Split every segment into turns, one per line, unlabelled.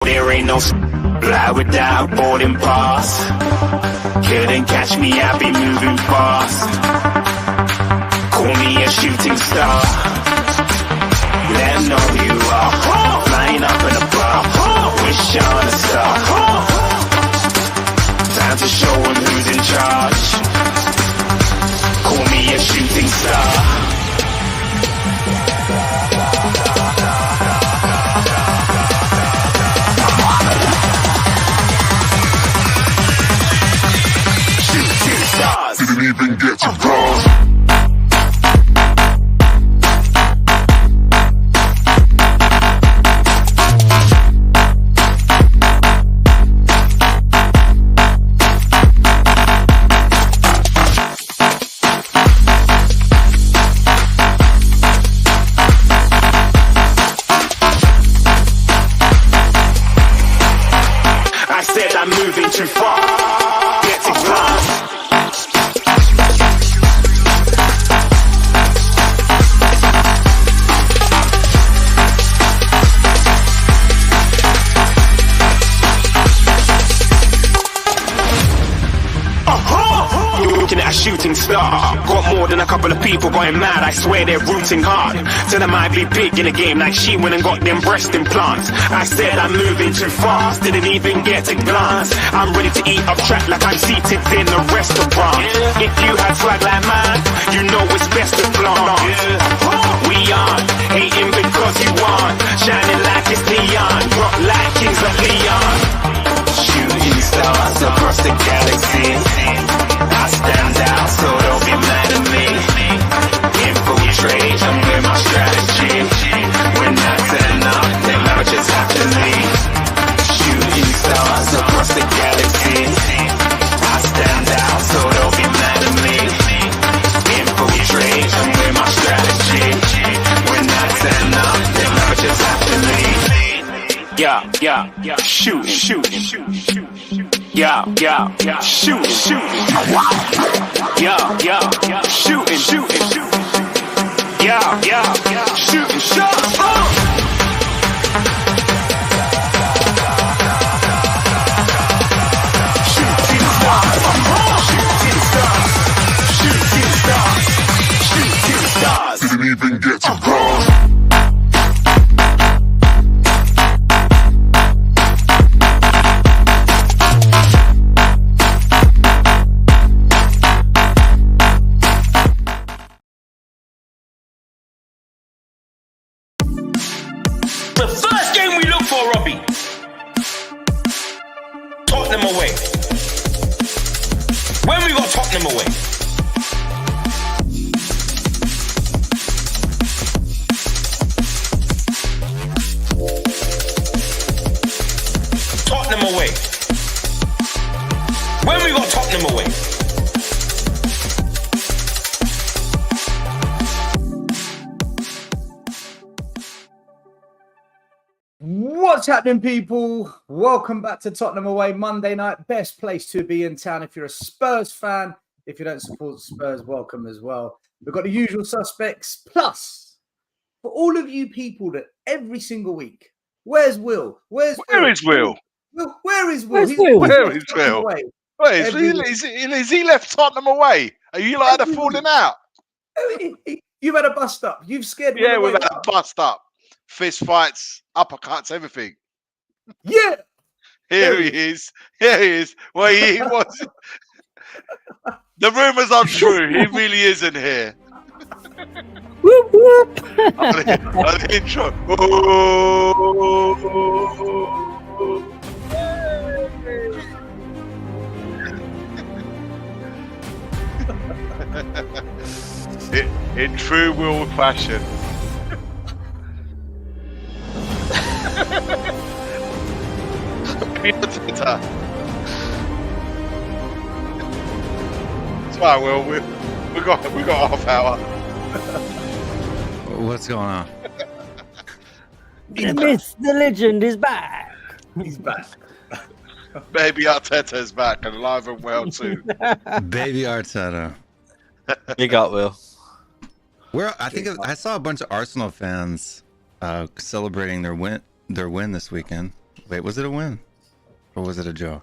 There ain't no fly without boarding pass. Couldn't catch me, I be moving fast. Call me a shooting star. Let 'em know who you are. Flying up in a bar. Wish on a star. Time to show 'em who's in charge. Call me a shooting star. Didn't even get to cross. I said I'm moving too far. Get to glass. Looking at a shooting star. Got more than a couple of people going mad, I swear they're rooting hard. Tell them I'd be big in the game like she went and got them breast implants. I said I'm moving too fast, didn't even get a glance. I'm ready to eat off track like I'm seated in a restaurant. If you had swag like mine, you know it's best to flaunt. We aren't hating because you aren't shining like it's neon, rock like kings of Leon. Shooting stars across the galaxy. I stand out, so don't be mad at me. Infiltrate, I'm with my strategy. When I turn up, then I just have to leave. Shooting stars across the galaxy. I stand out, so don't be mad at me. Infiltrate, I'm with my strategy. When I turn up, then I just have to leave. Yeah, shooting. Yeah, shooting. Yeah, shooting. Yeah, shooting shots. Shooting stars. Didn't even get to cross.
The first game we look for, Robbie. Tottenham away. When we got Tottenham away. Tottenham away. When we got Tottenham away.
What's happening, people? Welcome back to Tottenham Away Monday night. Best place to be in town if you're a Spurs fan. If you don't support Spurs, welcome as well. We've got the usual suspects. Plus, for all of you people that every single week, where's Will?
Where is Will?
Where is Will?
Where is Will? Wait, is he left Tottenham away? Are you like had a falling out?
You've had a bust up. You've scared me.
Yeah, we've had a bust up. Fist fights, uppercuts, everything.
Yeah.
Here he is. Well, he was. The rumours are true. He really isn't here.
Whoop whoop.
An intro. In true Will fashion. It's fine, Will. We got half hour.
What's going on?
The myth, the legend is back.
He's back.
Baby Arteta's back and alive and well too.
Baby Arteta.
Big up, Will.
I think I saw a bunch of Arsenal fans celebrating their win this weekend. Wait, was it a win? Or was it a draw?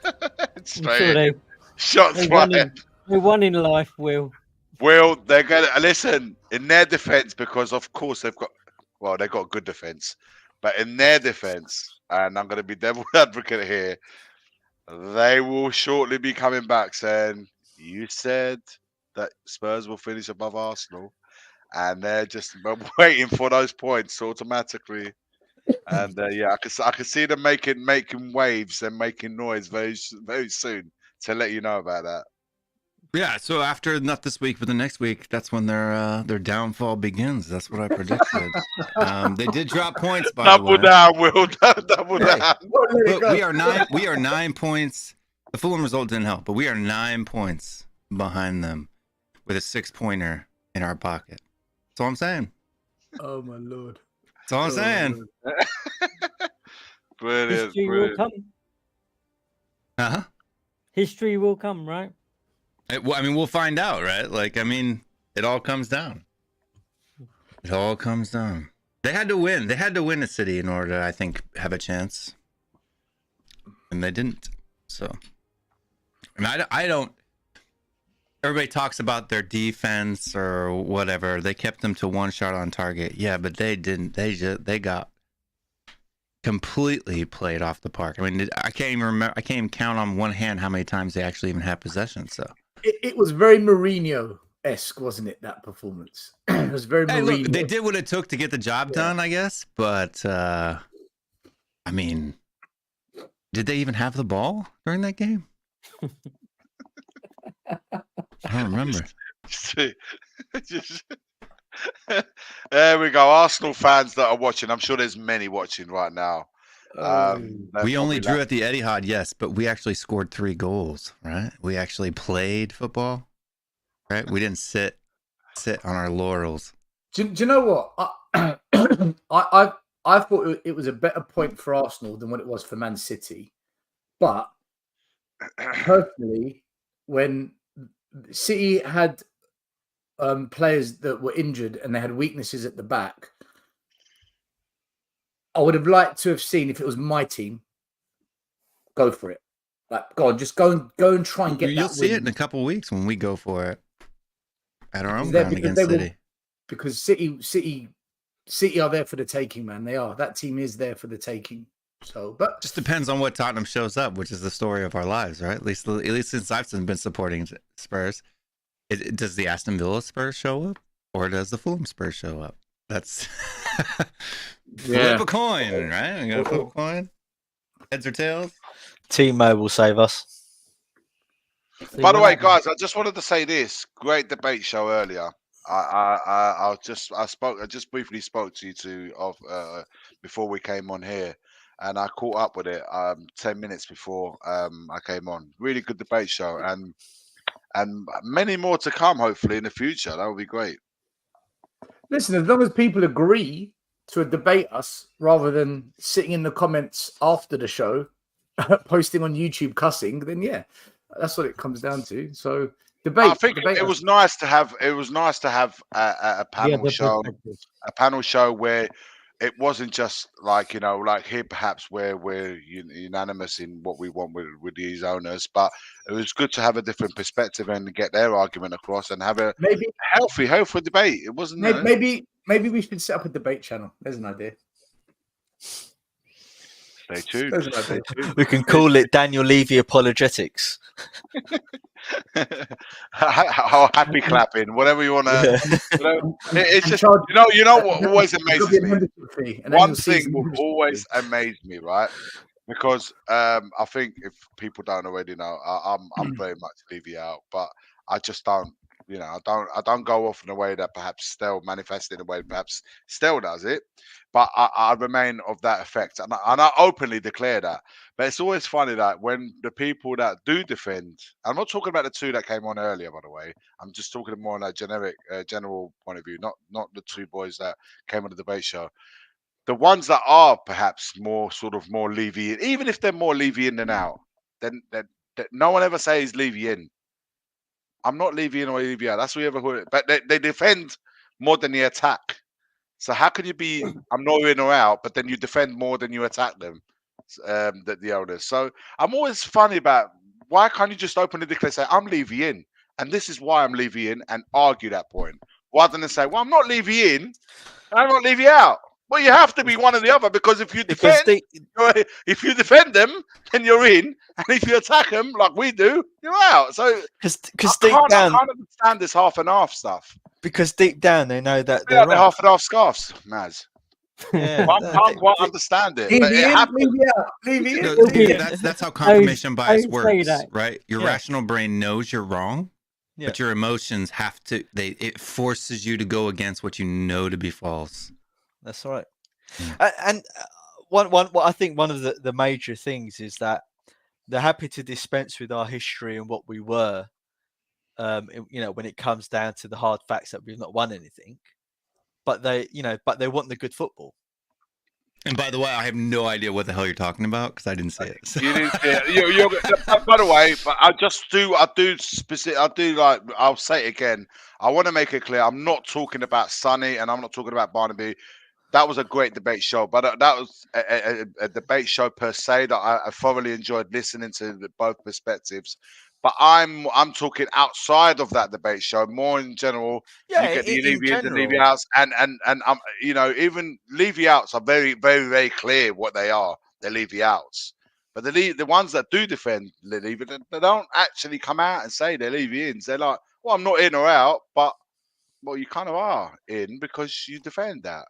I'm
Straight
sure
in. Shots fired.
they won in life, Will.
Well, they're going to listen in their defense because, of course, they've got good defense, but in their defense, and I'm going to be devil advocate here, they will shortly be coming back saying, "You said that Spurs will finish above Arsenal," and they're just waiting for those points automatically. And yeah, I can see them making waves and making noise very soon to let you know about that.
Yeah, so after not this week, but the next week, that's when their downfall begins. That's what I predicted. They did drop points, by the way.
Double down, Will. Double
Hey,
down.
look, we are 9 points. The Fulham result didn't help, but we are 9 points behind them with a 6-pointer in our pocket. That's all I'm saying.
Oh my lord.
That's all I'm saying.
Brilliant.
History will come.
Uh-huh.
History will come, right?
Well, I mean, we'll find out, right? Like, I mean, it all comes down. It all comes down. They had to win. They had to win the City in order to, I think, have a chance. And they didn't. So, and I don't. Everybody talks about their defense or whatever. They kept them to 1 shot on target. Yeah, but they didn't. They got completely played off the park. I mean, I can't even remember. I can't even count on one hand how many times they actually even had possession. So
It was very Mourinho-esque, wasn't it? That performance. It was very
hey,
Mourinho.
look, they did what it took to get the job done, I guess. But I mean, did they even have the ball during that game? I don't remember.
There we go. Arsenal fans that are watching. I'm sure there's many watching right now.
We only drew at the Etihad, yes, but we actually scored 3 goals, right? We actually played football, right? We didn't sit on our laurels.
Do you know what? I thought it was a better point for Arsenal than what it was for Man City. But personally, when City had players that were injured and they had weaknesses at the back, I would have liked to have seen, if it was my team, go for it. Like, go on, just go and try and get
You'll
that
see
win.
it in a couple of weeks when we go for it at our own ground against City.
Because City are there for the taking, man. They are. That team is there for the taking. So, but
Just depends on what Tottenham shows up, which is the story of our lives, right? At least since I've been supporting Spurs. Does the Aston Villa Spurs show up, or does the Fulham Spurs show up? That's flip a coin, right? We got to flip a coin. Heads or tails?
Timo will save us.
By the way, guys, I just wanted to say this. Great debate show earlier. I just briefly spoke to you two before we came on here, and I caught up with it 10 minutes before I came on. Really good debate show, and many more to come, hopefully, in the future. That would be great.
listen, as long as people agree to debate us rather than sitting in the comments after the show, posting on YouTube cussing, then yeah, that's what it comes down to. So debate.
I think
debate
it
us.
was nice to have. It was nice to have a panel show. A panel show where it wasn't just like like here perhaps where we're unanimous in what we want with these owners, but it was good to have a different perspective and get their argument across and have a healthy debate. It wasn't.
Maybe we should set up a debate channel. There's an idea.
Stay tuned.
There's an idea.
We can call it Daniel Levy Apologetics.
Happy clapping, whatever you want to. It's just you know what always amazes me. One thing will always amaze me, right? Because I think if people don't already know, I'm very much Levy out, but I just don't. I don't go off in a way that perhaps Stell manifests in a way perhaps Stell does it, but I remain of that effect, and I openly declare that. But it's always funny that when the people that do defend, I'm not talking about the two that came on earlier, by the way. I'm just talking more on a general point of view, not the 2 boys that came on the debate show. The ones that are perhaps more Levy, even if they're more Levy in than out, then no one ever says Levy in. I'm not Levy in or Levy out. That's what you ever heard. But they defend more than they attack. So how can you be I'm not in or out, but then you defend more than you attack them, the owners. So I'm always funny about why can't you just openly declare, say, I'm leaving in, and this is why I'm leaving in, and argue that point, rather than say, well, I'm not leaving in, I'm not leaving out. Well, you have to be one or the other, because if you defend, if you defend them, then you're in, and if you attack them like we do, you're out. So
because
I can't understand this half and half stuff.
Because deep down they know that
they're right. Half and half scarves, Maz.
Yeah,
I can't quite understand it. But it happens.
That's how confirmation bias works, right? Your rational brain knows you're wrong, but your emotions have to. It forces you to go against what you know to be false.
That's right. And one, I think one of the major things is that they're happy to dispense with our history and what we were. When it comes down to the hard facts that we've not won anything, but they want the good football.
And by the way, I have no idea what the hell you're talking about because I didn't say it. So.
You didn't say it. By the way, but I'll say it again. I want to make it clear. I'm not talking about Sonny and I'm not talking about Barnaby. That was a great debate show, but that was a debate show per se that I thoroughly enjoyed listening to both perspectives. But I'm talking outside of that debate show, more in general.
Yeah,
you get the Levy-ins and Levy-outs, and even Levy-outs are very, very, very clear what they are. They're Levy-outs, but the ones that do defend the Levy, they don't actually come out and say they're Levy-ins. They're like, well, I'm not in or out, but well, you kind of are in because you defend that.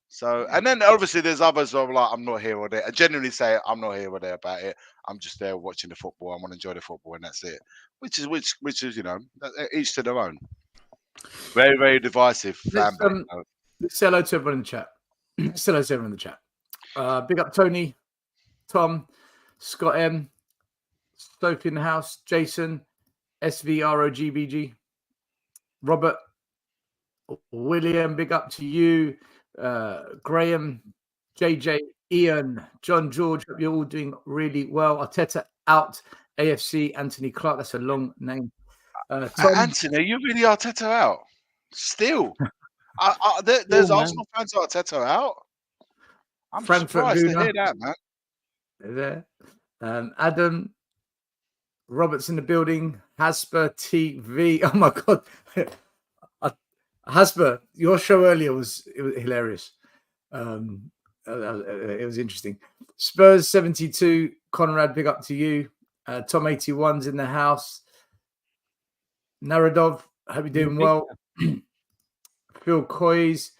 So, and then obviously there's others who are like, I'm not here or there. I genuinely say I'm not here or there about it. I'm just there watching the football. I want to enjoy the football, and that's it. Which is each to their own. Very, very divisive.
Let's say hello to everyone in the chat. Say hello to everyone in the chat. Big up Tony, Tom, Scott M, Sophie in the house, Jason, SVROGBG, Robert, William. Big up to you. Graham, JJ, Ian, John George, hope you're all doing really well. Arteta out, AFC, Anthony Clark, that's a long name. Tom,
Anthony, you really Arteta out? Still? There's Arsenal fans Arteta out? I'm surprised to hear that, man.
There. Adam, Roberts in the building, Hasper TV. Oh my God. Hasper, your show earlier was hilarious. It was interesting. Spurs 72, Conrad, big up to you. Tom 81's in the house. Narodov, hope you're doing well. Phil Coys,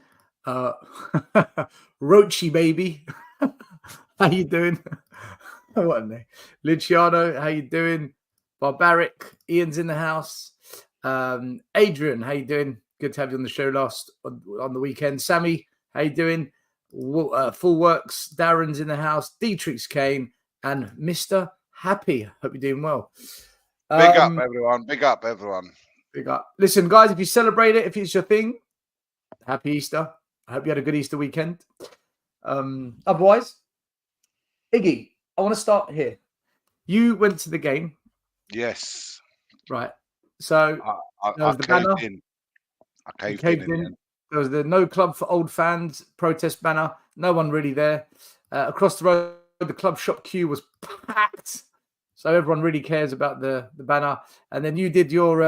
Roachy baby, how you doing? What a name. Luciano, how you doing? Barbaric, Ian's in the house. Adrian, how you doing? Good to have you on the show on the weekend. Sammy, how you doing? Full Works, Darren's in the house. Dietrich's Kane and Mr. Happy. Hope you're doing well.
Big up, everyone. Big up, everyone.
Big up. Listen, guys, if you celebrate it, if it's your thing, happy Easter. I hope you had a good Easter weekend. Otherwise, Iggy, I want to start here. You went to the game.
Yes.
Right. So there was the banner.
I caved in.
There was the No Club for Old Fans protest banner. No one really there. Across the road, the club shop queue was packed. So everyone really cares about the banner. And then you did your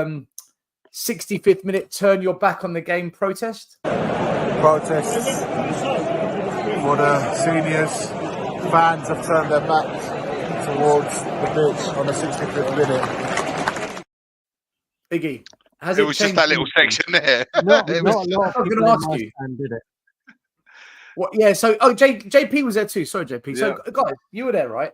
65th minute turn your back on the game protest.
Protests for the seniors. Fans have turned their backs towards the pitch on the 65th minute.
Iggy.
It was just that little section there.
I'm going to ask you. Did it?
What? Yeah. So, JP was there too. Sorry, JP. So, guys, you were there, right?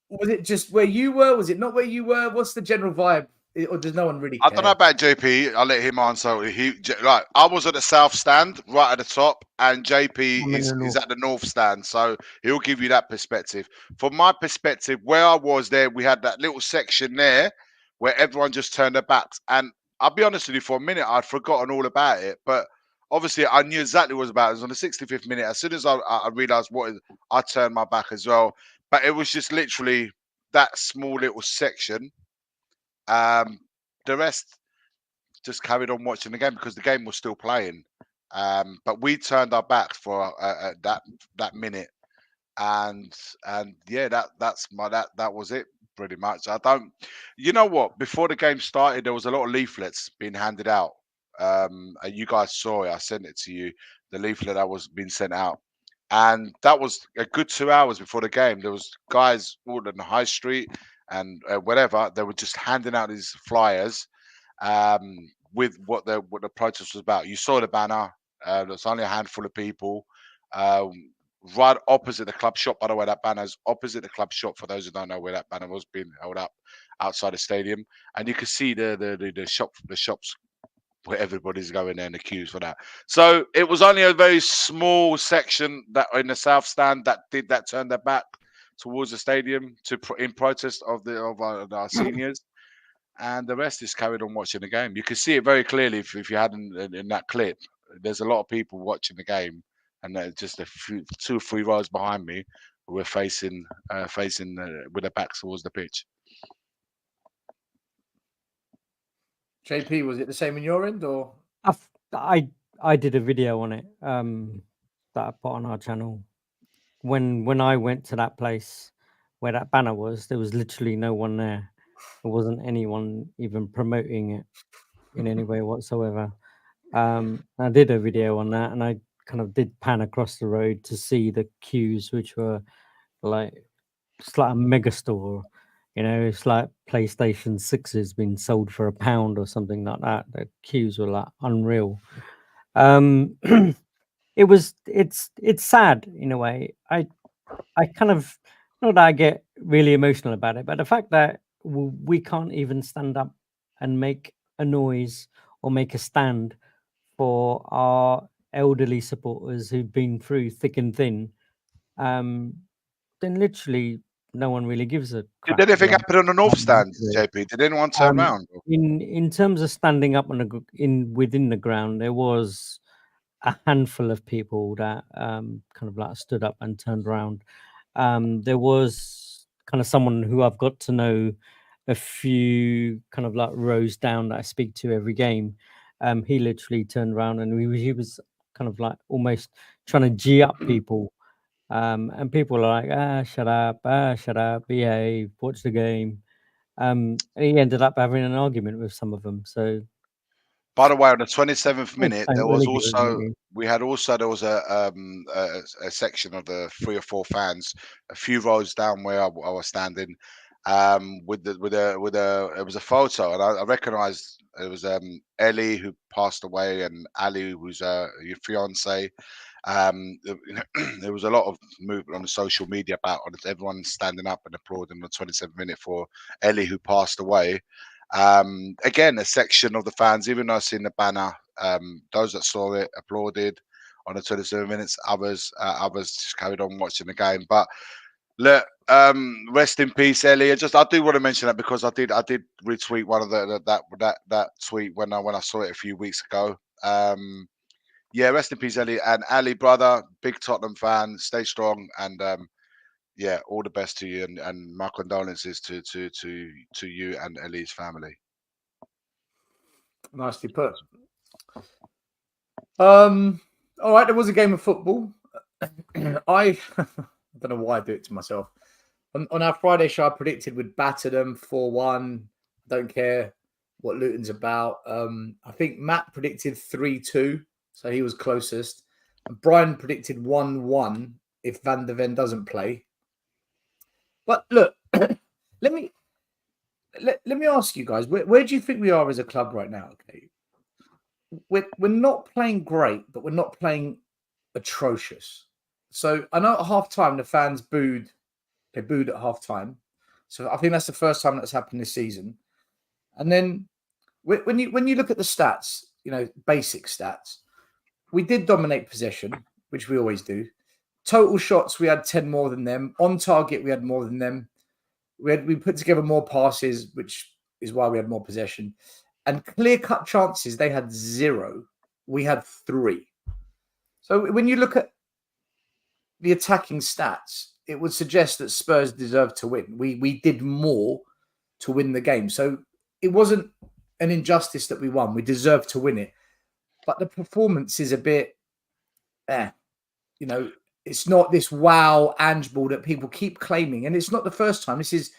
Was it just where you were? Was it not where you were? What's the general vibe? Or does no one really care?
I don't know about JP. I'll let him answer. I was at the south stand, right at the top, and JP is at the north stand. So he'll give you that perspective. From my perspective, where I was there, we had that little section there where everyone just turned their backs. And I'll be honest with you, for a minute, I'd forgotten all about it. But obviously, I knew exactly what it was about. It was on the 65th minute. As soon as I realised I turned my back as well. But it was just literally that small little section. The rest just carried on watching the game because the game was still playing. But we turned our backs for that minute, and yeah, that was it pretty much. I don't, you know what? Before the game started, there was a lot of leaflets being handed out. And you guys saw it. I sent it to you. The leaflet that was being sent out, and that was a good 2 hours before the game. There was guys all on the high street and whatever. They were just handing out these flyers with what the protest was about. You saw the banner. There's only a handful of people. Right opposite the club shop. By the way, that banner's opposite the club shop. For those who don't know where that banner was being held up outside the stadium, and you can see the shops where everybody's going there in the queues for that. So it was only a very small section that in the south stand that turned their back towards the stadium in protest of our seniors, and the rest is carried on watching the game. You can see it very clearly if you had in that clip. There's a lot of people watching the game, and just two or three rows behind me were facing with their backs towards the pitch.
JP, was it the same in your end, or?
I did a video on it that I put on our channel. When I went to that place where that banner was, there was literally no one there. There wasn't anyone even promoting it in any way whatsoever. I did a video on that, and I kind of did pan across the road to see the queues, which were like, it's like a mega store. You know, it's like PlayStation 6s being sold for £1 or something like that. The queues were like unreal. It's sad in a way. I kind of, not that I get really emotional about it, but the fact that we can't even stand up and make a noise or make a stand for our elderly supporters who've been through thick and thin, then literally no one really gives a crap.
Did anything happen on the north stand, JP? Did anyone turn around?
In terms of standing up within the ground, there was a handful of people that kind of like stood up and turned around. There was kind of someone who I've got to know a few kind of like rows down that I speak to every game. He literally turned around and he was kind of like almost trying to G up people. And people are like, shut up, behave, watch the game. And he ended up having an argument with some of them. So,
by the way, on the 27th minute, there was a section of the 3 or 4 fans, a few rows down where I was standing, it was a photo, and I recognised it was Ellie, who passed away, and Ali, who's your fiance. There was a lot of movement on the social media about everyone standing up and applauding the 27th minute for Ellie, who passed away. Again, a section of the fans, even though I've seen the banner, those that saw it applauded on the 27 minutes. Others just carried on watching the game. But look, rest in peace, Ellie. I do want to mention that because I did retweet one of that tweet when I saw it a few weeks ago. Yeah, rest in peace, Ellie. And Ali, brother, big Tottenham fan. Stay strong, and yeah, all the best to you, and my condolences to you and Ellie's family.
Nicely put. All right, there was a game of football. I don't know why I do it to myself. On our Friday show, I predicted we'd batter them 4-1. Don't care what Luton's about. I think Matt predicted 3-2, so he was closest. And Brian predicted 1-1 if Van der Ven doesn't play. But look, let me ask you guys, where do you think we are as a club right now? Okay, we're not playing great, but we're not playing atrocious. So I know at halftime the fans booed. They booed at halftime. So I think that's the first time that's happened this season. And then when you look at the stats, you know, basic stats, we did dominate possession, which we always do. Total shots, we had 10 more than them. On target, we had more than them. We put together more passes, which is why we had more possession. And clear-cut chances, they had 0. We had 3. So when you look at the attacking stats, it would suggest that Spurs deserved to win. We did more to win the game. So it wasn't an injustice that we won. We deserved to win it. but the performance is a bit, it's not this wow Ange ball that people keep claiming, and it's not the first time. This is,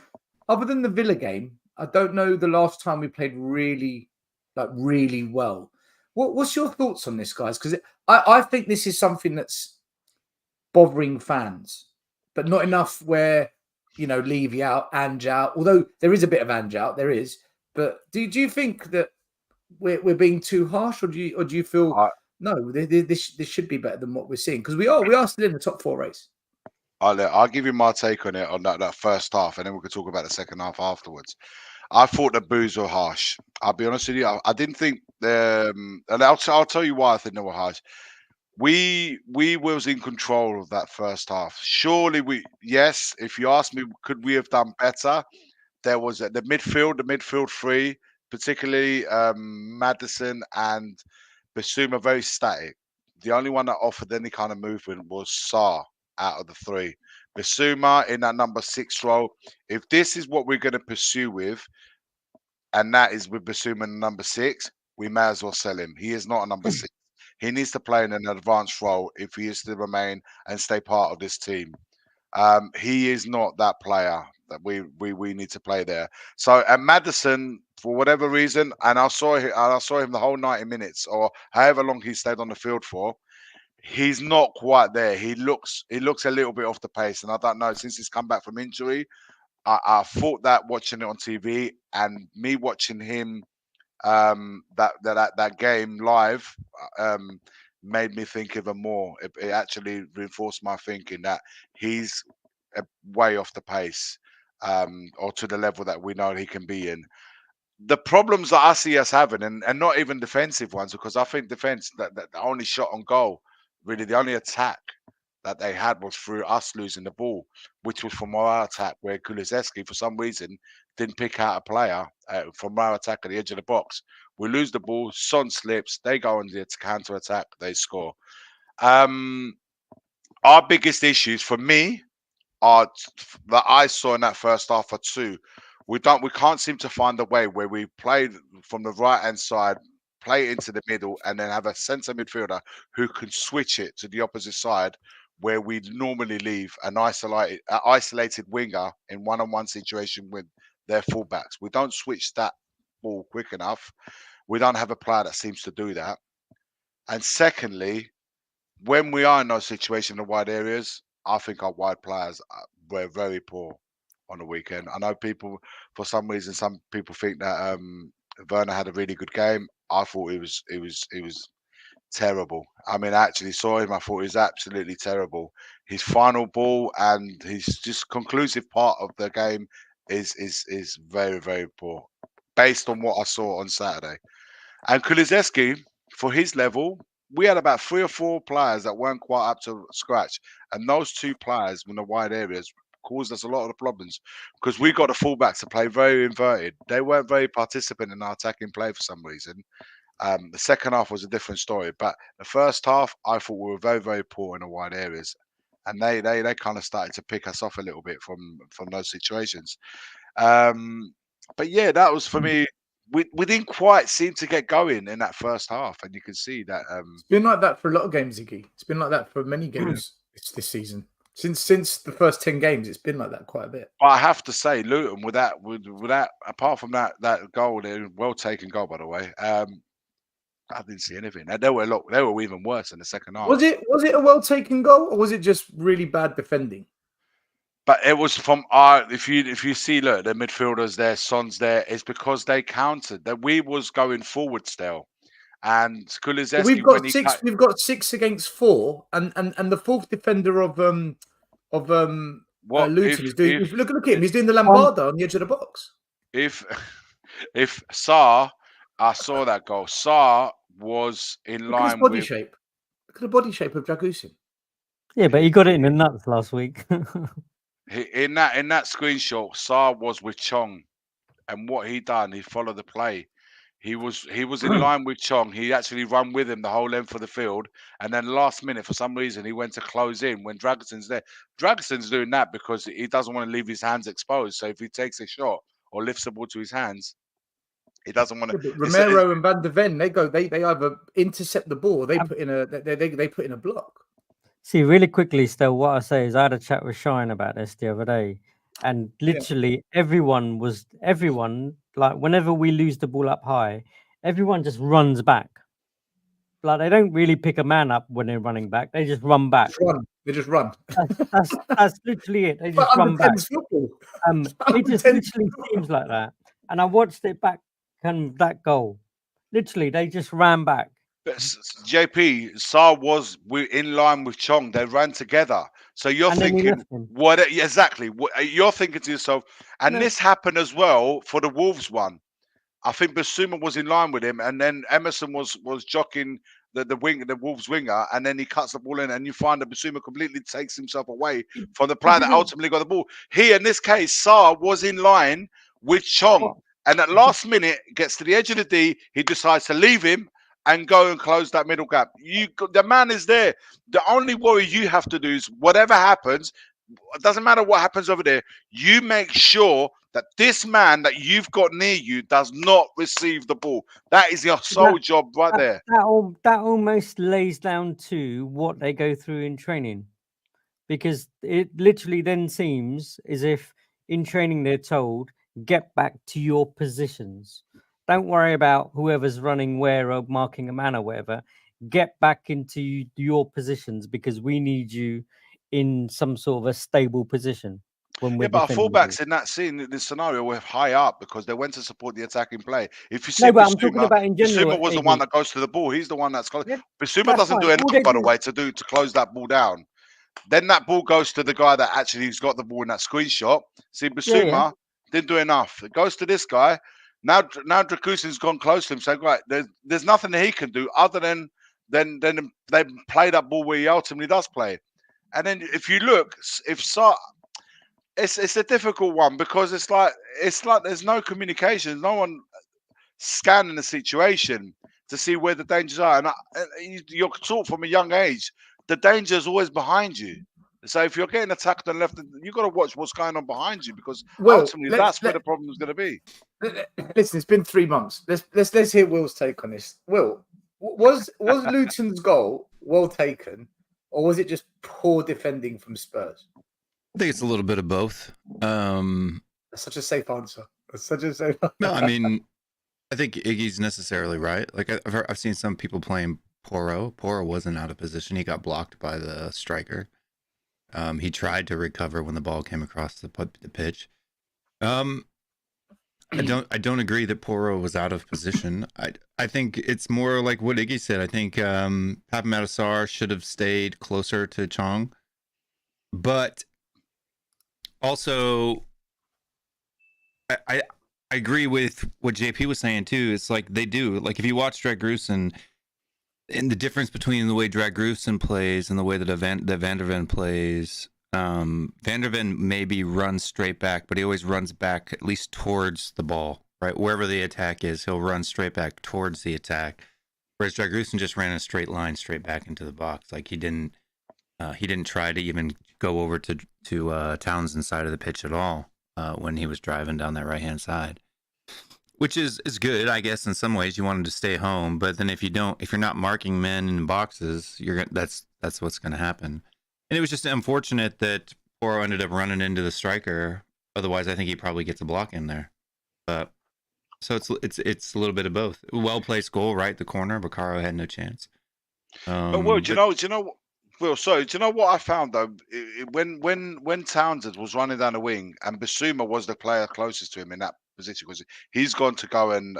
other than the Villa game, I don't know the last time we played really well. What's your thoughts on this, guys? Because I think this is something that's bothering fans, but not enough where, Levy out, Ange out, although there is a bit of Ange out, there is. But do you think that we're being too harsh, or do you feel no, this should be better than what we're seeing? Because we are still in the top 4 race.
I'll give you my take on it on that first half, and then we could talk about the second half afterwards. I thought the boos were harsh. I'll be honest with you. I didn't think and I'll tell you why I think they were harsh. We was in control of that first half. Surely if you ask me, could we have done better? There was the midfield three, particularly Maddison and Basuma, very static. The only one that offered any kind of movement was Sarr out of the 3. Basuma in that number 6 role. If this is what we're going to pursue with, and that is with Basuma in number 6, we may as well sell him. He is not a number 6. He needs to play in an advanced role if he is to remain and stay part of this team. He is not that player that we need to play there. So, and Maddison, for whatever reason, and I saw him the whole 90 minutes or however long he stayed on the field for. He's not quite there. He looks a little bit off the pace, and I don't know, since he's come back from injury, I thought that watching it on TV and me watching him that game live made me think even more. It actually reinforced my thinking that he's way off the pace or to the level that we know he can be in. The problems that I see us having, and not even defensive ones, because I think defense, that the only shot on goal, really the only attack that they had was through us losing the ball, which was from our attack, where Kulusevski, for some reason, didn't pick out a player from our attack at the edge of the box. We lose the ball, Son slips, they go on the counter attack, they score. Our biggest issues for me are that I saw in that first half are 2. We can't seem to find a way where we play from the right hand side, play into the middle, and then have a centre midfielder who can switch it to the opposite side, where we normally leave an isolated winger in one-on-one situation with their fullbacks. We don't switch that ball quick enough. We don't have a player that seems to do that. And secondly, when we are in those situations in the wide areas, I think our wide players were very poor on the weekend. I know for some reason, some people think that Werner had a really good game. I thought it was terrible. I mean, I actually saw him. I thought he was absolutely terrible. His final ball and his just conclusive part of the game is very, very poor, based on what I saw on Saturday. And Kulusevski, for his level, we had about 3 or 4 players that weren't quite up to scratch, and those 2 players in the wide areas caused us a lot of the problems because we got the fullbacks to play very inverted. They weren't very participant in our attacking play for some reason. The second half was a different story, but the first half I thought we were very, very poor in the wide areas, and they kind of started to pick us off a little bit from those situations. But yeah, that was for me. We didn't quite seem to get going in that first half, and you can see that
it's been like that for a lot of games, Iggy. It's been like that for many games this season. Since the first 10 games, it's been like that quite a bit.
But I have to say, Luton, with that, apart from that goal, well taken goal, by the way. I didn't see anything. They were even worse in the second half.
Was it a well taken goal, or was it just really bad defending?
But it was from our. If you see, look, the midfielders there, Son's there. It's because they countered that we was going forward still, and Kulusevski.
We've got 6 against 4, and the 4th defender of Luton is doing. Look at him. He's doing the Lambarda on the edge of the box.
If Sarr, I saw that goal. Sarr was in line with
shape. Look at the body shape of Dragusin.
Yeah, but he got it in the nuts last week.
In that screenshot, Sarr was with Chong, and what he done, he followed the play. He was in line with Chong. He actually ran with him the whole length of the field, and then last minute, for some reason, he went to close in when Dragoson's there. Dragoson's doing that because he doesn't want to leave his hands exposed. So if he takes a shot or lifts the ball to his hands, He doesn't want to.
Yeah, Romero and Van der Ven, they either intercept the ball or they put in a block.
See, really quickly, still, what I say is I had a chat with Shine about this the other day, and literally everyone, like whenever we lose the ball up high, everyone just runs back. Like they don't really pick a man up when they're running back; they just run back.
They just run.
That's literally it. They just run back. It just literally seems like that. And I watched it back, and that goal, literally, they just ran back.
But JP, Sa was in line with Chong. They ran together. So you're thinking, what? Exactly. You're thinking to yourself, and this happened as well for the Wolves one. I think Basuma was in line with him, and then Emerson was jockeying the Wolves winger, and then he cuts the ball in, and you find that Basuma completely takes himself away from the player that ultimately got the ball. He, in this case, Sa was in line with Chong, and at last minute gets to the edge of the D, he decides to leave him and go and close that middle gap. The man is there. The only worry you have to do is whatever happens, it doesn't matter what happens over there, you make sure that this man that you've got near you does not receive the ball. That is your sole job right there.
That almost lays down to what they go through in training, because it literally then seems as if in training they're told, get back to your positions. Don't worry about whoever's running where or marking a man or whatever. Get back into your positions because we need you in some sort of a stable position. When we're
but our fullbacks in that scene, in this scenario, were high up because they went to support the attacking play. If you see,
but I'm talking about in general.
Basuma was the one that goes to the ball. He's the one that's close. Basuma doesn't do enough, by the way, to close that ball down. Then that ball goes to the guy that actually has got the ball in that screenshot. See, Basuma didn't do enough. It goes to this guy. Now Drakusin's gone close to him, saying, right, there's nothing that he can do other than they play that ball where he ultimately does play. And then if you look, it's a difficult one because it's like there's no communication, no one scanning the situation to see where the dangers are. And you're taught from a young age, the danger is always behind you. So if you're getting attacked on the left, you've got to watch what's going on behind you because ultimately that's where the problem is going to be.
Listen, it's been 3 months. Let's hear Will's take on this. Will, was Luton's goal well taken, or was it just poor defending from Spurs?
I think it's a little bit of both.
That's such a safe answer.
No, I mean, I think Iggy's necessarily right. Like I've seen some people playing Porro. Porro wasn't out of position. He got blocked by the striker. He tried to recover when the ball came across the pitch. I don't agree that Porro was out of position. I think it's more like what Iggy said. I think Pape Sarr should have stayed closer to Chong, but also I agree with what JP was saying too. It's like they do. Like if you watch Dragusin, and the difference between the way Dragusin plays and the way that Van der Ven plays. Van der Ven maybe runs straight back, but he always runs back at least towards the ball, right? Wherever the attack is, he'll run straight back towards the attack. Whereas Dragusin just ran a straight line straight back into the box. Like he didn't try to even go over to Townsend's side of the pitch at all when he was driving down that right hand side, which is good, I guess. In some ways, you want him to stay home, but then if you're not marking men in boxes, that's what's going to happen. And it was just unfortunate that Porro ended up running into the striker. Otherwise, I think he probably gets a block in there. But so it's a little bit of both. Well placed goal, right? The corner. Baccaro had no chance.
But Will, do you know? Will, sorry. Do you know what I found though? When Townsend was running down the wing and Basuma was the player closest to him in that position because he's gone to go and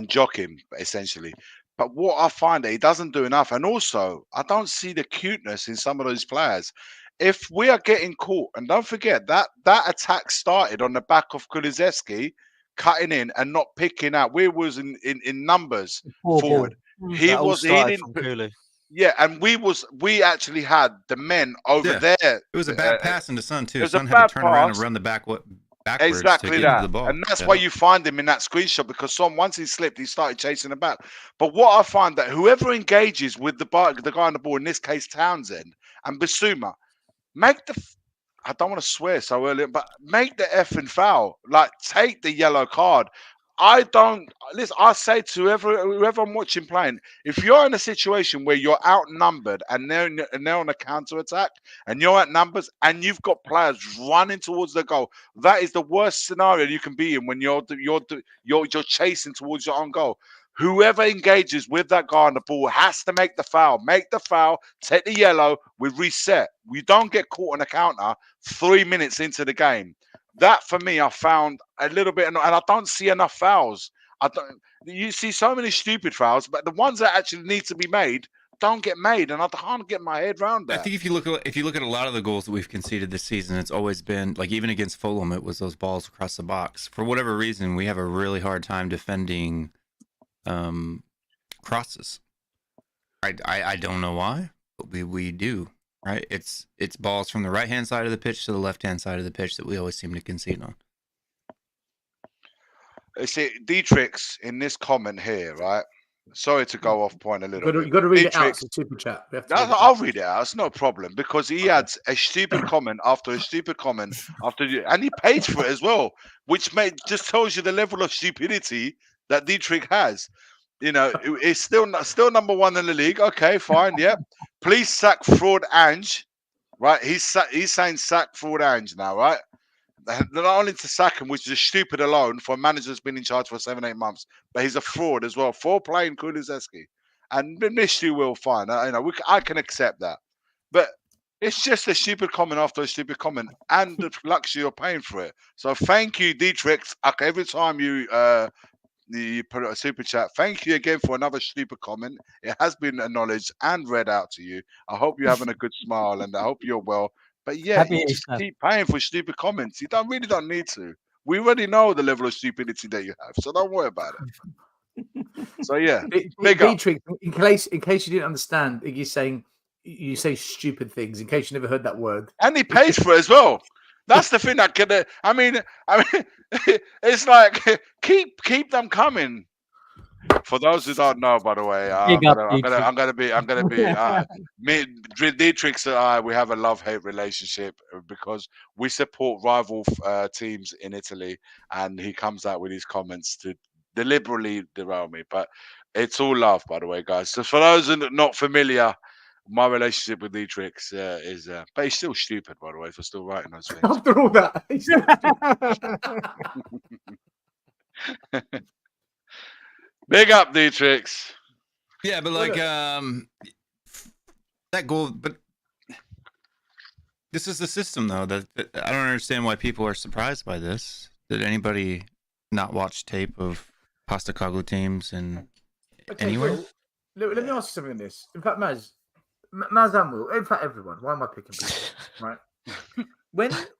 jock him essentially. But what I find that he doesn't do enough, and also I don't see the cuteness in some of those players. If we are getting caught, and don't forget that attack started on the back of Kulusevski cutting in and not picking out. We was in numbers forward. He didn't. Yeah, and we actually had the men over there.
It was a bad pass into Son too. Son had to turn around and run the backwards
exactly
to get
that.
to the ball.
And that's why you find him in that screenshot because once he slipped, he started chasing the back. But what I find that whoever engages with the guy on the ball, in this case Townsend and Basuma, make the I don't want to swear so early, but make the effing foul. Like, take the yellow card. I don't listen. I say to whoever I'm watching playing, if you're in a situation where you're outnumbered and they're on a counter attack and you're at numbers and you've got players running towards the goal, that is the worst scenario you can be in when you're chasing towards your own goal. Whoever engages with that guy on the ball has to make the foul. Make the foul, take the yellow, we reset. We don't get caught on a counter 3 minutes into the game. That for me, I found a little bit, and I don't see enough fouls. You see so many stupid fouls, but the ones that actually need to be made don't get made, and I can't get my head around that.
I think if you look at a lot of the goals that we've conceded this season, it's always been like, even against Fulham, it was those balls across the box. For whatever reason, we have a really hard time defending crosses. I don't know why, but we do. Right, it's balls from the right-hand side of the pitch to the left-hand side of the pitch that we always seem to concede on.
See, Dietrich's in this comment here, right? Sorry to go off point a little bit.
You've got to read it out. It's a super chat.
I'll read it out. It's no problem, because he adds a stupid comment after a stupid comment and he pays for it as well, which just tells you the level of stupidity that Dietrich has. You know, it's still number one in the league. Okay, fine. Yep. Please sack fraud Ange. Right. He's saying sack fraud Ange now, right? Not only to sack him, which is stupid alone for a manager that's been in charge for 7-8 months, but he's a fraud as well for playing Kulusevski. And this you will find. I can accept that. But it's just a stupid comment after a stupid comment, and the luxury you're paying for it. So thank you, Dietrich. Every time you put a super chat, thank you again for another stupid comment. It has been acknowledged and read out to you. I hope you're having a good smile, and I hope you're well. But yeah, you just keep paying for stupid comments. You really don't need to. We already know the level of stupidity that you have, so don't worry about it. So yeah,
Dietrich, in case you didn't understand, you say stupid things. In case you never heard that word,
and he pays for it as well. That's the thing that can. I mean, it's like keep them coming. For those who don't know, by the way, I'm gonna be. Me, Dietrich and I, we have a love-hate relationship because we support rival teams in Italy, and he comes out with his comments to deliberately derail me. But it's all love, by the way, guys. So for those who are not familiar, my relationship with Dietrich is, but he's still stupid, by the way, for still writing those things.
After all that.
Big up, Dietrich.
Yeah, but like that goal. But this is the system, though. That I don't understand why people are surprised by this. Did anybody not watch tape of Postecoglou teams and anywhere?
Let me ask you something on this. In fact, Maz and Will, in fact, everyone. Why am I picking people? Right?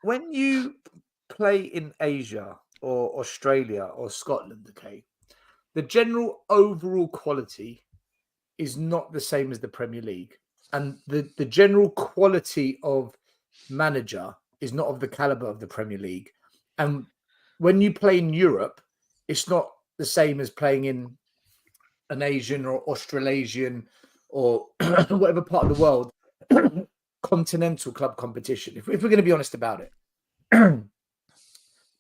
When you play in Asia or Australia or Scotland, okay, the general overall quality is not the same as the Premier League, and the general quality of manager is not of the caliber of the Premier League. And when you play in Europe, it's not the same as playing in an Asian or Australasian or whatever part of the world continental club competition. If we're going to be honest about it,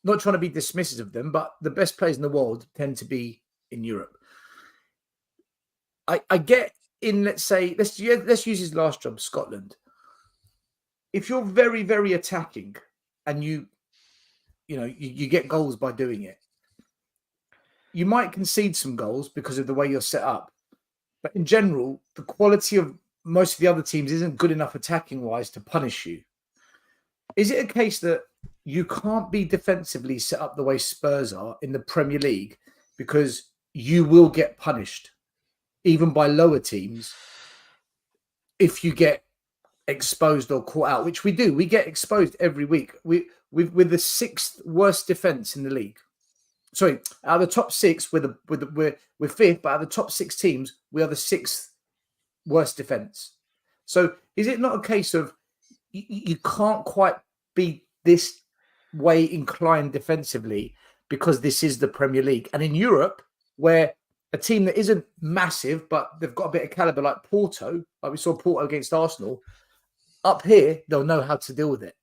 not trying to be dismissive of them, but the best players in the world tend to be in Europe. I get in, let's use his last job, Scotland. If you're very, very attacking and you get goals by doing it, you might concede some goals because of the way you're set up. But in general, the quality of most of the other teams isn't good enough attacking wise to punish you. Is it a case that you can't be defensively set up the way Spurs are in the Premier League because you will get punished, even by lower teams, if you get exposed or caught out, which we do. We get exposed every week. We're the 6th worst defense in the league. Sorry, out of the top 6, we're 5th, but out of the top 6 teams, we are the 6th worst defense. So is it not a case of you can't quite be this way inclined defensively because this is the Premier League? And in Europe, where a team that isn't massive, but they've got a bit of caliber like Porto, like we saw Porto against Arsenal, up here, they'll know how to deal with it.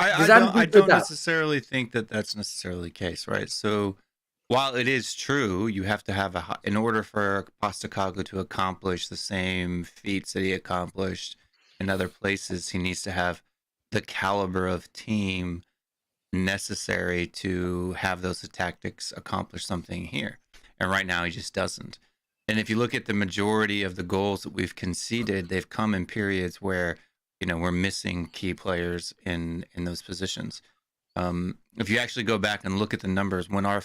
I don't necessarily think that that's necessarily the case, right? So while it is true, you have to have in order for Postecoglou to accomplish the same feats that he accomplished in other places, he needs to have the caliber of team necessary to have those tactics accomplish something here. And right now he just doesn't. And if you look at the majority of the goals that we've conceded, they've come in periods where, we're missing key players in those positions. If you actually go back and look at the numbers, when our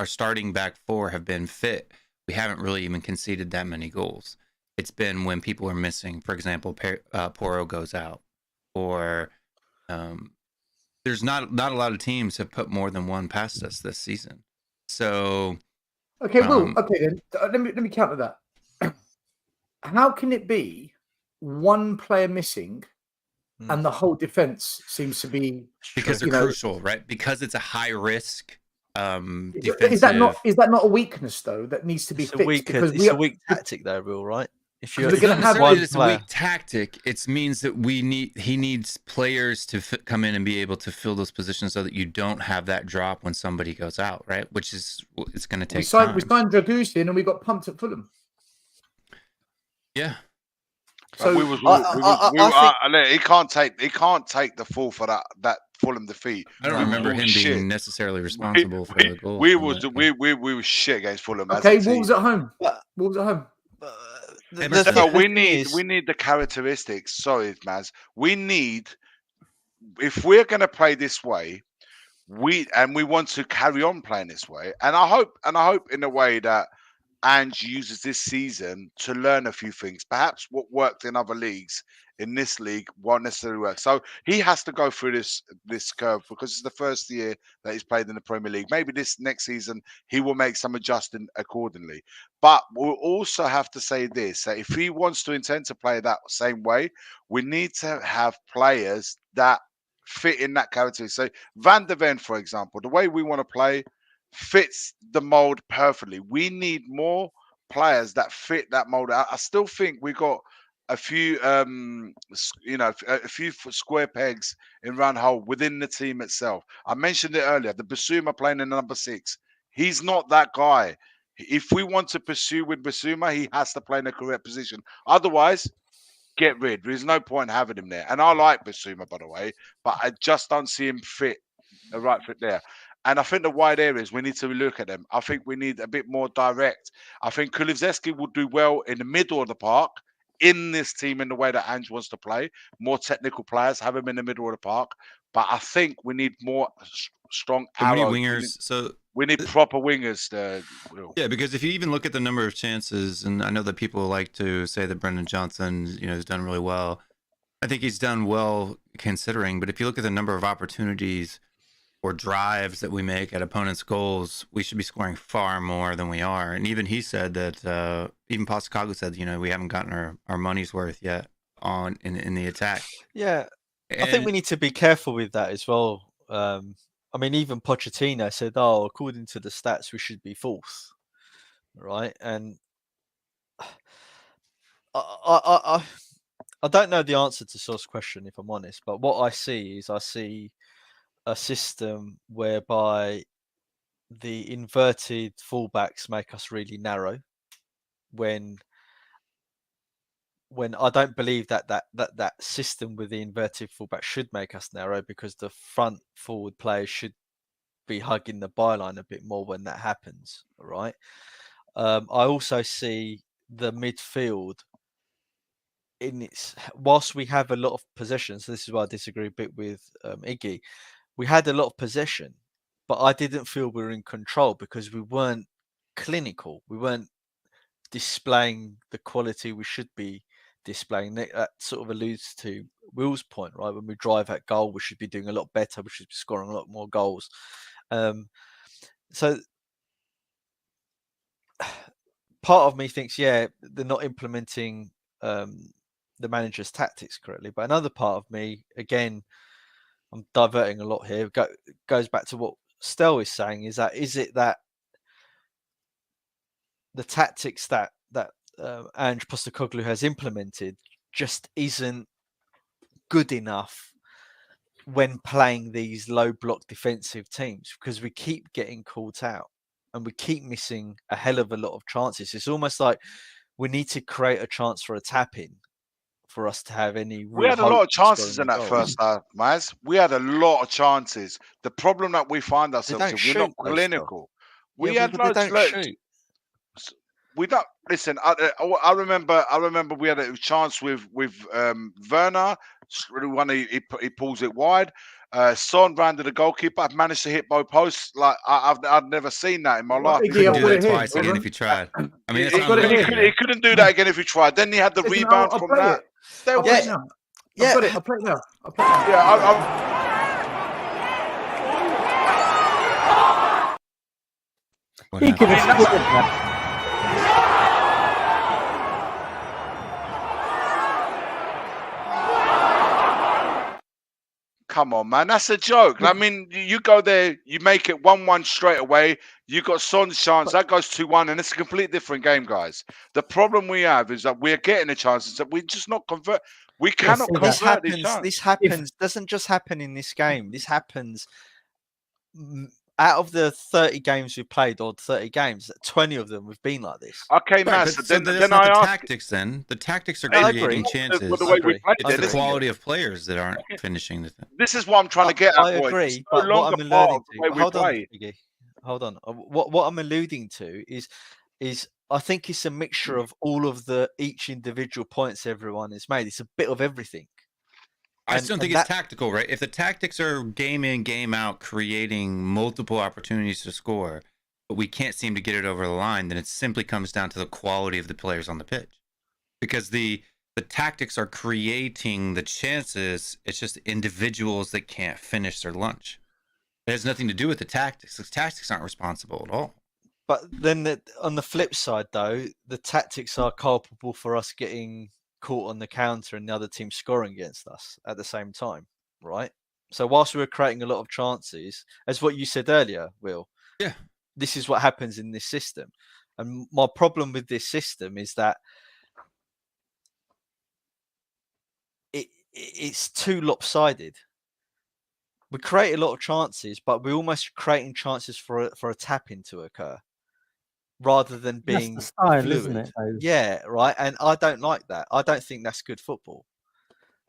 starting back four have been fit, we haven't really even conceded that many goals. It's been when people are missing. For example, Porro goes out, or there's not a lot of teams have put more than one past us this season. So
okay, Will. Okay, then let me counter that. How can it be one player missing and the whole defense seems to be
because they're crucial, right? Because it's a high risk defensive.
Is that not a weakness though that needs to be fixed?
Because it's a weak tactic, though, Will, right?
If you're going to have it's a weak tactic, it means that he needs players to come in and be able to fill those positions so that you don't have that drop when somebody goes out, right? Which is it's going to take time.
We signed Dragusin and we got pumped at Fulham.
Yeah.
So he can't take the fall for that Fulham defeat.
I don't remember him being necessarily responsible for the goal.
We were shit against Fulham.
Okay, Wolves at home. Wolves at home.
We need the characteristics. Sorry, Maz. We need, if we're going to play this way, we want to carry on playing this way. And I hope in a way that Ange uses this season to learn a few things. Perhaps what worked in other leagues in this league won't necessarily work. So he has to go through this curve because it's the first year that he's played in the Premier League. Maybe this next season he will make some adjusting accordingly. But we'll also have to say this, that if he wants to intend to play that same way, we need to have players that fit in that character. So Van der Ven, for example, the way we want to play fits the mold perfectly. We need more players that fit that mold. I still think we got a few, a few square pegs in round hole within the team itself. I mentioned it earlier. The Basuma playing in number 6. He's not that guy. If we want to pursue with Basuma, he has to play in the correct position. Otherwise, get rid. There's no point having him there. And I like Basuma, by the way, but I just don't see him the right fit there. And I think the wide areas, we need to look at them. I think we need a bit more direct. I think Kulusevski will do well in the middle of the park in this team in the way that Ange wants to play. More technical players, have him in the middle of the park. But I think we need more strong arrows.
We need wingers.
We need proper wingers.
Yeah, because if you even look at the number of chances, and I know that people like to say that Brendan Johnson, has done really well. I think he's done well considering. But if you look at the number of opportunities or drives that we make at opponents' goals, we should be scoring far more than we are. And even he said that, even Postecoglou said, we haven't gotten our money's worth yet in the attack.
Yeah, I think we need to be careful with that as well. Even Pochettino said, according to the stats, we should be 4th, right? And I don't know the answer to Sauce's question, if I'm honest, but what I see is a system whereby the inverted fullbacks make us really narrow when I don't believe that system with the inverted fullback should make us narrow, because the front forward players should be hugging the byline a bit more when that happens, right? I also see the midfield whilst we have a lot of possession, so this is why I disagree a bit with Iggy. We had a lot of possession, but I didn't feel we were in control because we weren't clinical. We weren't displaying the quality we should be displaying. That sort of alludes to Will's point, right? When we drive at goal, we should be doing a lot better. We should be scoring a lot more goals. So part of me thinks, they're not implementing the manager's tactics correctly. But another part of me, again, I'm diverting a lot here, goes back to what Stel is saying, is it that the tactics that Ange Postecoglou has implemented just isn't good enough when playing these low block defensive teams, because we keep getting caught out and we keep missing a hell of a lot of chances. It's almost like we need to create a chance for a tap in for us to have any real
We had a lot of chances in that
goal.
first half, Maz. We had a lot of chances. The problem that we find ourselves in, we're not clinical. We had
loads. They don't shoot.
We don't listen. I remember we had a chance with Werner. One he pulls it wide. Son ran to the goalkeeper. I've managed to hit both posts. Like I've never seen that in my life.
He couldn't do that twice again if he tried. I mean,
he couldn't do that again if he tried. Then he had the rebound from that.
I'll play it now. I've got it. I'll play it now.
He could have scored that.
Come on, man. That's a joke. I mean, you go there, you make it 1-1 straight away. You got Son's chance. That goes 2-1, and it's a completely different game, guys. The problem we have is that we're getting the chances that we're just not convert. We cannot convert these chances.
This happens. Doesn't just happen in this game. This happens out of the 30 games we played, or 30 games, 20 of them have been like this.
Okay, man.
So then I ask, tactics. Then the tactics are creating chances. It's the quality of players that aren't finishing the thing.
This is what I'm trying to get at.
I agree, but what I'm alluding to. Hold on. What I'm alluding to is I think it's a mixture of all of each individual points everyone has made. It's a bit of everything.
I still think it's tactical, right? If the tactics are game in, game out, creating multiple opportunities to score, but we can't seem to get it over the line, then it simply comes down to the quality of the players on the pitch. Because the tactics are creating the chances, it's just individuals that can't finish their lunch. It has nothing to do with the tactics. The tactics aren't responsible at all.
But then on the flip side, though, the tactics are culpable for us getting caught on the counter and the other team scoring against us at the same time, right? So whilst we were creating a lot of chances, as what you said earlier, Will, this is what happens in this system. And my problem with this system is that it's too lopsided. We create a lot of chances, but we're almost creating chances for a tap in to occur, rather than being
that's the style,
fluid.
isn't it?
Yeah, right. And I don't like that. I don't think that's good football.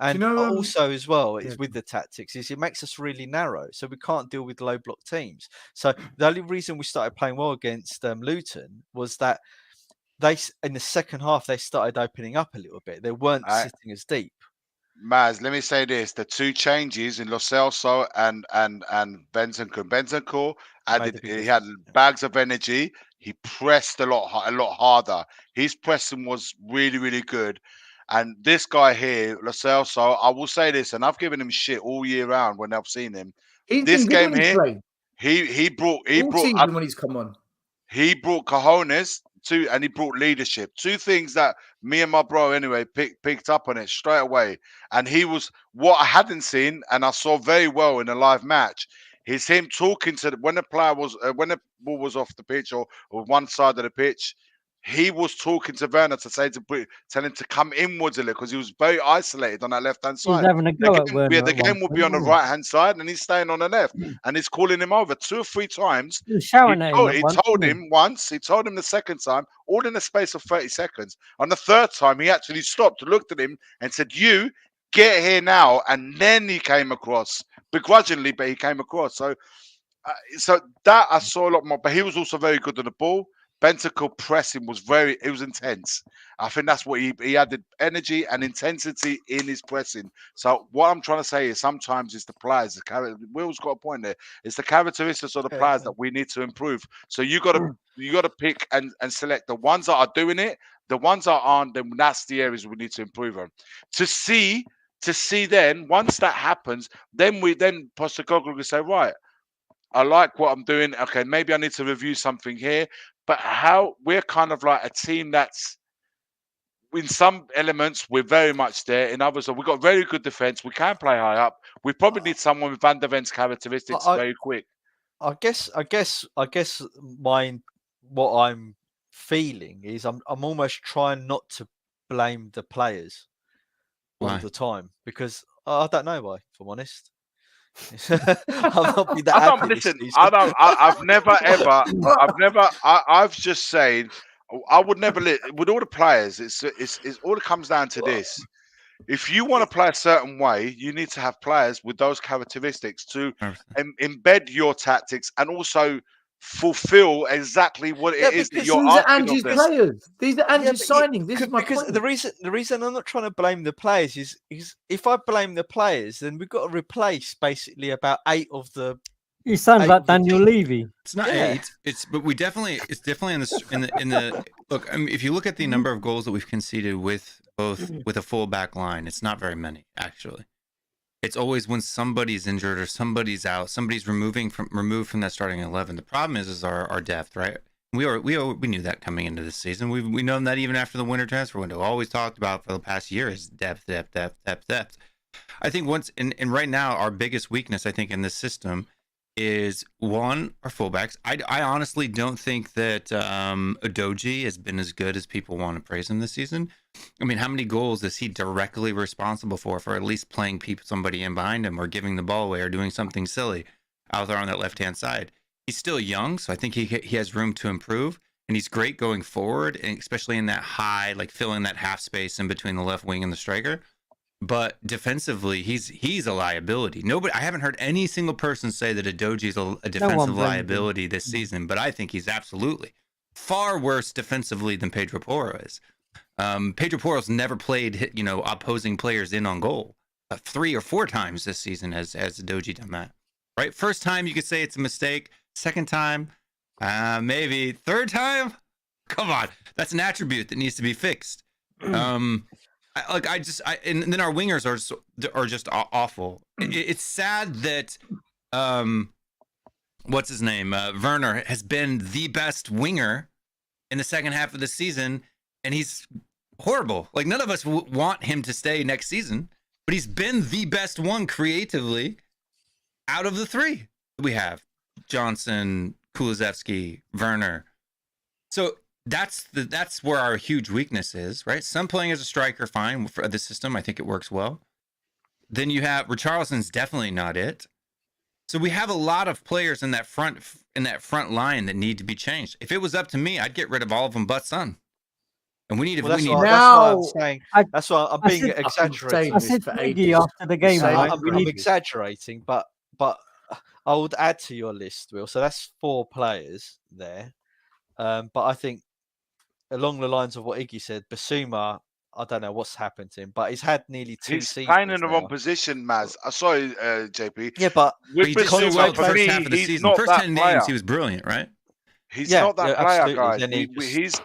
And also as well, it's with the tactics is it makes us really narrow, so we can't deal with low block teams. So the only reason we started playing well against Luton was that they, in the second half, they started opening up a little bit. They weren't sitting as deep.
Maz, let me say this: the two changes in Lo Celso and Bentancur added. He had bags of energy. He pressed a lot harder. His pressing was really, really good. And this guy here, Lo Celso, I will say this, and I've given him shit all year round when I've seen him. This game here, he brought
when he's come on.
He brought cojones too, and he brought leadership. Two things that me and my bro anyway picked up on it straight away. And he was what I hadn't seen, and I saw very well in a live match. Is him talking to when the player was when the ball was off the pitch or one side of the pitch. He was talking to Werner to tell him to come inwards a little because he was very isolated on that left-hand side.
He's having a go at Werner.
The game will be on the right-hand side, and he's staying on the left, and he's calling him over 2 or 3 times.
He was shouting at him.
He told him once. He told him the second time, all in the space of 30 seconds. On the third time, he actually stopped, looked at him, and said, "You get here now." And then he came across begrudgingly, but he came across. So that I saw a lot more. But he was also very good on the ball. Bentancur pressing was intense. I think that's what he added energy and intensity in his pressing. So what I'm trying to say is sometimes it's the players. Will's got a point there. It's the characteristics of the players that we need to improve. So you got to pick and select the ones that are doing it. The ones that aren't, then that's the areas we need to improve on. To see then once that happens, then Postecoglou will say, right, I like what I'm doing. Okay, maybe I need to review something here. But how we're kind of like a team that's in some elements we're very much there. In others, we've got very good defense. We can play high up. We probably need someone with Van der Ven's characteristics very quick.
I guess what I'm feeling is I'm almost trying not to blame the players all the time because I don't know why, if I'm honest. I've not been that
I don't
happy this
listen.
season.
I've never ever. I've just saying. I would never with all the players. It's all it comes down to this. If you want to play a certain way, you need to have players with those characteristics to embed your tactics and also fulfill exactly what it is that you're
these are
asking of
Angie's
them.
players. These are Angie's signings. This is my
because
point.
the reason I'm not trying to blame the players is if I blame the players, then we've got to replace basically about 8 of the.
He sounds like Daniel Levy.
It's not 8. But it's definitely in the look. I mean, if you look at the number of goals that we've conceded with a full back line, it's not very many actually. It's always when somebody's injured or somebody's out, somebody's removed from that starting 11. The problem is our depth, right? We knew that coming into this season. We known that even after the winter transfer window. Always talked about for the past year is depth. I think and right now our biggest weakness, I think, in this system is one, our fullbacks. I honestly don't think that Udogie has been as good as people want to praise him this season. I mean, how many goals is he directly responsible for at least playing somebody in behind him or giving the ball away or doing something silly out there on that left-hand side? He's still young, so I think he has room to improve, and he's great going forward, and especially in that high, like filling that half space in between the left wing and the striker. But defensively, he's a liability. I haven't heard any single person say that Udogie is a defensive liability this season, but I think he's absolutely far worse defensively than Pedro Porro is. Pedro Porro's never played, opposing players in on goal. 3 or 4 times this season has Udogie done that. Right? First time you could say it's a mistake. Second time, maybe. Third time, come on, that's an attribute that needs to be fixed. And then our wingers are just awful. It's sad that what's his name, Werner has been the best winger in the second half of the season, and he's horrible. Like none of us want him to stay next season, but he's been the best one creatively out of the 3 that we have: Johnson, Kulusevski, Werner. So that's where our huge weakness is, right? Some playing as a striker, fine for the system. I think it works well. Then you have Richarlison's definitely not it. So we have a lot of players in that front line that need to be changed. If it was up to me, I'd get rid of all of them but Son. And we need.
That's why I'm saying. That's why I'm being exaggerating.
I said Iggy after the game.
I'm exaggerating, but I would add to your list, Will. So that's 4 players there. But I think along the lines of what Iggy said, Basuma, I don't know what's happened to him, but he's had nearly 2 seasons.
He's playing in the wrong position, Maz. Sorry, JP.
Yeah, but
with Basuma, for me, he's not
first
that
10
player.
games, he was brilliant, right?
He's not that player, guys.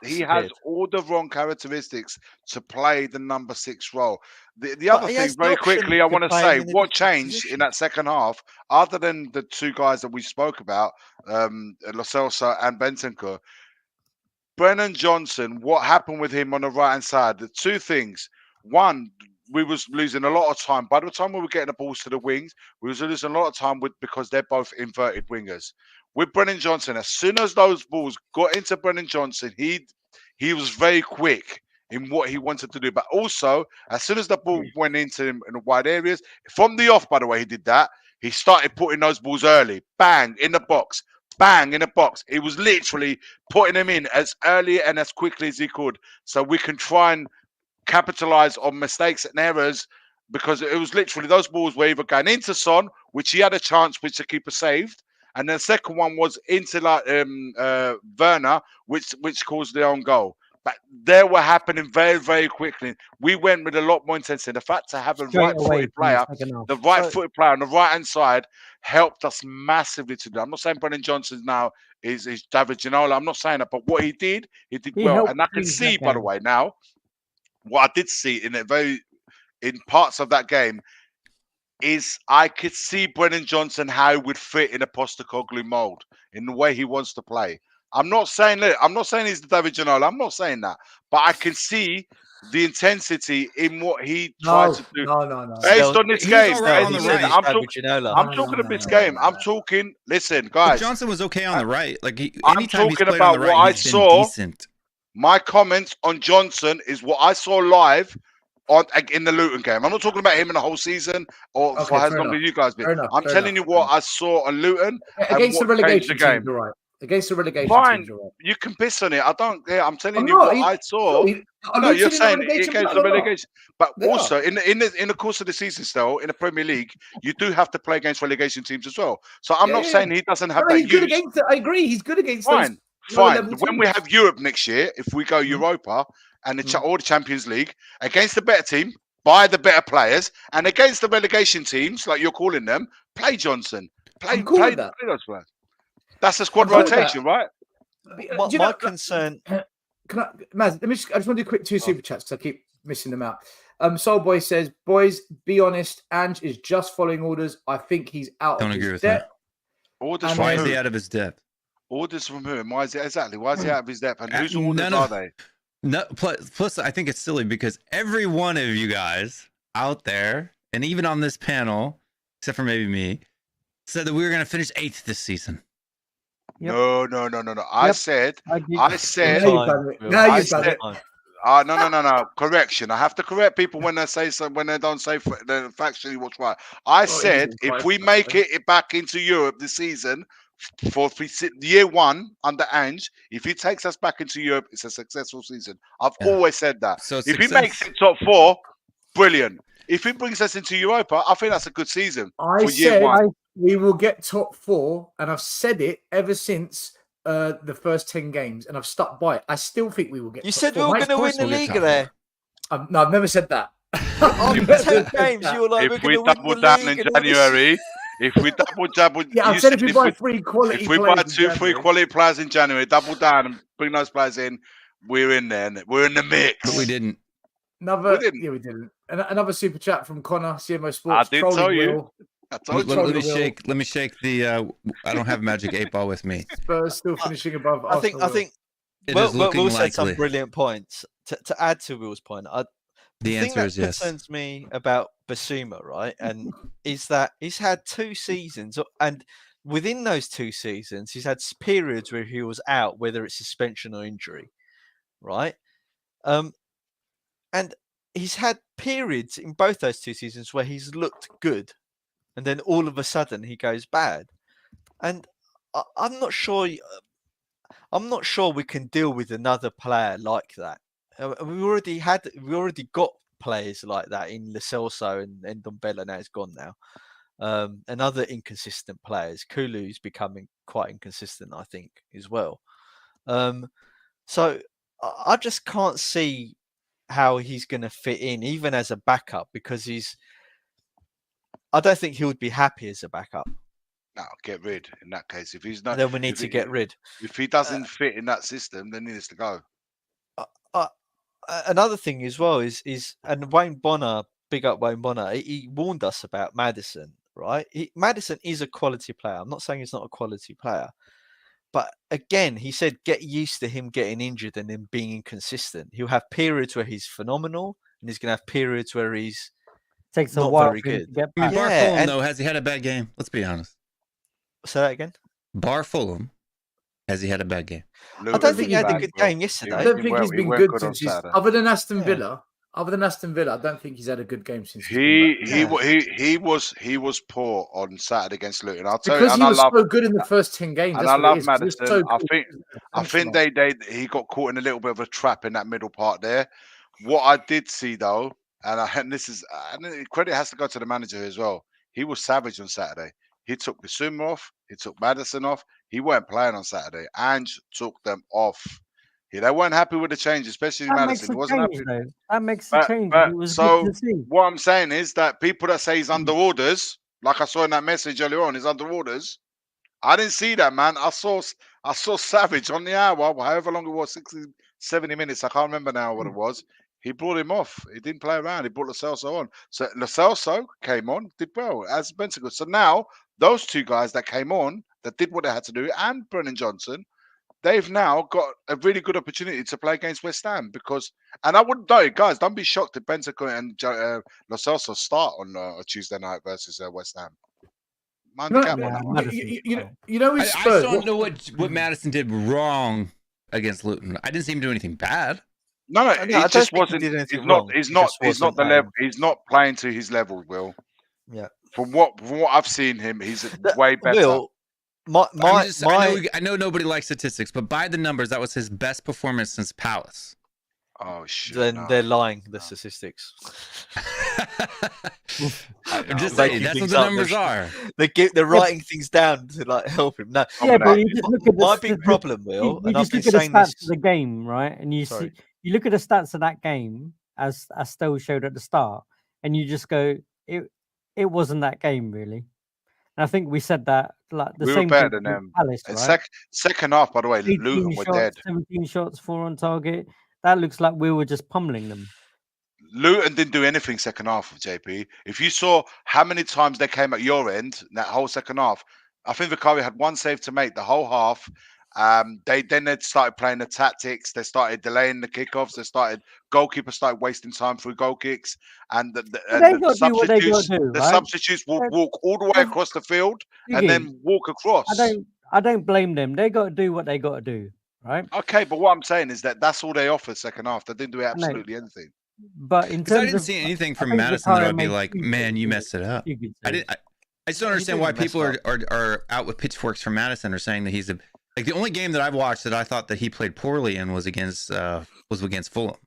He
has all the wrong characteristics to play the number 6 role. The other thing, very quickly, I want to say, what changed in that second half, other than the 2 guys that we spoke about, Lo Celso and Bentancur, Brennan Johnson, what happened with him on the right-hand side? The 2 things. One, we was losing a lot of time. By the time we were getting the balls to the wings, we was losing a lot of time because they're both inverted wingers. With Brennan Johnson, as soon as those balls got into Brennan Johnson, he was very quick in what he wanted to do. But also, as soon as the ball went into him in the wide areas, from the off, by the way, he did that. He started putting those balls early. Bang, in the box. Bang, in the box. He was literally putting them in as early and as quickly as he could. So we can try and capitalize on mistakes and errors, because it was literally those balls were either going into Son, which he had a chance which the keeper saved, and then the second one was into Werner, which caused their own goal. But they were happening very, very quickly. We went with a lot more intensity. The fact to have a right-footed player, the right-footed player on the right-hand side helped us massively to do. I'm not saying Brennan Johnson now is David Ginola. I'm not saying that, but what he did well. And I can see, by the way, now, what I did see in parts of that game is I could see Brennan Johnson how he would fit in a Postecoglou mold in the way he wants to play. I'm not saying he's the David Ginola. I'm not saying that, but I can see the intensity in what he tried to do.
No.
Based on this game,
I'm
talking about this game. I'm talking. Listen, guys.
But Johnson was okay on the right. Like
I'm talking about what I saw. My comments on Johnson is what I saw live in the Luton game. I'm not talking about him in the whole season or
Okay,
for as
fair
long
enough.
as you guys been.
Fair enough,
I'm
fair
telling
enough,
you what I saw on Luton and
against the
what changed
relegation
the game.
teams, you're right. Against the relegation
Fine,
teams, you're right.
you can piss on it. I don't. Yeah, I'm telling
I'm
you
not.
what I saw. No, you're saying it against the relegation, but
They
also in the course of the season, still in the Premier League, you do have to play against relegation teams as well. So I'm not saying he doesn't have
No,
that
he's good
use.
against it. I agree. He's good against
Fine,
those lower
fine.
level
When we
teams.
have Europe next year, if we go Europa and or the Champions League against the better team, by the better players, and against the relegation teams, like you're calling them, play Johnson.
I'm cool with that.
Play those players. That's the squad
I'm cool with
rotation,
that.
right?
My concern.
Can I, Maz, I just want to do a quick 2 super chats because I keep missing them out. Soul Boy says, boys, be honest. Ange is just following orders. I think he's out
Don't
of
agree
his
with
depth.
Orders
Why
from
is
who?
he out of his depth?
Orders from who? And why is it exactly? Why is he out of his depth? And whose orders are they?
No. Plus, I think it's silly because every one of you guys out there, and even on this panel, except for maybe me, said that we were going to finish 8th this season.
Yep.
No. I said.
Now you've done it.
No. Correction. I have to correct people when they say so, when they don't say factually what's right. I said if we make it back into Europe this season for year 1 under Ange, if he takes us back into Europe, it's a successful season. I've always said that.
So
if he makes it top 4, brilliant. If he brings us into Europa, I think that's a good season.
I said we will get top 4, and I've said it ever since the first 10 games, and I've stuck by it. I still think we will get.
You
top
said
4.
we were going to win the league there.
No, I've never said that.
After 10 games, you were like,
if we double down in January, if we double,
yeah, I've said if we buy 3 quality,
if we buy 3 quality players in January, double down and bring those players in, we're in there. We're in the mix.
But we didn't.
Yeah, we didn't. Another super chat from Connor, CMO Sports.
I did tell you.
Let me shake the. I don't have Magic 8 Ball with me.
Spurs still finishing above.
I think. Will said some brilliant points. To add to Will's point,
the answer is yes.
What concerns me about Basuma, right, and is that he's had 2 seasons, and within those 2 seasons, he's had periods where he was out, whether it's suspension or injury, right? And he's had periods in both those 2 seasons where he's looked good, and then all of a sudden he goes bad. And I'm not sure we can deal with another player like that. We already got players like that in Lo Celso and Ndombele. Now it's gone now. And other inconsistent players. Kulu's becoming quite inconsistent, I think, as well. So I just can't see how he's going to fit in, even as a backup, because I don't think he would be happy as a backup.
No, get rid in that case. If he's not,
then we need to get rid.
If he doesn't fit in that system, then he needs to go.
Another thing as well is and Wayne Bonner, big up Wayne Bonner, he warned us about Maddison, right? Maddison is a quality player. I'm not saying he's not a quality player. But again, he said get used to him getting injured and then being inconsistent. He'll have periods where he's phenomenal, and he's going to have periods where he's
takes a
not
while
very good.
to get
I mean,
back.
Bar Fulham, though, has he had a bad game? Let's be honest.
Say that again.
Bar Fulham, has he had a bad game?
I don't think he had a good game yesterday.
I don't think he's been good since other than Aston Villa. Other than Aston Villa, I don't think he's had a good game since.
He was poor on Saturday against Luton. I'll tell
because
you,
he was so good in the first 10 games.
And I love Maddison. I think he got caught in a little bit of a trap in that middle part there. What I did see though, and credit has to go to the manager as well. He was savage on Saturday. He took Basuma off. He took Maddison off. He weren't playing on Saturday. Ange took them off. They weren't happy with the change, especially Maddison.
That makes a change. It was
so
good to see.
what I'm saying is that people that say he's under orders, like I saw in that message earlier on, he's under orders. I didn't see that, man. I saw Savage on the hour, however long it was, 60, 70 minutes. I can't remember now what it was. He brought him off. He didn't play around. He brought Lo Celso on. So Lo Celso came on, did well, as Spencer good. So now those 2 guys that came on, that did what they had to do, and Brennan Johnson, they've now got a really good opportunity to play against West Ham and I wouldn't know, guys, don't be shocked if Bentancur and Lo Celso start on a Tuesday night versus West Ham. Mind the gap on that one.
You know, with Spurs,
I don't know what Maddison did wrong against Luton. I didn't see him do anything bad.
No,
I
he
don't
just
think he
wasn't.
did anything
He's not.
wrong.
He's
He
not.
just
He's not
wasn't
the level. He's not playing to his level, Will.
Yeah.
From what I've seen him, he's way better.
Will,
I know nobody likes statistics, but by the numbers, that was his best performance since Palace.
Oh shit!
Then they're lying. The statistics.
I'm just saying that's what the numbers are.
They're writing things down to like help him. No,
Yeah, but you just look at
my big problem, Will,
you
and I've
just
been
look at the
saying
stats
this.
of the game, right? And you see, you look at the stats of that game as Stowe showed at the start, and you just go, it wasn't that game really. And I think we said that like the
we
same
were better
thing
than
with
them.
Palace,
And
right?
second half, by the way,
18
Luton were
shots,
dead.
17 shots, 4 on target. That looks like we were just pummeling them.
Luton didn't do anything second half of JP. If you saw how many times they came at your end that whole second half, I think Vicario had one save to make the whole half. They started playing the tactics. They started delaying the kickoffs. Goalkeeper started wasting time through goal kicks, and the substitutes. The substitutes will walk all the way across the field and then walk across.
I don't blame them. They got to do what they got to do, right?
Okay, but what I'm saying is that's all they offered second half. They didn't do absolutely anything.
But in terms
I didn't see anything from Madison that I'd be like, man, you messed it up. I just don't understand why people are out with pitchforks for Madison or saying that he's like the only game that I've watched that I thought that he played poorly in was against Fulham.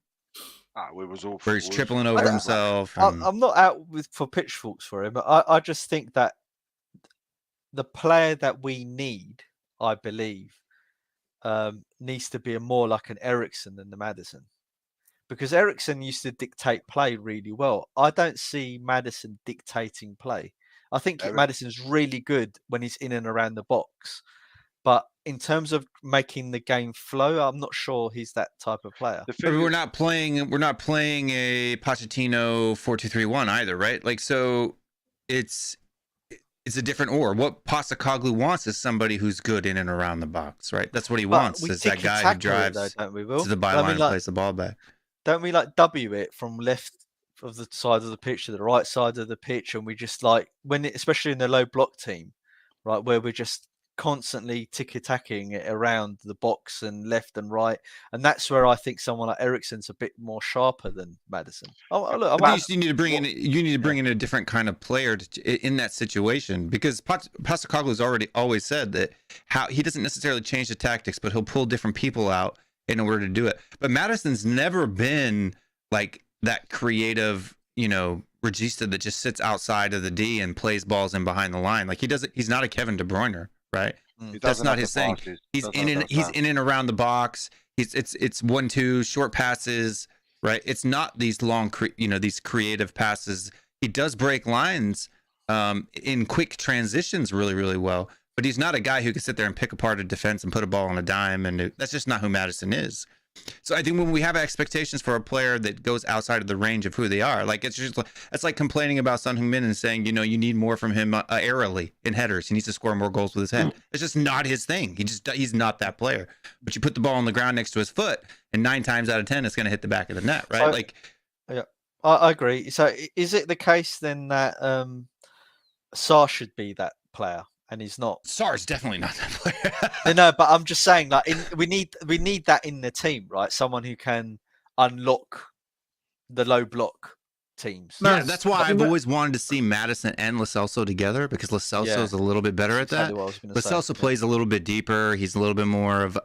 It was all
where he's tripling over himself.
I'm not out for pitchforks for him, but I just think that the player that we need, I believe, needs to be more like an Eriksen than the Maddison. Because Eriksen used to dictate play really well. I don't see Maddison dictating play. I think Maddison's really good when he's in and around the box. But in terms of making the game flow, I'm not sure he's that type of player.
We're not playing a Pochettino 4-2-3-1 either, right? Like, so it's a different or. What Postecoglou wants is somebody who's good in and around the box, right? That's what he wants. Is that guy who drives to the byline and plays the ball back.
Don't we like W it from left of the side of the pitch to the right side of the pitch, and we just like especially in the low block team, right, where we're just constantly tick-attacking it around the box and left and right, and that's where I think someone like Eriksen's a bit more sharper than Maddison.
You need to bring in a different kind of player in that situation, because Postecoglou's always said that he doesn't necessarily change the tactics, but he'll pull different people out in order to do it. But Maddison's never been like that creative, regista that just sits outside of the D and plays balls in behind the line. Like he's not a Kevin De Bruyne, right? That's not his thing. He's in and around the box. It's 1-2 short passes, right? It's not these long, these creative passes. He does break lines in quick transitions really, really well. But he's not a guy who can sit there and pick apart a defense and put a ball on a dime. And that's just not who Maddison is. So I think when we have expectations for a player that goes outside of the range of who they are, like it's like complaining about Son Heung-min and saying, you need more from him aerially in headers. He needs to score more goals with his head. It's just not his thing. He's not that player. But you put the ball on the ground next to his foot, and 9 times out of 10, it's going to hit the back of the net, right?
I agree. So is it the case then that Sarr should be that player? And he's not.
Sarr's definitely not that player.
No, but I'm just saying, like, we need that in the team, right? Someone who can unlock the low block teams.
Yeah, that's why I've always wanted to see Maddison and Lo Celso together, because Lo Celso is a little bit better at that. Lo Celso plays a little bit deeper. He's a little bit more of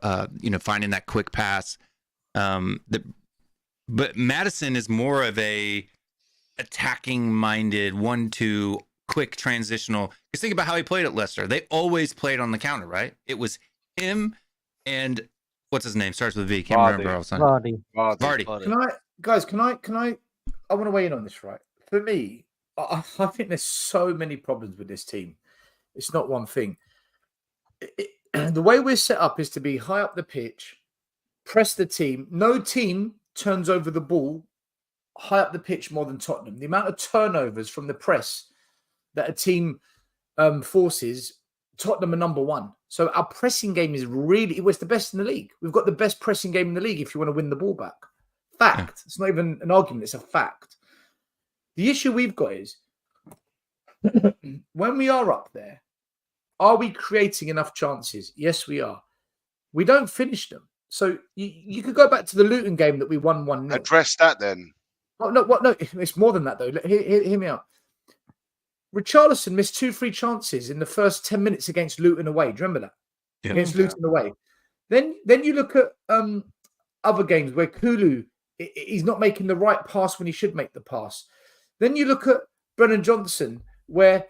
finding that quick pass. But Maddison is more of a attacking minded 1-2 quick transitional. Because think about how he played at Leicester. They always played on the counter, right? It was him and what's his name? Starts with V. Can't remember all the time.
Vardy. Can I want to weigh in on this, right? For me, I think there's so many problems with this team. It's not one thing. The way we're set up is to be high up the pitch, press the team. No team turns over the ball high up the pitch more than Tottenham. The amount of turnovers from the press that a team forces, Tottenham are number one. So our pressing game is it was the best in the league. We've got the best pressing game in the league if you want to win the ball back. Fact. It's not even an argument. It's a fact. The issue we've got is when we are up there, are we creating enough chances? Yes, we are. We don't finish them. So you could go back to the Luton game that we won 1-0.
Address that then.
Oh, no, what? No, it's more than that though. Hear me out. Richarlison missed 2 free chances in the first 10 minutes against Luton away. Do you remember that?
Yeah.
Against Luton away. Then you look at other games where Kulu he's not making the right pass when he should make the pass. Then you look at Brennan Johnson, where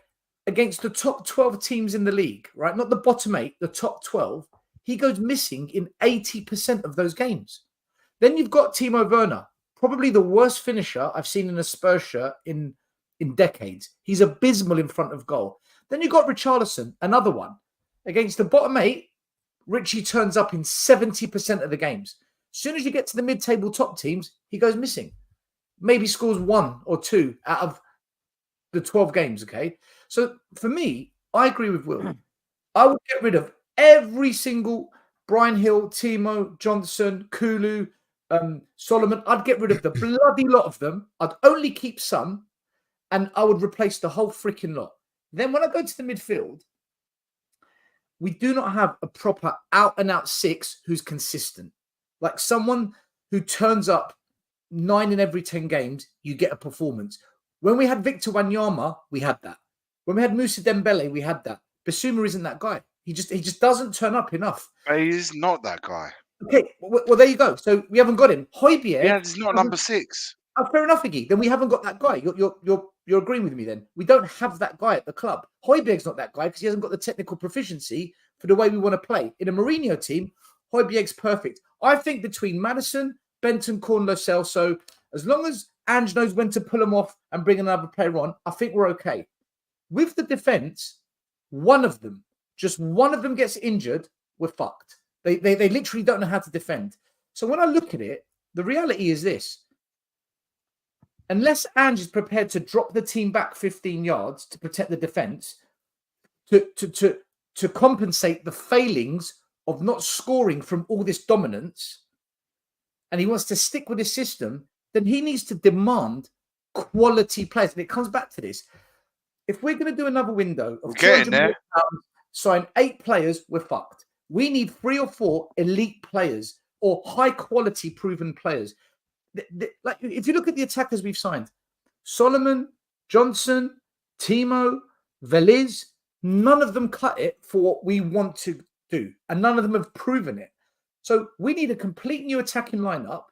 against the top 12 teams in the league, right? Not the bottom 8, the top 12, he goes missing in 80% of those games. Then you've got Timo Werner, probably the worst finisher I've seen in a Spurs shirt in decades. He's abysmal in front of goal. Then you've got Richarlison, another one. Against the bottom 8, Richie turns up in 70% of the games. As soon as you get to the mid-table top teams, he goes missing. Maybe scores 1 or 2 out of the 12 games, okay? So for me, I agree with Will. I would get rid of every single Brian Hill, Timo, Johnson, Kulu, Solomon. I'd get rid of the bloody lot of them. I'd only keep some, and I would replace the whole freaking lot. Then when I go to the midfield, we do not have a proper out-and-out 6 who's consistent. Like someone who turns up 9 in every 10 games, you get a performance. When we had Victor Wanyama, we had that. When we had Moussa Dembele, we had that. Basuma isn't that guy. He just doesn't turn up enough.
He's not that guy.
Okay, well there you go. So we haven't got him. Højbjerg.
Yeah, he's not number 6.
Oh, fair enough, Iggy. Then we haven't got that guy. You're agreeing with me then. We don't have that guy at the club. Højbjerg's not that guy because he hasn't got the technical proficiency for the way we want to play. In a Mourinho team, Højbjerg's perfect. I think between Maddison, Benton, Corn, Lo Celso, as long as Ange knows when to pull them off and bring another player on, I think we're okay. With the defence, just one of them gets injured, we're fucked. They literally don't know how to defend. So when I look at it, the reality is this. Unless Ange is prepared to drop the team back 15 yards to protect the defence, to compensate the failings of not scoring from all this dominance, and he wants to stick with his system, then he needs to demand quality players. And it comes back to this. If we're going to do another window of £200 million, sign 8 players, we're fucked. We need 3 or 4 elite players or high-quality proven players. Like if you look at the attackers we've signed, Solomon, Johnson, Timo, Veliz, none of them cut it for what we want to do. And none of them have proven it. So we need a complete new attacking lineup.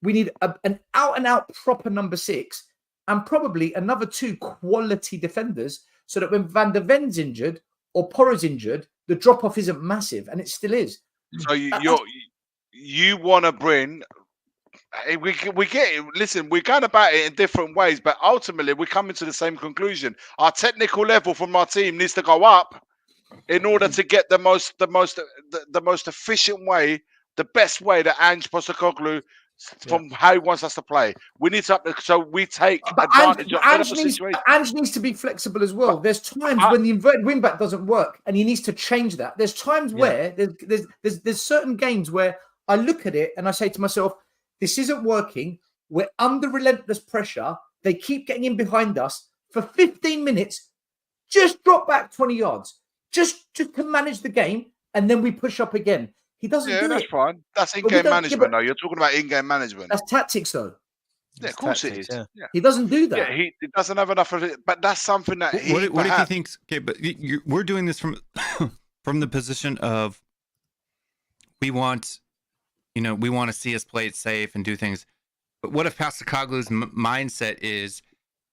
We need an out-and-out proper number 6 and probably another 2 quality defenders so that when Van der Ven's injured or Porro's injured, the drop-off isn't massive, and it still is.
So you want to bring... We get it. Listen, we're going about it in different ways, but ultimately we're coming to the same conclusion. Our technical level from our team needs to go up in order to get the most efficient way, the best way that Ange Postecoglou from how he wants us to play. We need to so we take advantage of the situation.
Ange needs to be flexible as well. There's times when the inverted wingback doesn't work, and he needs to change that. There's times where there's certain games where I look at it and I say to myself, this isn't working. We're under relentless pressure. They keep getting in behind us for 15 minutes. Just drop back 20 yards, just to manage the game, and then we push up again. He doesn't do
that's
it.
fine. That's in-game management, though. You're talking about in-game management.
That's tactics, though.
Yeah, of course it is. Yeah.
He doesn't do that.
Yeah, he doesn't have enough of it. But that's something that
what if he thinks? Okay, but we're doing this from from the position of we want to see us play it safe and do things. But what if Postecoglou's mindset is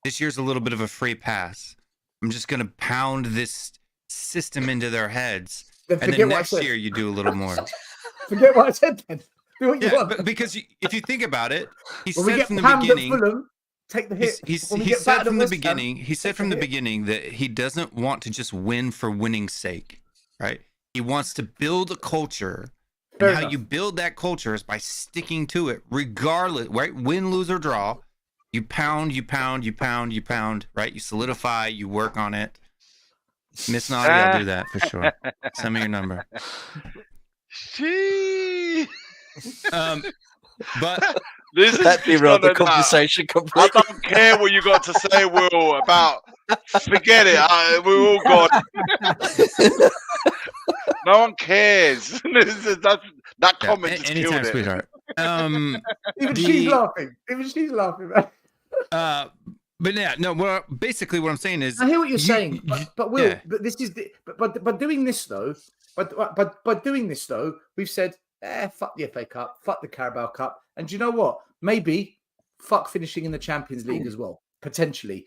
this year's a little bit of a free pass? I'm just going to pound this system into their heads. And then next year you do a little more.
Forget what I said then. Do what you want.
Because if you think about it, he
when
said from the beginning.
Fulham, take the hit.
He said from the beginning. He said from the beginning that he doesn't want to just win for winning's sake, right? He wants to build a culture, and how you build that culture is by sticking to it, regardless, right? Win, lose, or draw. You pound, you pound, you pound, you pound, right? You solidify, you work on it. Miss Naughty, I'll do that for sure. Send me your number. But
that derailed the conversation completely.
I don't care what you got to say, Will, about forget it. We're all gone. No one cares. That comment just
anytime,
killed it.
sweetheart.
Even she's laughing. Even she's laughing, man.
But yeah, no. Well, basically, what I'm saying is,
I hear what you're saying, but Will,
yeah.
but this is but doing this though, but doing this though, we've said, fuck the FA Cup, fuck the Carabao Cup, and do you know what? Maybe fuck finishing in the Champions League as well, potentially.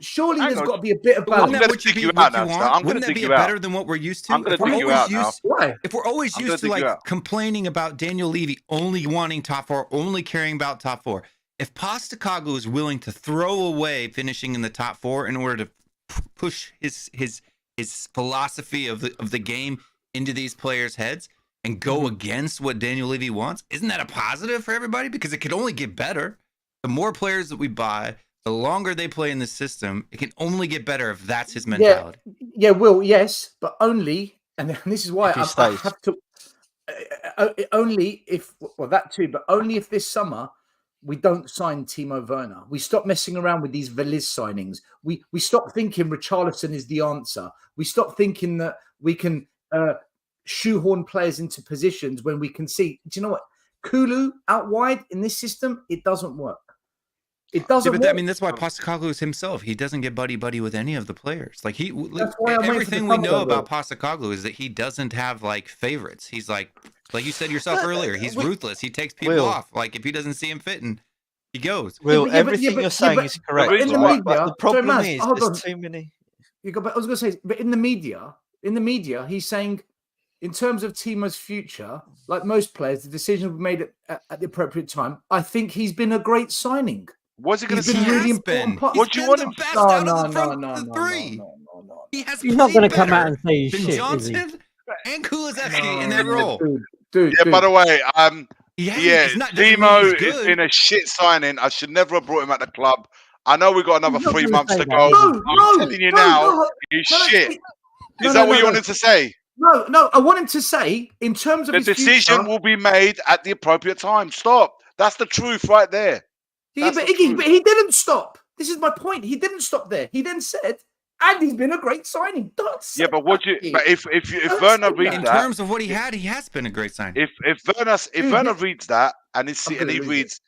Surely there's got to be a bit of balance.
Wouldn't that what you want? Wouldn't that be better than what we're used to?
I'm going to dig you out now.
Why?
If we're always used to like complaining about Daniel Levy only wanting top 4, only caring about top 4, if Postecoglou is willing to throw away finishing in the top 4 in order to push his philosophy of the game into these players' heads and go against what Daniel Levy wants, isn't that a positive for everybody? Because it could only get better. The more players that we buy, the longer they play in the system, it can only get better if that's his mentality.
Yeah, Will, yes, but only, and this is why I have to, only if, well, that too, but only if this summer we don't sign Timo Werner. We stop messing around with these Veliz signings. We stop thinking Richarlison is the answer. We stop thinking that we can shoehorn players into positions when we can see, do you know what? Kulu out wide in this system, it doesn't work. It doesn't.
Yeah, but I mean, that's why Postecoglou is himself. He doesn't get buddy with any of the players. Like everything we know about Postecoglou is that he doesn't have like favorites. He's like you said yourself earlier, he's ruthless. He takes people off. Like if he doesn't see him fitting, he goes.
Everything you're saying is correct.
In the media,
but the problem is
hold on.
there's too many.
I was going to say, but in the media, he's saying, in terms of Timo's future, like most players, the decision was made at the appropriate time. I think he's been a great signing.
What's he going to say?
Really important part.
What do you want him? Best out of the front three. He's not going to come out and say shit. Johnson and Kulusevski in that role.
Dude.
By the way, Timo is in a shit signing. I should never have brought him at the club. I know we got another 3 months to go. I'm telling you now, he's shit. Is that what you wanted to say?
No. I want him to say, in terms of
the decision will be made at the appropriate time. Stop. That's the truth right there.
Yeah, but he didn't stop. This is my point. He didn't stop there. He then said, and he's been a great signing.
But if Werner reads that,
in terms of what he has been a great signing.
If Werner reads that and he reads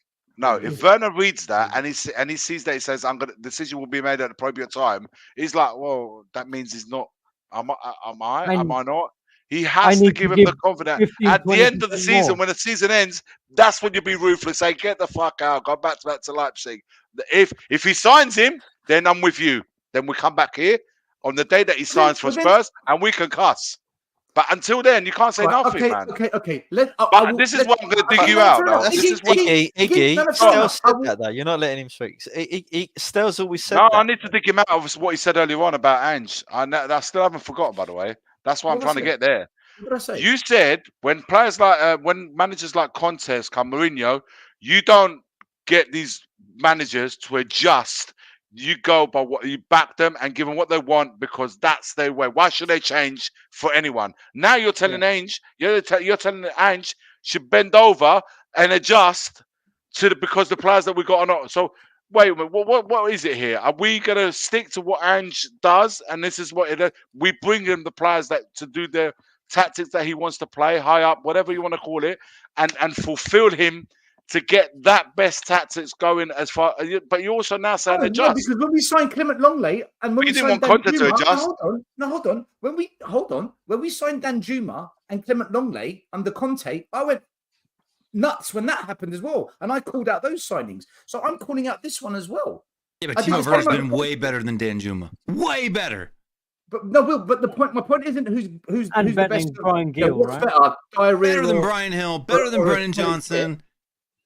if Werner reads that and he sees that, he says, decision will be made at the appropriate time. He's like, well, that means he's not. Am I not? He has to give him the confidence. At the end of the season, when the season ends, that's when you'll be ruthless. Say, get the fuck out. Go back to Leipzig. If he signs him, then I'm with you. Then we come back here on the day that he signs for Spurs, and we can cuss. But until then, you can't say nothing, man.
Okay.
This is what I'm going to dig you out.
Iggy, Stell's said that, though. You're not letting him speak. Stell's always said that.
I need to dig him out of what he said earlier on about Ange. I still haven't forgotten, by the way. That's why I'm trying to get there.
What did I say?
You said when players like when managers like Conte come, Mourinho, you don't get these managers to adjust. You go by what you back them and give them what they want because that's their way. Why should they change for anyone? Now you're telling Ange, you're telling Ange should bend over and adjust because the players that we got are not. So wait a minute, what is it here? Are we gonna stick to what Ange does, and this is what we bring him the players that to do their tactics that he wants to play high up, whatever you want to call it, and fulfill him to get that best tactics going as far. But you also now saying adjust.
No, because when we signed Clement Longley and when we
didn't
signed
want Conte to adjust.
Hold on. When we signed Danjuma and Clement Longley under Conte, I went nuts when that happened as well, and I called out those signings. So I'm calling out this one as well.
Yeah, but Timo Werner's been way better than Danjuma. Way better.
But no, Will. But my point isn't who's the best.
Brian Gill, right?
Better than Brian Hill. Better than Brennan Johnson.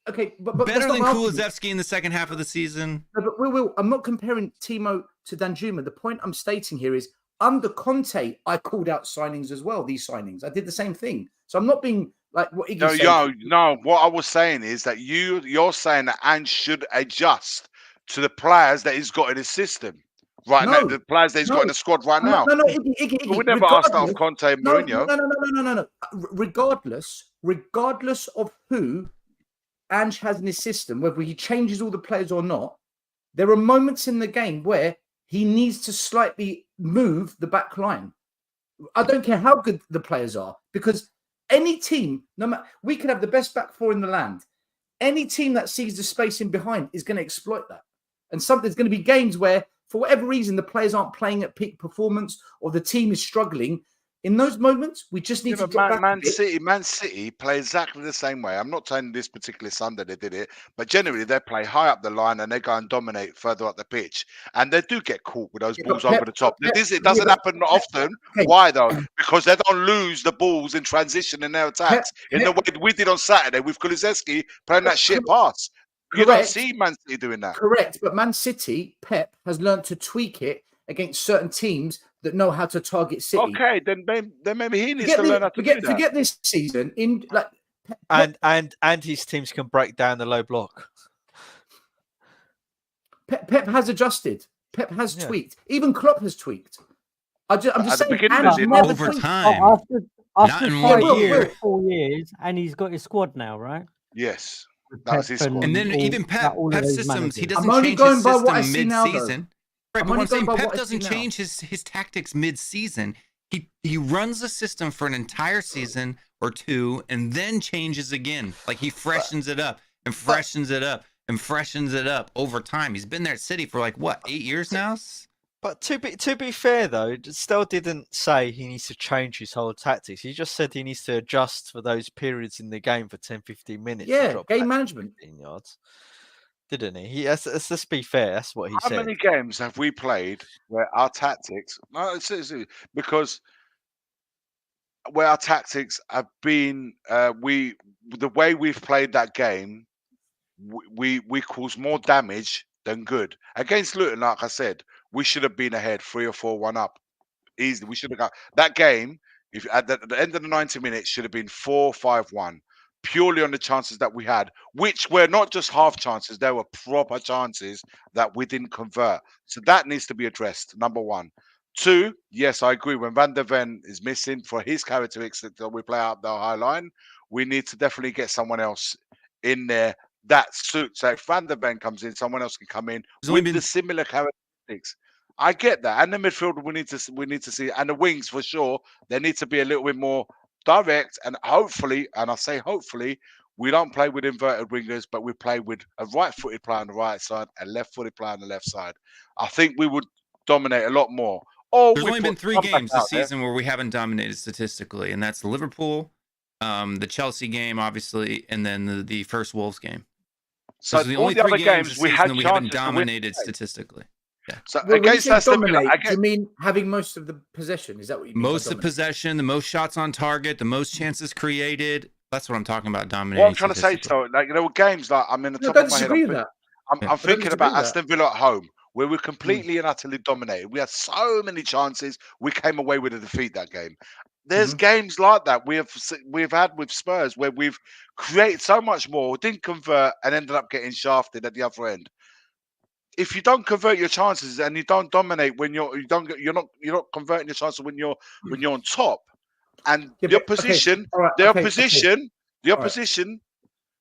Okay, but
better than Kulusevski in the second half of the season.
No, but Will, I'm not comparing Timo to Danjuma. The point I'm stating here is under Conte, I called out signings as well. These signings, I did the same thing. So I'm not being like what Iggy said.
No. What I was saying is that you're saying that Ange should adjust to the players that he's got in his system right now. The players that he's got in the squad right now.
No, Iggy.
We never asked that of Conte and Mourinho.
No. Regardless of who Ange has in his system, whether he changes all the players or not, there are moments in the game where he needs to slightly move the back line. I don't care how good the players are, because Any team, no matter, we could have the best back four in the land. Any team that sees the space in behind is going to exploit that. And there's going to be games where, for whatever reason, the players aren't playing at peak performance or the team is struggling. In those moments, we just need to drop back
Man City play exactly the same way. I'm not saying this particular Sunday they did it, but generally they play high up the line and they go and dominate further up the pitch. And they do get caught with those balls over the top. It doesn't happen often.
Okay.
Why though? Because they don't lose the balls in transition in their attacks in the way we did on Saturday with Kulusevski playing that shit pass. You don't see Man City doing that.
Correct. But Man City, Pep has learned to tweak it against certain teams that know how to target City.
Okay, then maybe he needs to learn how to do that.
Forget this season.
And his teams can break down the low block.
Pep has adjusted. Pep has tweaked. Even Klopp has tweaked. I'm just saying.
Over time.
After 4 years, and he's got his squad now, right?
Yes. That was his squad.
And then even Pep systems, he doesn't
change
his
system
mid-season. Right, but I'm saying Pep doesn't change his tactics mid-season. He runs the system for an entire season or two and then changes again. Like he freshens it up and freshens it up and freshens it up over time. He's been there at City for like, what, 8 years now?
But to be fair, though, still didn't say he needs to change his whole tactics. He just said he needs to adjust for those periods in the game for 10, 15 minutes.
Yeah, game management.
15 yards. Didn't he? Let's be fair. That's what he said.
How many games have we played where our tactics... because where our tactics have been... the way we've played that game, we cause more damage than good. Against Luton, like I said, we should have been ahead 3 or 4-1 up. Easily. We should have got... That game, if at the end of the 90 minutes, should have been 4-5-1. Purely on the chances that we had, which were not just half chances, they were proper chances that we didn't convert. So that needs to be addressed, number one. Two, yes, I agree. When Van der Ven is missing for his characteristics that we play out the high line, we need to definitely get someone else in there that suits. So if Van der Ven comes in, someone else can come in with the similar characteristics. I get that. And the midfield, we need to see, and the wings for sure, they need to be a little bit more direct, and hopefully, and I say hopefully, we don't play with inverted wingers, but we play with a right-footed player on the right side, a left-footed player on the left side. I think we would dominate a lot more.
There's only been 3 games this season where we haven't dominated statistically, and that's the Liverpool, the Chelsea game, obviously, and then the first Wolves game. So the only 3 games we haven't dominated statistically. Yeah.
So against dominate, do you mean having most of the possession? Is that what you mean?
Most of possession, the most shots on target, the most chances created. That's what I'm talking about. Dominating.
What I'm trying to say, so like there were games like I'm in the top of my head. I'm thinking about Aston Villa at home, where we completely and utterly dominated. We had so many chances. We came away with a defeat that game. There's games like that we've had with Spurs where we've created so much more, didn't convert, and ended up getting shafted at the other end. If you don't convert your chances and you don't dominate when you're not converting your chances when you're on top, and the opposition, the opposition.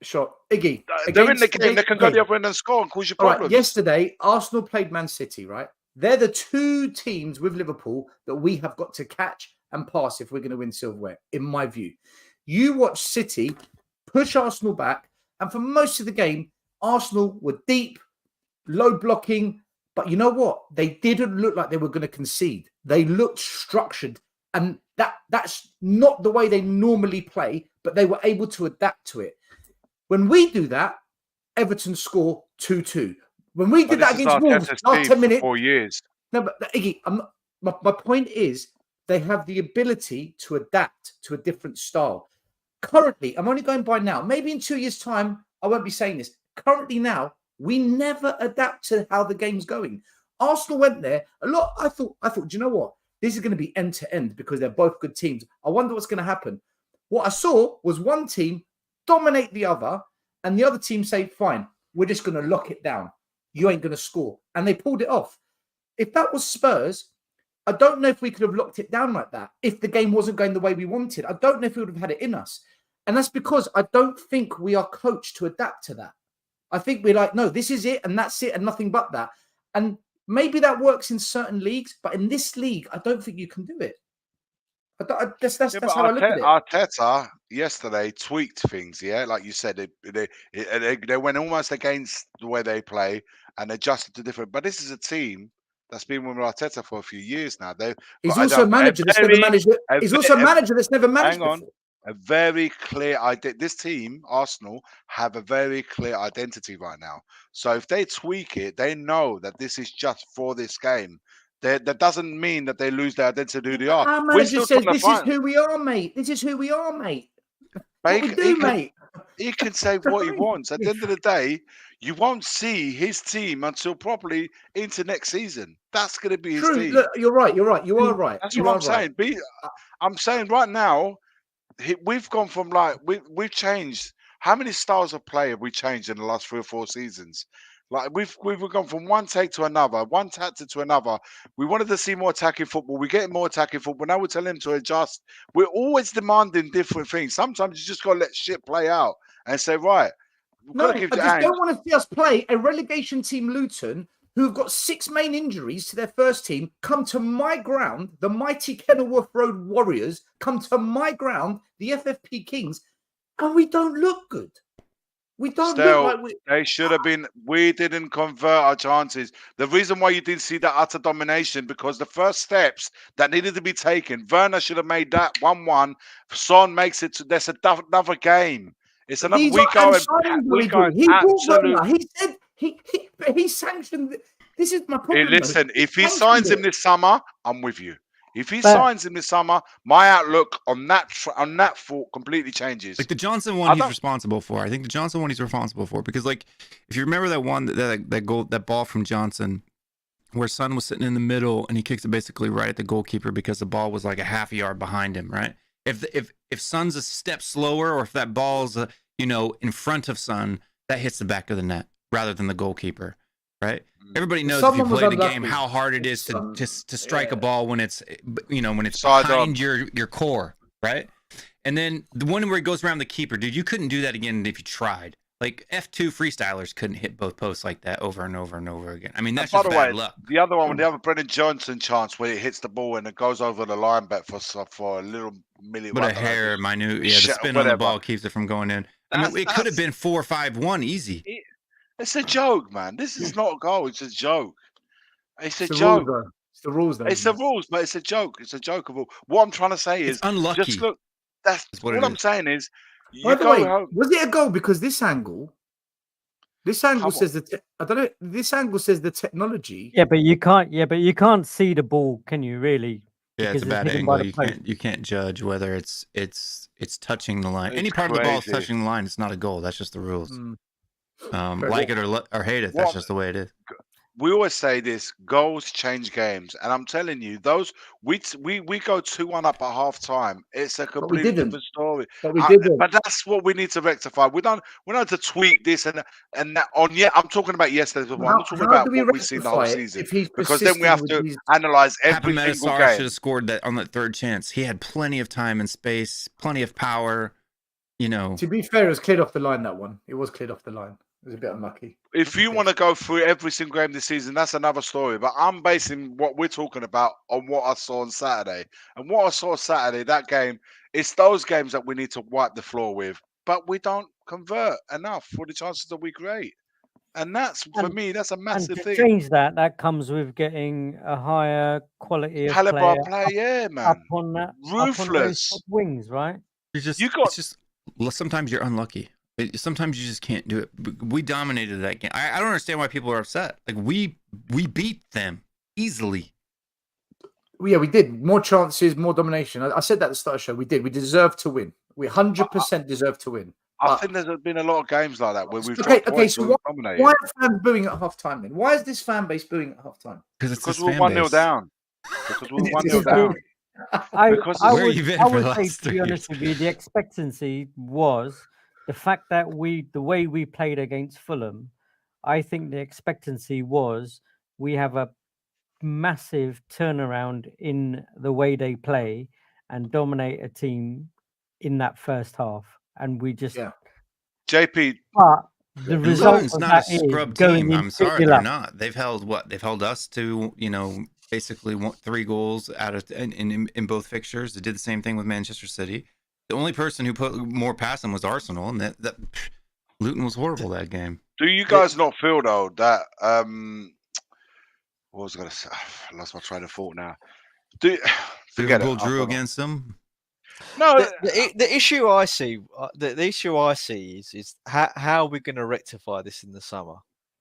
Sure, Iggy.
They're in the game. They can go the other end and score and cause you problems.
Right, yesterday, Arsenal played Man City. Right, they're the 2 teams with Liverpool that we have got to catch and pass if we're going to win silverware. In my view, you watch City push Arsenal back, and for most of the game, Arsenal were deep. Low blocking, but you know what? They didn't look like they were going to concede. They looked structured, and that's not the way they normally play, but they were able to adapt to it. When we do that, Everton score 2-2. When we did that against Wolves, last 10 minutes,
4 years.
No, but Iggy, my point is they have the ability to adapt to a different style. Currently, I'm only going by now. Maybe in 2 years' time, I won't be saying this. Currently now, we never adapt to how the game's going. Arsenal went there a lot. I thought, do you know what? This is going to be end to end because they're both good teams. I wonder what's going to happen. What I saw was one team dominate the other, and the other team say, fine, we're just going to lock it down. You ain't going to score. And they pulled it off. If that was Spurs, I don't know if we could have locked it down like that. If the game wasn't going the way we wanted, I don't know if we would have had it in us. And that's because I don't think we are coached to adapt to that. I think we're like, no, this is it, and that's it, and nothing but that. And maybe that works in certain leagues, but in this league, I don't think you can do it. That's how I look at it.
Arteta yesterday tweaked things, yeah, like you said, they went almost against the way they play and adjusted to different. But this is a team that's been with Arteta for a few years now.
He's also a manager that's never managed. He's also a manager that's never managed.
Hang on, a very clear idea. This team, Arsenal, have a very clear identity right now. So if they tweak it, they know that this is just for this game. That doesn't mean that they lose their identity who they are.
Our manager says, this is who we are, mate. This is who we are, mate. Mate.
He can say what he wants. At the end of the day, you won't see his team until probably into next season. That's going to be his team.
Look, you're right. You are right.
That's what I'm saying. I'm saying right now, we've gone from we've changed. How many styles of play have we changed in the last 3 or 4 seasons? Like we've gone from one take to another, one tactic to another. We wanted to see more attacking football. We're getting more attacking football. Now we're telling him to adjust. We're always demanding different things. Sometimes you just got to let shit play out and say, right.
I just don't want to see us play a relegation team, Luton, who have got 6 main injuries to their first team, come to my ground, the mighty Kenilworth Road Warriors, come to my ground, the FFP Kings, and we don't look good. We don't look like
they should have been. We didn't convert our chances. The reason why you didn't see that utter domination, because the first steps that needed to be taken, Werner should have made that 1-1. Son makes it to there's another game. It's another week going.
He said he sanctioned. This is my problem.
Hey, listen, if he signs him this summer, I'm with you. If he signs him this summer, my outlook on that thought completely changes.
Like the Johnson one, he's responsible for. I think the Johnson one he's responsible for because, like, if you remember that one, that ball from Johnson, where Son was sitting in the middle and he kicks it basically right at the goalkeeper because the ball was like a half a yard behind him, right? If Son's a step slower, or if that ball's in front of Son, that hits the back of the net rather than the goalkeeper, right? Everybody knows if you play the game how hard it is to strike a ball when it's behind your core, right? And then the one where it goes around the keeper, dude, you couldn't do that again if you tried. Like F2 freestylers couldn't hit both posts like that over and over and over again. I mean, that's just bad luck.
The other one, the other Brendan Johnson chance where it hits the ball and it goes over the line back for a little millimeter.
But a hair, minute, the spin on the ball keeps it from going in. I mean, it could have been 4-5-1 easy.
It's a joke, man. This is not a goal. It's a joke. It's a joke.
It's the rules, though.
It's the rules, but it's a joke. It's a joke of all. What I'm trying to say is,
it's unlucky.
Just look. That's what I'm saying is.
By the way, was it a goal? Because this angle says I don't know. This angle says the technology.
Yeah, but you can't. Yeah, but you can't see the ball, can you? Really?
Yeah, it's a bad angle. You can't judge whether it's touching the line. Any part of the ball is touching the line. It's not a goal. That's just the rules. Like it or hate it, that's just the way it is.
We always say this: goals change games, and I'm telling you, those we go 2-1 up at half time. It's a completely different story.
But we didn't.
But that's what we need to rectify. We don't to tweak this and that on. Yeah, I'm talking about yesterday. I'm talking about what we've seen the whole season. Because then we have to analyze every single game.
Should have scored that on that third chance. He had plenty of time and space, plenty of power.
To be fair, it was cleared off the line. That one, it was cleared off the line. It was a bit unlucky.
If you want to go through every single game this season, that's another story. But I'm basing what we're talking about on what I saw on Saturday. And what I saw Saturday, that game, it's those games that we need to wipe the floor with. But we don't convert enough for the chances that we create. And that's, for me, that's a massive thing.
To change that comes with getting a higher quality of
caliber
player
yeah, man.
Up on that,
ruthless
up on wings, right?
Sometimes you're unlucky. Sometimes you just can't do it. We dominated that game. I don't understand why people are upset. Like we beat them easily.
Yeah, we did. More chances, more domination. I said that at the start of the show. We did. We deserved to win. We 100% deserved to win.
I think there's been a lot of games like that where we've
so why are fans booing at half time then? Why is this fan base booing at half time?
Because
we're 1-0 down. Because we're 1-0 down.
I would say, to be honest with you, the expectancy was the fact that the way we played against Fulham. I think the expectancy was we have a massive turnaround in the way they play and dominate a team in that first half, and we just
JP.
But the result
is not a scrub team. I'm sorry, they're not. They've held us to basically 3 goals out of in both fixtures. They did the same thing with Manchester City. The only person who put more past them was Arsenal, and that Luton was horrible that game.
Do you guys not feel though that what was I going to say? I lost my train of thought now.
Liverpool drew against them.
No,
the issue I see, the issue I see is how we're going to rectify this in the summer,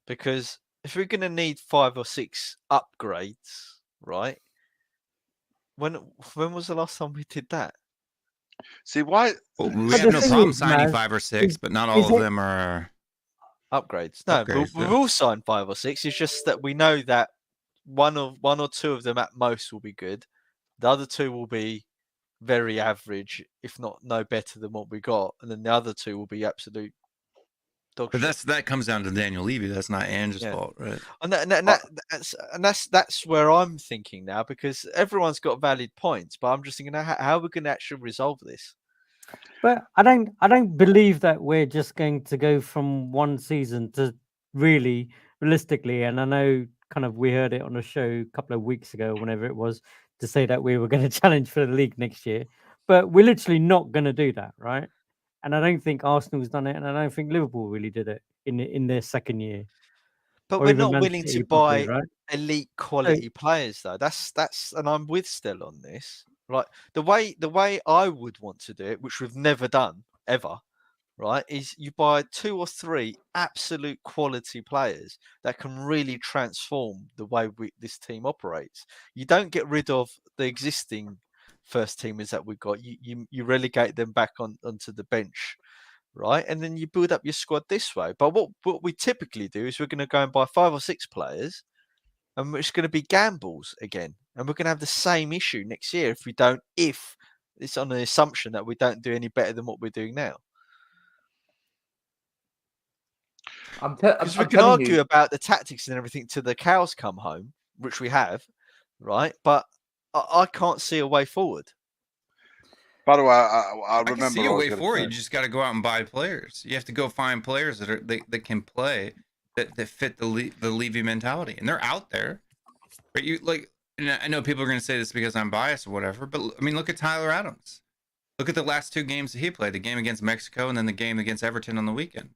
because if we're going to need 5 or 6 upgrades, right? When was the last time we did that?
See why?
Well, we have no problem signing 5 or 6, but not all of them are
upgrades. No, we will sign 5 or 6. It's just that we know that one or two of them at most will be good. The other 2 will be very average, if not no better than what we got, and then the other 2 will be absolute dog shit.
But that comes down to Daniel Levy. That's not Ange's fault, right?
And that's where I'm thinking now, because everyone's got valid points, but I'm just thinking how we're going to actually resolve this.
But I don't believe that we're just going to go from one season to really realistically. And I know kind of we heard it on a show a couple of weeks ago, whenever it was, to say that we were going to challenge for the league next year, but we're literally not going to do that, right? And I don't think Arsenal's done it, and I don't think Liverpool really did it in their second year.
But we're not willing to buy elite quality players, though. That's and I'm with Stell on this. Right, the way I would want to do it, which we've never done ever, right, is you buy 2 or 3 absolute quality players that can really transform the way this team operates. You don't get rid of the existing first teamers that we've got. You relegate them back onto the bench, right, and then you build up your squad this way. But what we typically do is we're going to go and buy 5 or 6 players, and it's going to be gambles again. And we're going to have the same issue next year if it's on the assumption that we don't do any better than what we're doing now. Because we can argue about the tactics and everything till the cows come home, which we have, right? But I can't see a way forward.
By the way, I remember.
I can see a way forward. You just got to go out and buy players. You have to go find players that can play that fit the Levy mentality, and they're out there. But and I know people are going to say this because I'm biased or whatever, but I mean, look at Tyler Adams. Look at the last 2 games that he played: the game against Mexico and then the game against Everton on the weekend.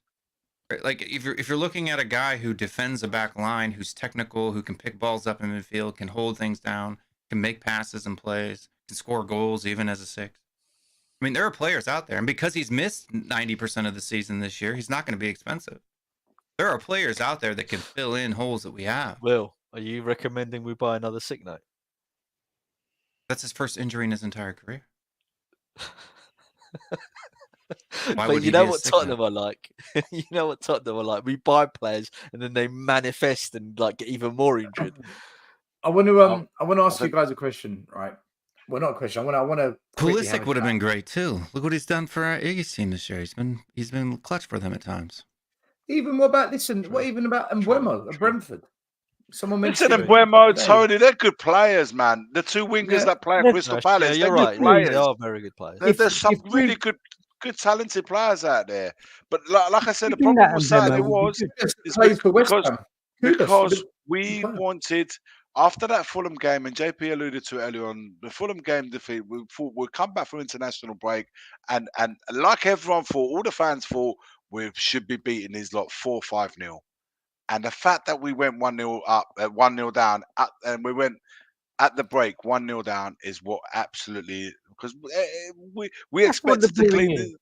Right? Like if you're looking at a guy who defends a back line, who's technical, who can pick balls up in midfield, can hold things down, can make passes and plays, can score goals even as a 6. I mean, there are players out there, and because he's missed 90% of the season this year, he's not going to be expensive. There are players out there that can fill in holes that we have.
Will, are you recommending we buy another sick note?
That's his first injury in his entire career.
But you know what Tottenham are like. You know what Tottenham are like. We buy players and then they manifest and like get even more injured.
I want to ask you guys a question, right? Well, not a question. I want to.
Pulisic would have been great too. Look what he's done for our Iggy's team this year. He's been clutch for them at times.
Even what about what even about Mbeumo at Brentford? Someone mentioned
Mbeumo, Tony. They're good players, man. The 2 wingers that play at Crystal Palace, they're right. Good players.
They are very good players.
There's some really good, talented players out there. But like I said, the problem with Saturday was because we wanted. After that Fulham game, and JP alluded to it earlier on, the Fulham game defeat, we thought we'd come back from international break, and like everyone thought, all the fans thought, we should be beating these lot 4-5-0. And the fact that we went 1-0 up, 1-0 down, and we went at the break 1-0 down is what absolutely, because we expected to clean it.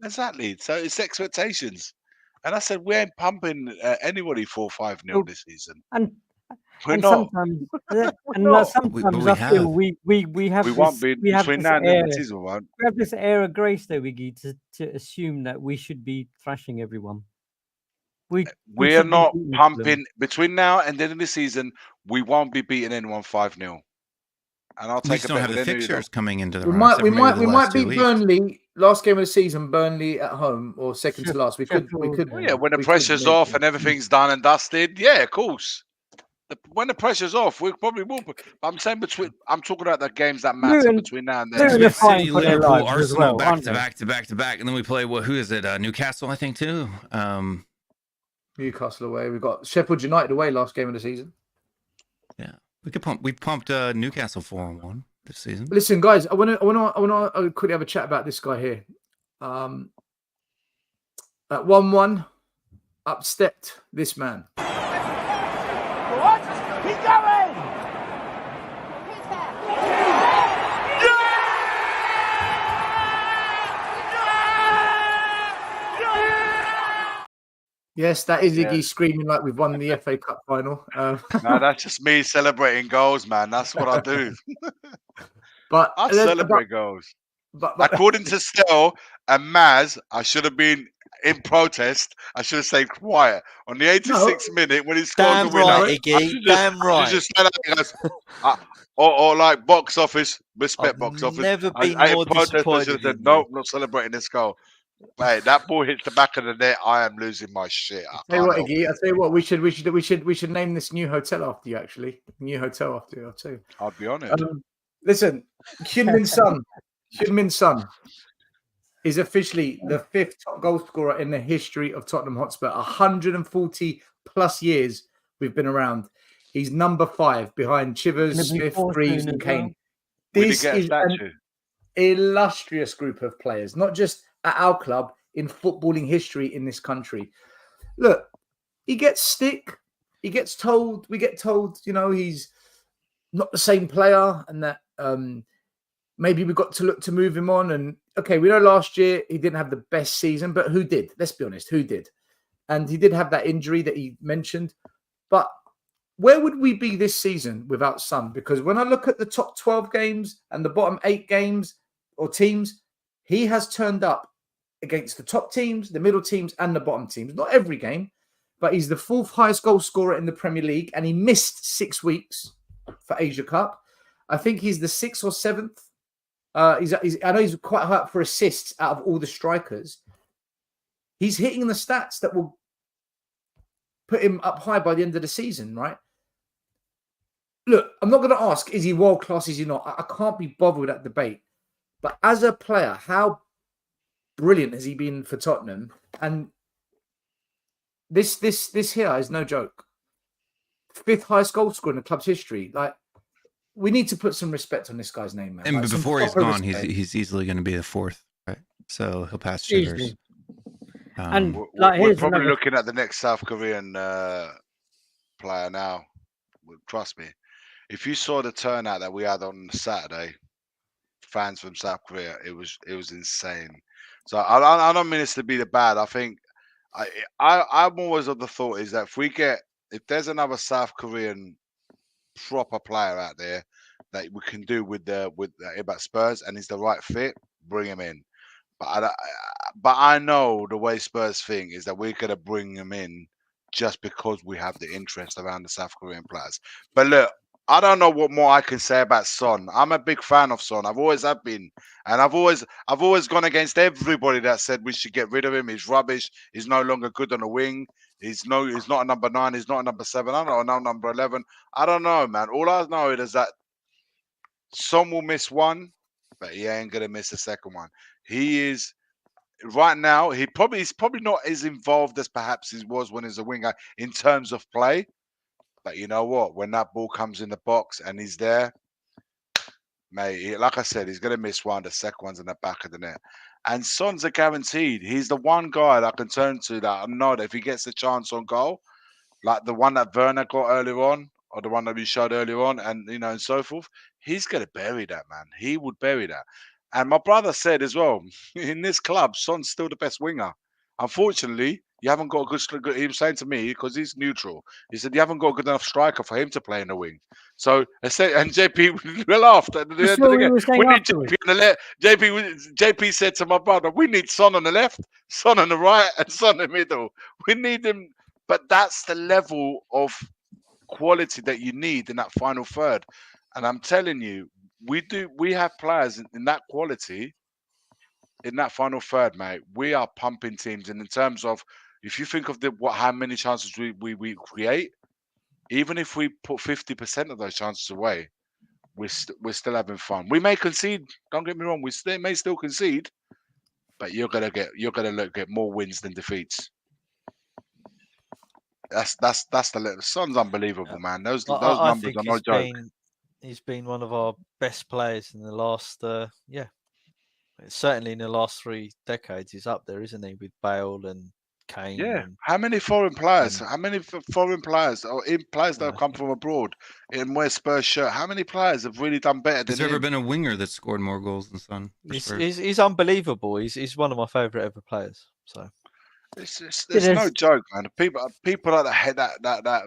Exactly. So it's expectations. And I said, we ain't pumping anybody 4-5-0 this season.
And sometimes I feel we have this air of grace though, Wiggy, to assume that we should be thrashing everyone.
We are not pumping between now and the end of the season. We won't be beating anyone 5-0. And I'll take a bet.
We don't have the fixtures coming into the.
We might beat Burnley last game of the season. Burnley at home or second to last. We could.
Yeah, when the pressure's off and everything's done and dusted. Yeah, of course. When the pressure's off, we probably will. But I'm saying I'm talking about the games that matter between now and then.
City, Liverpool, Arsenal, back to back, and then we play who is it? Newcastle, I think too.
Newcastle away. We've got Sheffield United away last game of the season.
Yeah, We pumped Newcastle 4-1 this season.
Listen, guys, I want to quickly have a chat about this guy here. At 1-1, up stepped this man.
What? Keep going!
Yes, that is Iggy screaming like we've won the FA Cup final.
No, that's just me celebrating goals, man. That's what I do.
But
I celebrate goals.
But
according to Stell and Maz, I should have been in protest. I should have stayed quiet on the 86th minute when he scored the winner.
Right, Iggy. Damn right.
Just or like box office, respect box office.
Never been more disappointed.
I should have said, nope, not celebrating this goal. Mate, that ball hits the back of the net. I am losing my shit.
I tell you what, Iggy. I tell you what. We should name this new hotel after you. Actually, new hotel after you. I'll tell you.
I'll be honest.
Listen, Heung-min Son is officially the 5th top goal scorer in the history of Tottenham Hotspur. 140 plus years we've been around. He's number 5 behind Chivers, Smith, Greaves, and Kane. This is an illustrious group of players, not just at our club, in footballing history in this country. Look, he gets stick. We get told, he's not the same player, and that maybe we've got to look to move him on. And okay, we know last year he didn't have the best season, but who did? Let's be honest, who did? And he did have that injury that he mentioned. But where would we be this season without Son? Because when I look at the top 12 games and the bottom 8 games or teams, he has turned up against the top teams, the middle teams, and the bottom teams. Not every game, but he's the 4th highest goal scorer in the Premier League, and he missed 6 weeks for Asia Cup. I think he's the 6th or 7th. I know he's quite high up for assists out of all the strikers. He's hitting the stats that will put him up high by the end of the season, right? Look, I'm not going to ask, is he world class, is he not? I can't be bothered with that debate. But as a player, how brilliant has he been for Tottenham? And this here is no joke. 5th highest goal scorer in the club's history. Like, we need to put some respect on this guy's name, man.
And
like,
before he's gone, he's easily going to be the 4th, right? So he'll pass Chivers.
And
we're probably looking at the next South Korean player now. Trust me. If you saw the turnout that we had on Saturday, fans from South Korea, it was insane. So I don't mean this to be the bad. I think I'm always of the thought is that if there's another South Korean proper player out there that we can do with about Spurs and he's the right fit, bring him in. But I know the way Spurs think is that we're gonna bring him in just because we have the interest around the South Korean players. But look, I don't know what more I can say about Son. I'm a big fan of Son. I've always have been, and I've always gone against everybody that said we should get rid of him. He's rubbish. He's no longer good on the wing. He's not a number 9. He's not a number 7. I don't know, number 11. I don't know, man. All I know is that Son will miss one, but he ain't gonna miss the second one. He is right now. He's probably not as involved as perhaps he was when he's a winger in terms of play. But you know what? When that ball comes in the box and he's there, mate, like I said, he's going to miss one. The second one's in the back of the net. And Son's a guaranteed. He's the one guy that I can turn to that I know that if he gets a chance on goal, like the one that Werner got earlier on, or the one that we showed earlier on, and and so forth, he's going to bury that, man. He would bury that. And my brother said as well, in this club, Son's still the best winger. Unfortunately, you haven't got a good. He was saying to me because he's neutral. He said you haven't got a good enough striker for him to play in the wing. So I said, and JP laughed. We need JP on the left. JP said to my brother, we need Son on the left, Son on the right, and Son in the middle. We need him, but that's the level of quality that you need in that final third. And I'm telling you, we have players in that quality. In that final third, mate, we are pumping teams. And in terms of, if you think of how many chances we create, even if we put 50% of those chances away, we're still having fun. We may concede. Don't get me wrong. We may still concede, but you're gonna get more wins than defeats. That's the level. Son's unbelievable, man. Those
I
numbers
think
are no joke.
He's been one of our best players in the last, certainly in the last 3 decades. He's up there, isn't he, with Bale and Kane?
Yeah.
And,
How many foreign players? How many foreign players or players that have come from abroad in wear Spurs shirt? How many players have really done better than
Has there ever
him?
been a winger that scored more goals than Son?
He's unbelievable. He's one of my favourite ever players. So
it's no joke, man. People like that.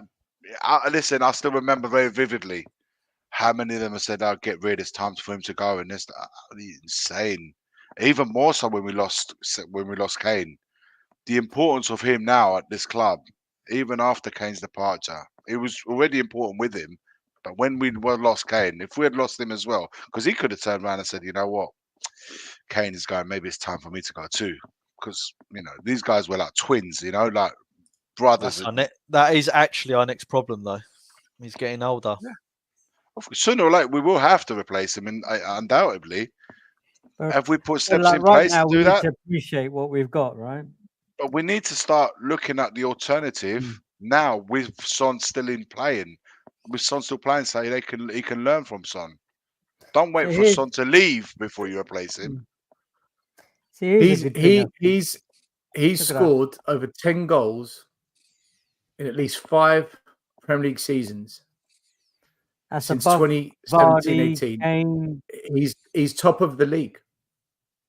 Listen, I still remember very vividly how many of them have said, "I'll get rid. It's time for him to go," and it's insane. Even more so when we lost Kane. The importance of him now at this club, even after Kane's departure, it was already important with him. But when we lost Kane, if we had lost him as well, because he could have turned around and said, "You know what, Kane is going. Maybe it's time for me to go too." Because these guys were like twins, like brothers.
That is actually our next problem, though. He's getting older.
Yeah. Sooner or later, we will have to replace him, and undoubtedly.
But,
have we put steps in
right
place
now,
to do that?
We need to appreciate what we've got, right?
But we need to start looking at the alternative now with Son still playing. With Son still playing, so he can learn from Son. Don't wait for Son to leave before you replace him.
He's scored over 10 goals in at least 5 Premier League seasons.
That's
since
above
2017-18. He's top of the league.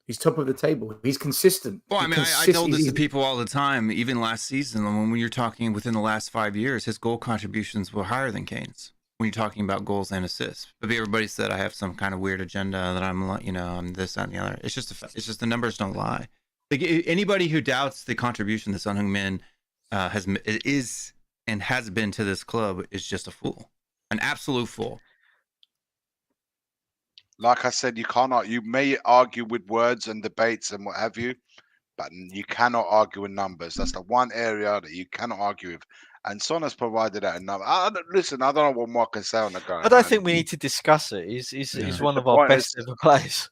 He's top of the table. He's consistent.
Well, I mean, I told this to people all the time, even last season, when you're talking within the last 5 years, his goal contributions were higher than Kane's when you're talking about goals and assists. But everybody said I have some kind of weird agenda that I'm this, that, and the other. It's just the numbers don't lie. Like, anybody who doubts the contribution that Son Heung-min is and has been to this club is just a fool, an absolute fool.
Like I said, you may argue with words and debates and what have you, but you cannot argue with numbers. That's the one area that you cannot argue with. And Son has provided that enough. Listen, I don't know what more I can say on the guy.
I don't think we need to discuss it. He's one of our best ever players.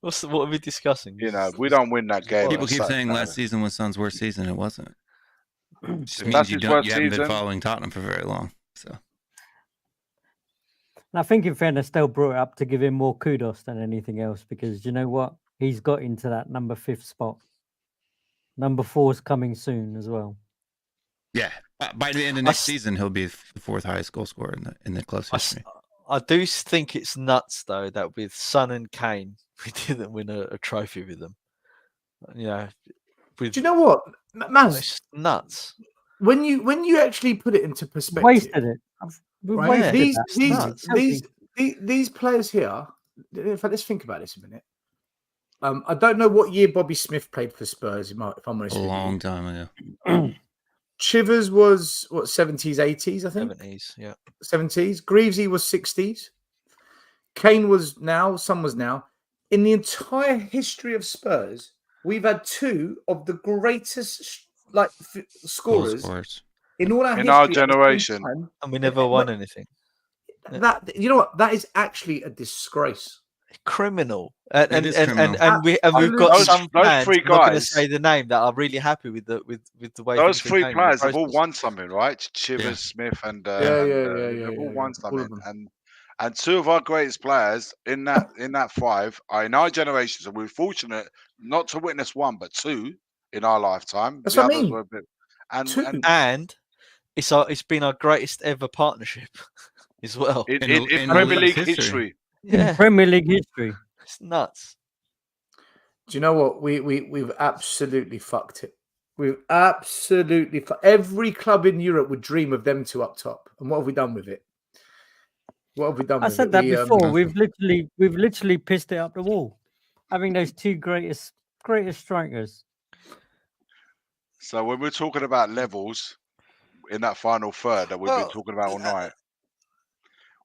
What are we discussing?
We don't win that game.
People keep saying last season was Son's worst season. It wasn't. It just means you haven't been following Tottenham for very long. So.
And I think, in fairness, they'll brought it up to give him more kudos than anything else, because you know what? He's got into that number 5th spot. Number 4 is coming soon as well.
Yeah, by the end of next season, he'll be the 4th highest goal scorer in the club's history.
I do think it's nuts, though, that with Son and Kane, we didn't win a trophy with them. Do
you know what, Maz?
It's nuts.
When you actually put it into perspective,
wasted it.
Right? These players here. In fact, let's think about this a minute. I don't know what year Bobby Smith played for Spurs. If I'm honest,
a long time ago.
Chivers was what, 70s, 80s, I think.
70s, yeah.
70s. Greavesy was 60s. Kane was now. Son was now. In the entire history of Spurs, we've had 2 of the greatest scorers in all our
generation,
and we never won anything.
That, you know what? That is actually a disgrace.
Criminal. And we've got some fans, I'm not going to say the name, that are really happy with the way
those 3 players have all won something, right? Chivers, Smith, and they've all won something. And 2 of our greatest players in that 5 are in our generation. So we're fortunate not to witness 1, but 2 in our lifetime.
That's what I mean.
And it's been our greatest ever partnership as well
in Premier League history.
Yeah, Premier League history.
It's nuts.
Do you know what? We've absolutely fucked it. We've absolutely every club in Europe would dream of them 2 up top. And what have we done with it? What have we done?
I said that before. We've literally pissed it up the wall, having those 2 greatest strikers.
So when we're talking about levels in that final third that we've been talking about all night,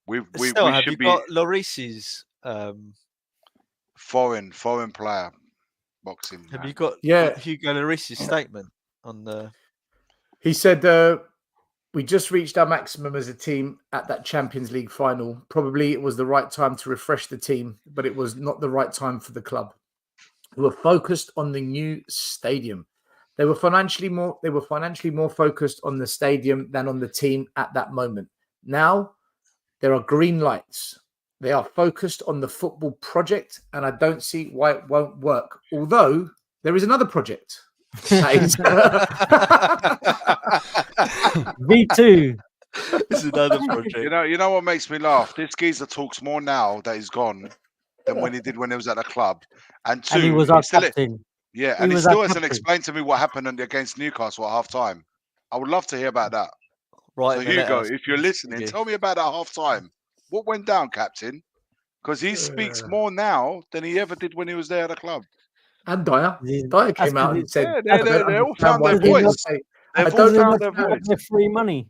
we should be
got Lloris's
foreign player boxing.
Have you got Hugo Lloris's statement on the?
He said, "We just reached our maximum as a team at that Champions League final. Probably it was the right time to refresh the team, but it was not the right time for the club. We were focused on the new stadium. They were financially more focused on the stadium than on the team at that moment. Now there are green lights. They are focused on the football project, and I don't see why it won't work. Although there is another project.
V2.
It's another project.
You know what makes me laugh? This geezer talks more now that he's gone than when he did when he was at the club. And two,
And he was our captain.
Yeah,
He
and he
was
still
our
hasn't
captain.
explained to me what happened against Newcastle at half time. I would love to hear about that.
Right,
So Hugo, if you're listening, tell me about that half time. What went down, Captain? Because he speaks more now than he ever did when he was there at the club.
And Dyer came out and said,
they all found their voice. They've all found their voice.
Their free money.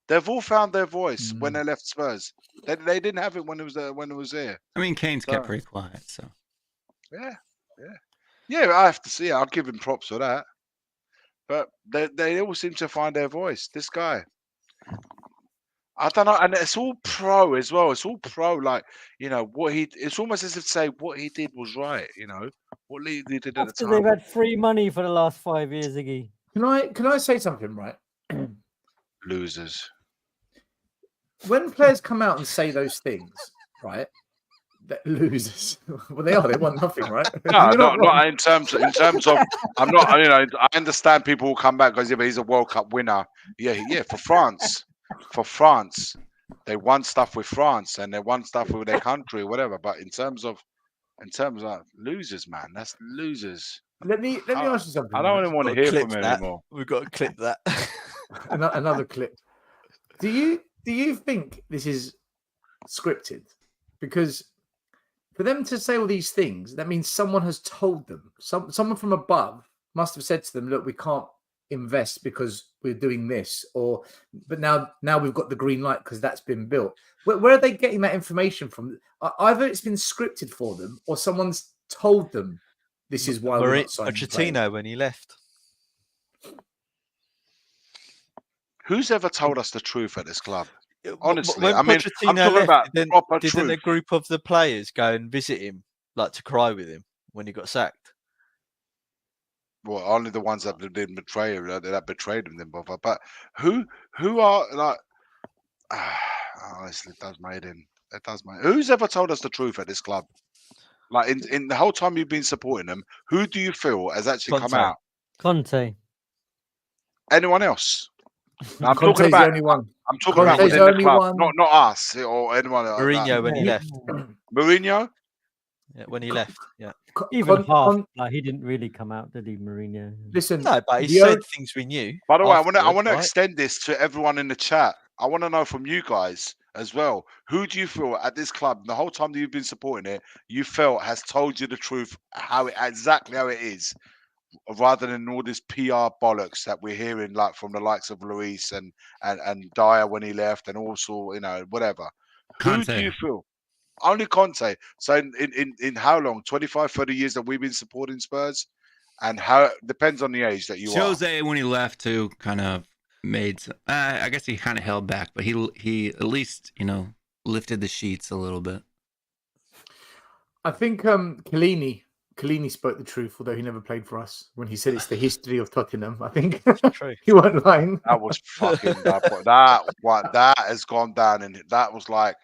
They've all found their voice when they left Spurs. They didn't have it when it was there. When it was there.
I mean, Kane's kept pretty quiet, so.
Yeah. I have to see it. I'll give him props for that. But they all seem to find their voice. This guy, I don't know, and it's all pro as well. It's all pro, like what he. It's almost as if to say what he did was right. What he did at the
After
time.
they've had free money for the last 5 years, Iggy.
Can I say something, right?
Losers.
When players come out and say those things, right? That losers. Well, they are. They want nothing, right?
No, not in terms of. I'm not. I understand people will come back because but he's a World Cup winner. Yeah. For France, they won stuff with France and they won stuff with their country, whatever. But in terms of losers, man, that's losers.
Let me ask you something.
I don't even want to hear from him anymore.
We've got to clip that.
Another clip. Do you think this is scripted? Because for them to say all these things, that means someone has told them. Someone from above must have said to them, "Look, we can't invest because we're doing this," but now we've got the green light because that's been built. Where are they getting that information from? Either it's been scripted for them or someone's told them this is why we're not signing
Pochettino when he left.
Who's ever told us the truth at this club? Honestly,
when
I'm
Pochettino
talking
left,
about proper
didn't
truth.
a group of the players go and visit him, like to cry with him when he got sacked?
Well, only the ones that didn't betray him, that betrayed him, didn't bother. But who are like? Honestly, it does made him. It does made. Who's ever told us the truth at this club? Like in the whole time you've been supporting them, who do you feel has actually come out?
Conte.
Anyone else? No, I'm
Conte's
talking about
the only one.
I'm talking about
Conte's
within the
only
club,
one.
not us or anyone.
Mourinho when he left.
Mourinho.
Yeah, when he left. Yeah.
Even half. Like he didn't really come out, did he, Mourinho?
Listen,
No, but he said things we knew.
By the way, I want to extend this to everyone in the chat. I want to know from you guys as well. Who do you feel at this club, the whole time that you've been supporting it, you felt has told you the truth, exactly how it is, rather than all this PR bollocks that we're hearing, like from the likes of Luis and Dyer when he left, and also whatever.
Conte.
Who do you feel? Only Conte. So in how long? 25, 30 years that we've been supporting Spurs, and how depends on the age that you are.
Jose, when he left, too, kind of made. I guess he kind of held back, but he at least lifted the sheets a little bit.
I think Chiellini spoke the truth, although he never played for us. When he said it's the history of Tottenham, I think he wasn't lying.
That was fucking that has gone down, and that was like,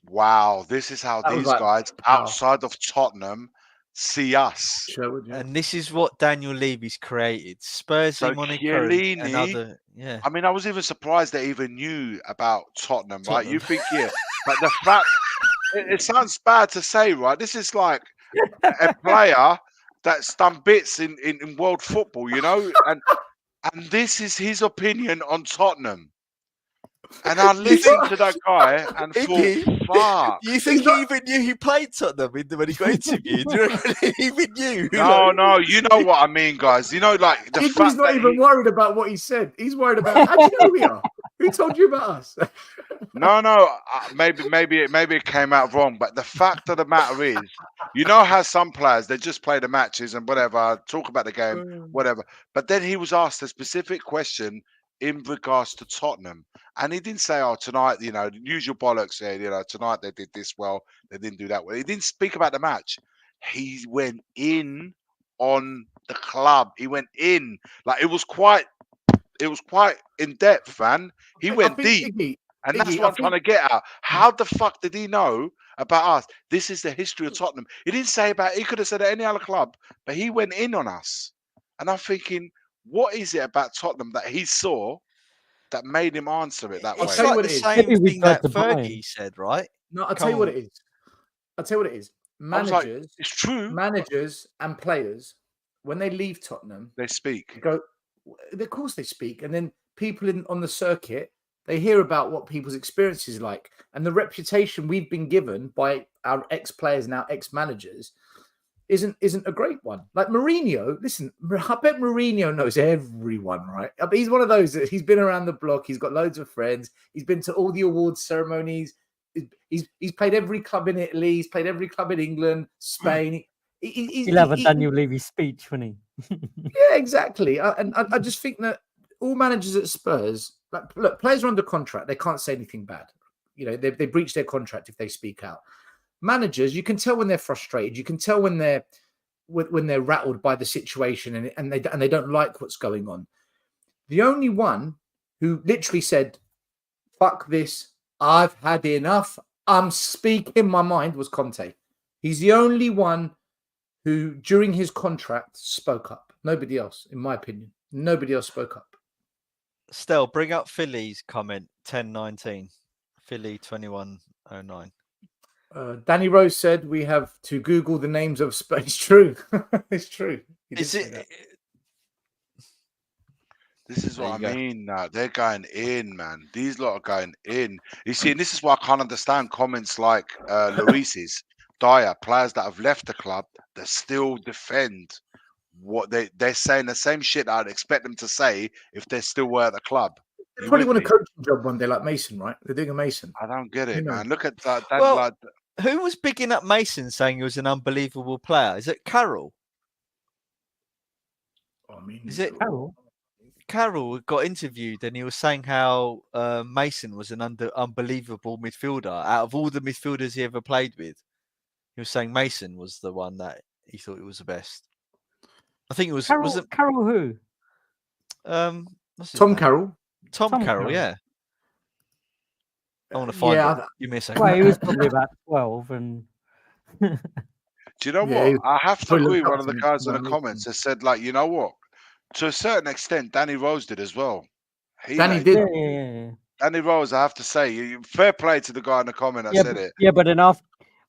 wow, this is how these guys outside of Tottenham see us.
And this is what Daniel Levy's created. Spurs, Monaco, and other. Yeah.
I mean, I was even surprised they even knew about Tottenham, right? You think, but the fact it sounds bad to say, right? This is like a player that's done bits in world football, and this is his opinion on Tottenham. And I listened to that guy and thought, fuck.
You think he even knew he played Tottenham when he got interviewed? Do you reckon he even knew?
No, you know what I mean, guys. Like the fact
he's not even worried about what he said. He's worried about how do you know we are? Who told you about us?
No. Maybe it came out wrong. But the fact of the matter is, how some players they just play the matches and whatever, talk about the game, whatever. But then he was asked a specific question in regards to Tottenham, and he didn't say, "Oh, tonight, the usual bollocks." Tonight they did this well, they didn't do that well. He didn't speak about the match. He went in on the club. He went in. Like it was quite in depth, man. He went deep. And that's what I'm trying to get at. How the fuck did he know about us? This is the history of Tottenham. He didn't say about he could have said at any other club, but he went in on us. And I'm thinking, what is it about Tottenham that he saw that made him answer it that way?
It's like the same thing that Fergie said, right?
No, I'll tell you what it is. Managers,
it's true.
Managers and players, when they leave Tottenham,
they speak.
They go, of course they speak. And then people on the circuit, they hear about what people's experiences like. And the reputation we've been given by our ex-players and our ex-managers isn't a great one. Like Mourinho, listen, I bet Mourinho knows everyone, right? I mean, he's one of those that he's been around the block. He's got loads of friends. He's been to all the awards ceremonies. He's played every club in Italy. He's played every club in England, Spain.
He'll have a Daniel Levy speech, won't he?
Yeah, exactly. And I just think that all managers at Spurs, look, players are under contract. They can't say anything bad. You know, they breach their contract if they speak out. Managers, you can tell when they're frustrated. You can tell when they're rattled by the situation and they don't like what's going on. The only one who literally said, "Fuck this, I've had enough, I'm speaking my mind," was Conte. He's the only one who, during his contract, spoke up. Nobody else, in my opinion. Nobody else spoke up.
Stel, bring up Philly's comment, 10-19. Philly 2109.
Danny Rose said we have to Google the names of Spurs. It's true. It's true.
Is it?
This is what I mean now. They're going in, man. These lot are going in. You see, and this is why I can't understand comments like Lloris's, Dyer, players that have left the club that still defend what they're saying the same shit I'd expect them to say if they still were at the club.
They probably want a coaching job one day like Mason, right? They're doing a Mason.
I don't get it, man. Look at that.
Well, who was bigging up Mason saying he was an unbelievable player? Is it Carroll?
I mean,
is it Carroll? Carroll got interviewed and he was saying how Mason was an unbelievable midfielder. Out of all the midfielders he ever played with, he was saying Mason was the one that he thought was the best. I think it was
Carroll,
was it
Carroll who?
What's his
Tom
name?
Carroll.
Tom Carroll, yeah. I want to find it. Give me a second.
Well, he was probably about 12 and
do you know what? I have to agree with one of the guys in the comments that said, like, you know what? To a certain extent, Danny Rose did as well.
Danny did.
Yeah.
Danny Rose, I have to say, fair play to the guy in the comment that said it.
Yeah, but then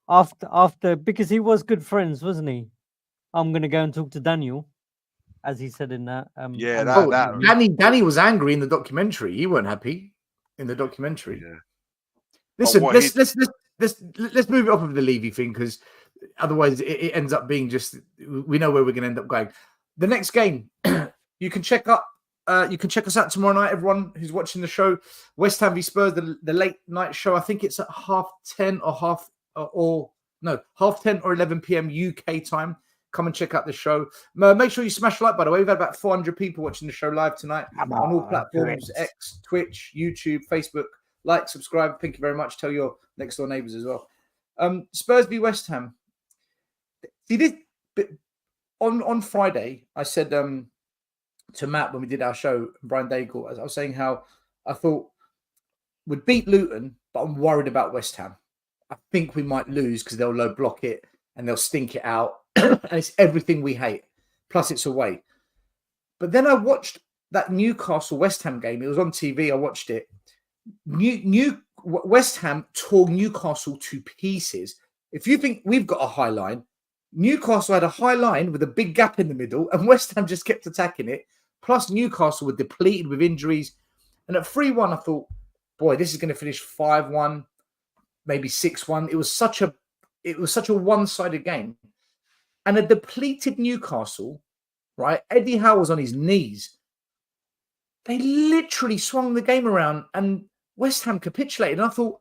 after because he was good friends, wasn't he? I'm gonna go and talk to Daniel, as he said in that.
Danny was angry in the documentary. He weren't happy in the documentary.
Yeah.
Listen, let's move it off of the Levy thing because otherwise it ends up being just we know where we're going to end up going. The next game, you can check us out tomorrow night. Everyone who's watching the show, West Ham v Spurs, the late night show. I think it's at 10:30 or 10 or 11 p.m. UK time. Come and check out the show. Make sure you smash the like, by the way. We've had about 400 people watching the show live tonight on all platforms: X, Twitch, YouTube, Facebook. Like, subscribe. Thank you very much. Tell your next door neighbours as well. Spurs v West Ham. See this on Friday. I said to Matt when we did our show, Brian Daigle, I was saying how I thought we'd beat Luton, but I'm worried about West Ham. I think we might lose because they'll low block it and they'll stink it out, and it's everything we hate. Plus, it's away. But then I watched that Newcastle West Ham game. It was on TV. I watched it. West Ham tore Newcastle to pieces. If you think we've got a high line, Newcastle had a high line with a big gap in the middle, and West Ham just kept attacking it. Plus, Newcastle were depleted with injuries. And at 3-1, I thought, boy, this is going to finish 5-1, maybe 6-1. It was such a one-sided game. And a depleted Newcastle, right? Eddie Howe was on his knees. They literally swung the game around and West Ham capitulated. And I thought,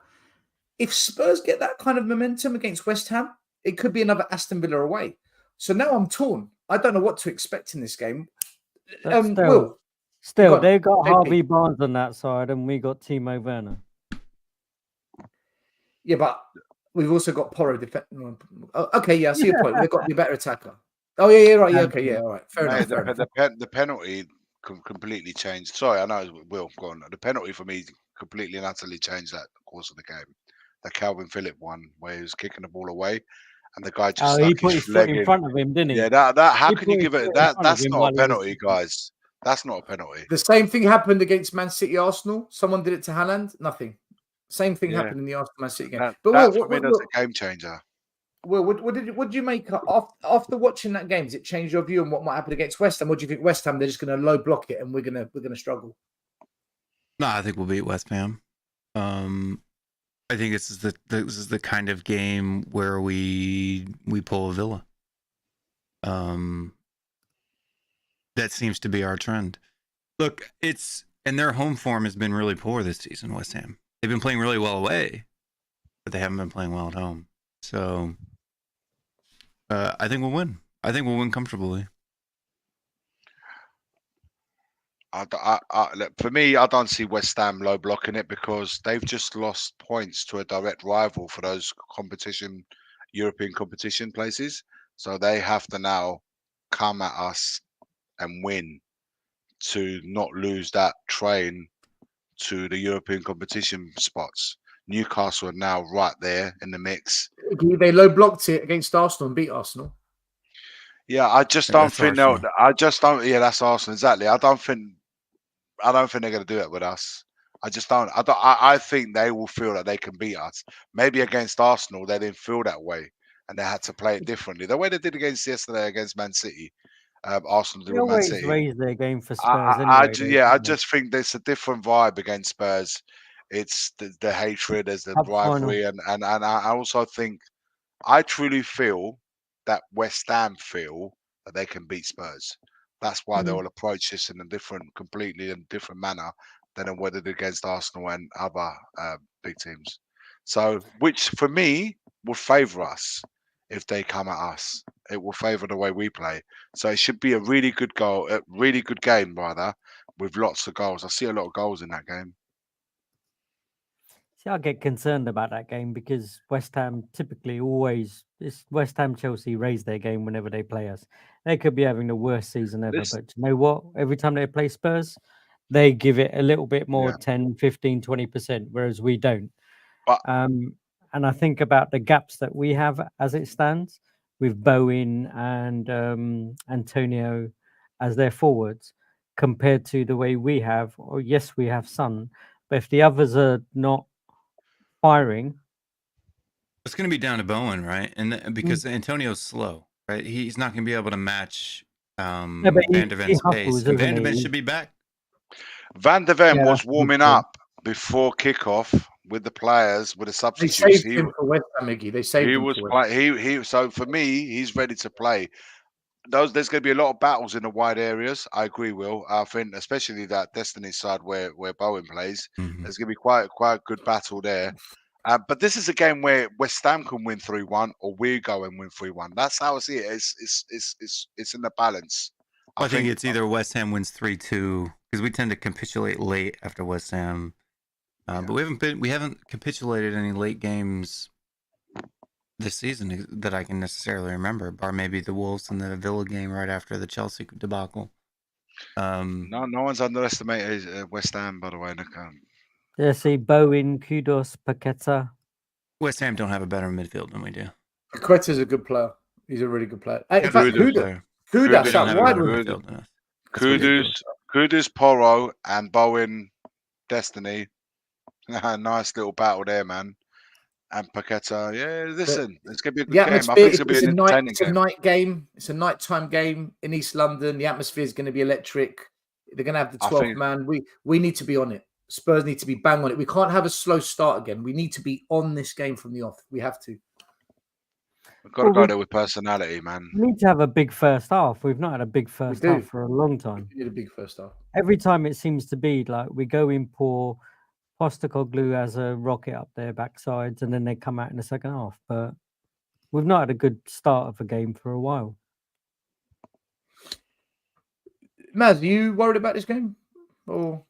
if Spurs get that kind of momentum against West Ham, it could be another Aston Villa away. So now I'm torn. I don't know what to expect in this game.
Still, they've got Harvey Barnes on that side and we got Timo Werner.
Yeah, but we've also got Porro defending. Okay, yeah, I see your point. They've got to be a better attacker. Oh yeah, right. Yeah, okay, yeah, all right. Fair enough.
The penalty completely changed. Sorry, I know it will go on. The penalty for me completely and utterly changed that course of the game. The Calvin Phillips one, where he was kicking the ball away, and the guy just
he
stuck
put
his
his foot
leg
in
in.
front of him, didn't he?
Yeah, that. How
He
can you
put
give
his
it
foot in
that?
front of
That's
him
not a
while he was-
penalty, guys. That's not a penalty.
The same thing happened against Man City Arsenal. Someone did it to Haaland. Nothing. Same thing
Yeah.
happened in the Arsenal Man City game.
That,
But
that
Will,
for me, that's a game changer.
Will, what did you make after watching that game? Does it change your view on what might happen against West Ham? What do you think West Ham? They're just going to low block it, and we're gonna struggle.
No, I think we'll beat West Ham. I think this is the kind of game where we pull a Villa. That seems to be our trend. Look, and their home form has been really poor this season, West Ham. They've been playing really well away, but they haven't been playing well at home. So I think we'll win. I think we'll win comfortably.
For me, I don't see West Ham low blocking it because they've just lost points to a direct rival for those European competition places. So they have to now come at us and win to not lose that train to the European competition spots. Newcastle are now right there in the mix.
They low blocked it against Arsenal and beat Arsenal.
Yeah, I just don't think they'll. I just don't. Yeah, that's Arsenal exactly. I don't think they're going to do it with us. I just don't. I think they will feel that they can beat us. Maybe against Arsenal, they didn't feel that way, and they had to play it differently. The way they did yesterday against Man City, Arsenal did with Man City.
Raise their game for Spurs anyway.
I just think there's a different vibe against Spurs. It's the hatred, there's the rivalry, and I also think I truly feel that West Ham feel that they can beat Spurs. That's why they'll approach this in a completely different manner than what they did against Arsenal and other big teams. So, which for me would favour us if they come at us. It will favour the way we play. So it should be a really good game rather, with lots of goals. I see a lot of goals in that game.
See, I get concerned about that game because West Ham typically West Ham Chelsea raise their game whenever they play us. They could be having the worst season ever, but you know what? Every time they play Spurs, they give it a little bit more, 10, 15, 20%, whereas we don't. And I think about the gaps that we have as it stands with Bowen and Antonio as their forwards compared to the way we have. Or yes, we have Son, but if the others are not firing,
it's going to be down to Bowen, right? And because Antonio's slow, right? He's not going to be able to match Van der Ven's pace. And Van der Ven should be back.
Van der Ven was warming up before kickoff with the players, with the substitutes.
They saved him for West Ham, Miggy. They saved him for West
Ham. So for me, he's ready to play. There's going to be a lot of battles in the wide areas. I agree, Will. I think especially that Destiny side where Bowen plays, there's going to be quite a good battle there. But this is a game where West Ham can win 3-1 or we go and win 3-1. That's how I see it. It's in the balance.
I think it's either West Ham wins 3-2 because we tend to capitulate late after West Ham, but we haven't capitulated any late games this season that I can necessarily remember, bar maybe the Wolves and the Villa game right after the Chelsea debacle.
No one's underestimated West Ham, by the way.
Yeah, see, Bowen, Kudos, Paqueta.
West Ham don't have a better midfield than we do.
Paqueta's a good player. He's a really good player. In fact, Kudos out wide with
Kudus, Porro, and Bowen, Destiny. Nice little battle there, man. And Paqueta, listen, it's going to be a good game. I think it's going to be an entertaining game.
It's a night game. It's a nighttime game in East London. The atmosphere is going to be electric. They're going to have the 12th man. We need to be on it. Spurs need to be bang on it. We can't have a slow start again. We need to be on this game from the off. We have to.
We've got to go there with personality, man.
We need to have a big first half. We've not had a big first half for a long time.
We need a big first half.
Every time it seems to be like we go in poor. Postecoglou has a rocket up their backsides, and then they come out in the second half. But we've not had a good start of a game for a while.
Maz, are you worried about this game? Or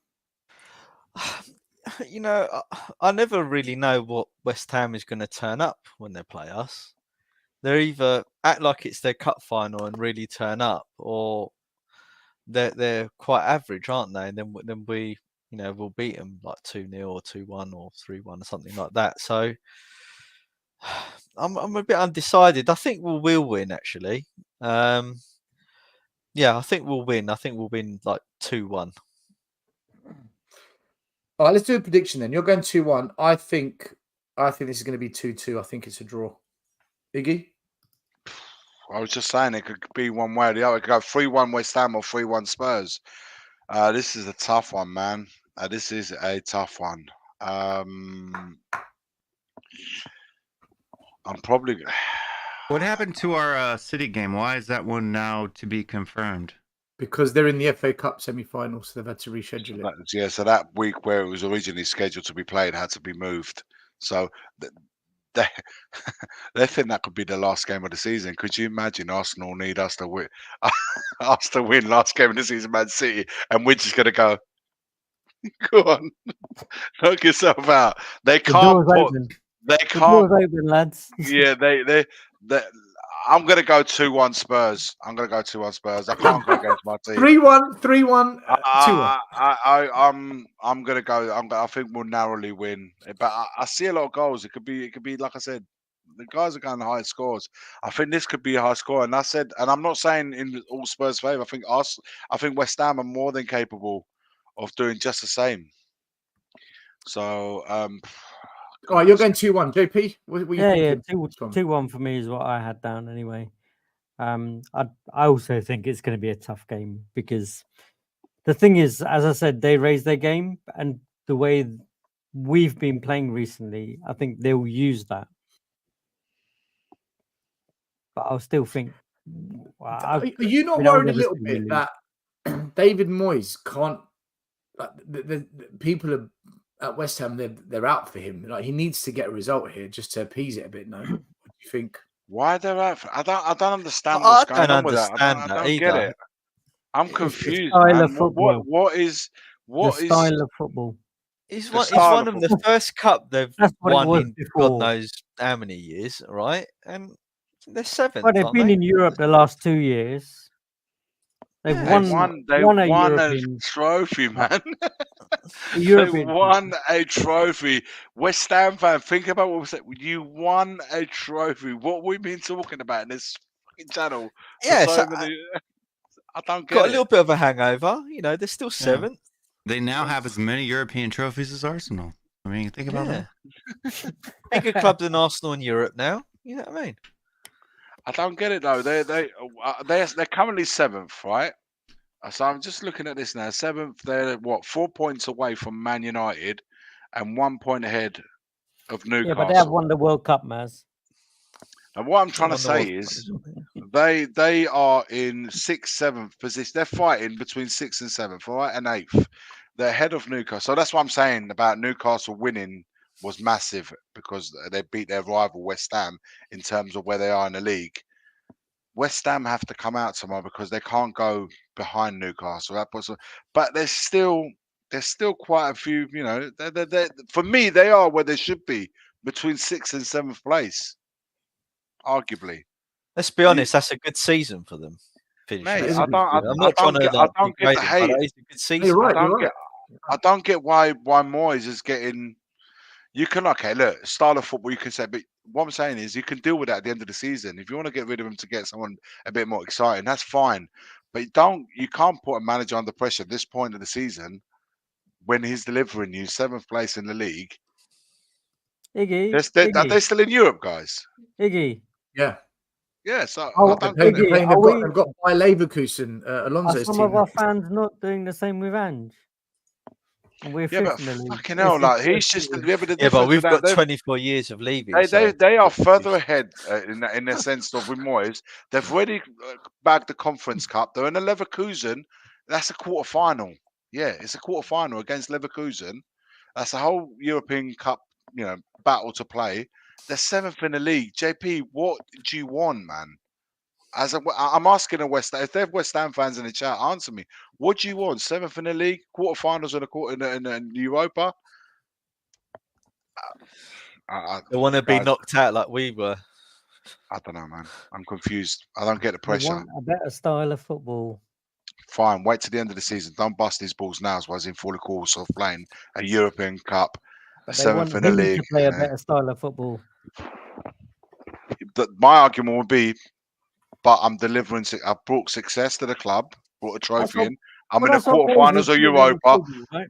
I never really know what West Ham is going to turn up when they play us. They're either act like it's their cup final and really turn up, or they're quite average, aren't they? And then we, we'll beat them like 2-0 or 2-1 or 3-1 or something like that. So I'm a bit undecided. I think we'll win actually. Yeah, I think we'll win. I think we'll win like 2-1.
All right, let's do a prediction then. You're going 2-1. I think this is going to be 2-2. I think it's a draw. Iggy?
I was just saying it could be one way or the other. It could go 3-1 West Ham or 3-1 Spurs. This is a tough one, man. This is a tough one. I'm probably.
What happened to our City game? Why is that one now to be confirmed?
Because they're in the FA Cup semi-final, so they've had to reschedule it.
Yeah, so that week where it was originally scheduled to be played had to be moved. So they think that could be the last game of the season. Could you imagine Arsenal need us to win, us to win last game of the season, Man City, and we're just gonna go, go on, knock yourself out. They can't put. They can't.
The door's open, lads.
Yeah, they. I'm going to go 2-1 Spurs. I'm going to go 2-1 Spurs. I can't go against my team.
3-1, 3-1, 2-1.
I'm going to go. I think we'll narrowly win. But I see a lot of goals. It could be like I said, the guys are going high scores. I think this could be a high score. And I said, and I'm not saying in all Spurs' favour. I think West Ham are more than capable of doing just the same. So,
all right, you're going 2-1, JP. What are you
thinking? 2-1 for me is what I had down anyway. I also think it's going to be a tough game because the thing is, as I said, they raised their game, and the way we've been playing recently, I think they'll use that. But I'll still think.
Are you not worried a little bit that David Moyes can't? Like, the people are. At West Ham, they're out for him. Like, he needs to get a result here just to appease it a bit. No, what do you think?
Why they're out for? I don't understand what's going on with that. I don't get it. I'm confused. What is
style of football?
It's one of the first cup they've won in God knows how many years, right? And they're seventh.
Well, they've been in Europe the last 2 years. They've won
a trophy, man. They won a trophy. West Ham fan, think about what we said. You won a trophy. What we've been talking about in this fucking channel.
Yeah,
I don't get
got a little bit of a hangover. They're still seventh.
They now have as many European trophies as Arsenal. I mean, think about that.
Bigger club than Arsenal in Europe now. You know what I mean?
I don't get it though. They're currently seventh, right? So I'm just looking at this now. Seventh, they're 4 points away from Man United, and 1 point ahead of Newcastle.
Yeah, but they have won the World Cup, Maz.
And what I'm trying to say is, they are in 6th, 7th position. They're fighting between 6th and 7th, all right, and 8th. They're ahead of Newcastle. So that's what I'm saying about Newcastle winning was massive because they beat their rival West Ham in terms of where they are in the league. West Ham have to come out tomorrow because they can't go behind Newcastle. But there's still quite a few. For me, they are where they should be, between 6th and 7th place, arguably.
Let's be honest, that's a good season for them.
Mate, I don't get the hate.
It's a good season.
You're right.
I don't get why Moyes is getting. You can look, style of football you can say, but what I'm saying is you can deal with that at the end of the season. If you want to get rid of him to get someone a bit more exciting, that's fine. But you can't put a manager under pressure at this point of the season when he's delivering you 7th place in the league.
Iggy,
are they still in Europe, guys?
Iggy.
Yeah.
Yeah, so
they've got by Leverkusen, Alonso.
Are some of our fans not doing the same with Ange? And we're
but fucking hell, he's just
but we've got 24 years of leaving.
They are further ahead in the sense of with Moyes. They've already bagged the Conference Cup. They're in the Leverkusen. That's a quarter final. Yeah, it's a quarter final against Leverkusen. That's a whole European Cup, battle to play. They're 7th in the league. JP, what do you want, man? I'm asking if they have West Ham fans in the chat, answer me. What do you want? 7th in the league, quarterfinals in Europa.
They want to be knocked out like we were.
I don't know, man. I'm confused. I don't get the
They
pressure.
want a better style of football.
Fine, wait till the end of the season. Don't bust these balls now, as well as in full course of playing a European Cup, a
But they want
seventh in the
him
league.
to play a better style of football.
My argument would be, but I'm delivering. I've brought success to the club, brought a trophy in. I'm in the quarterfinals of Europa.
Right?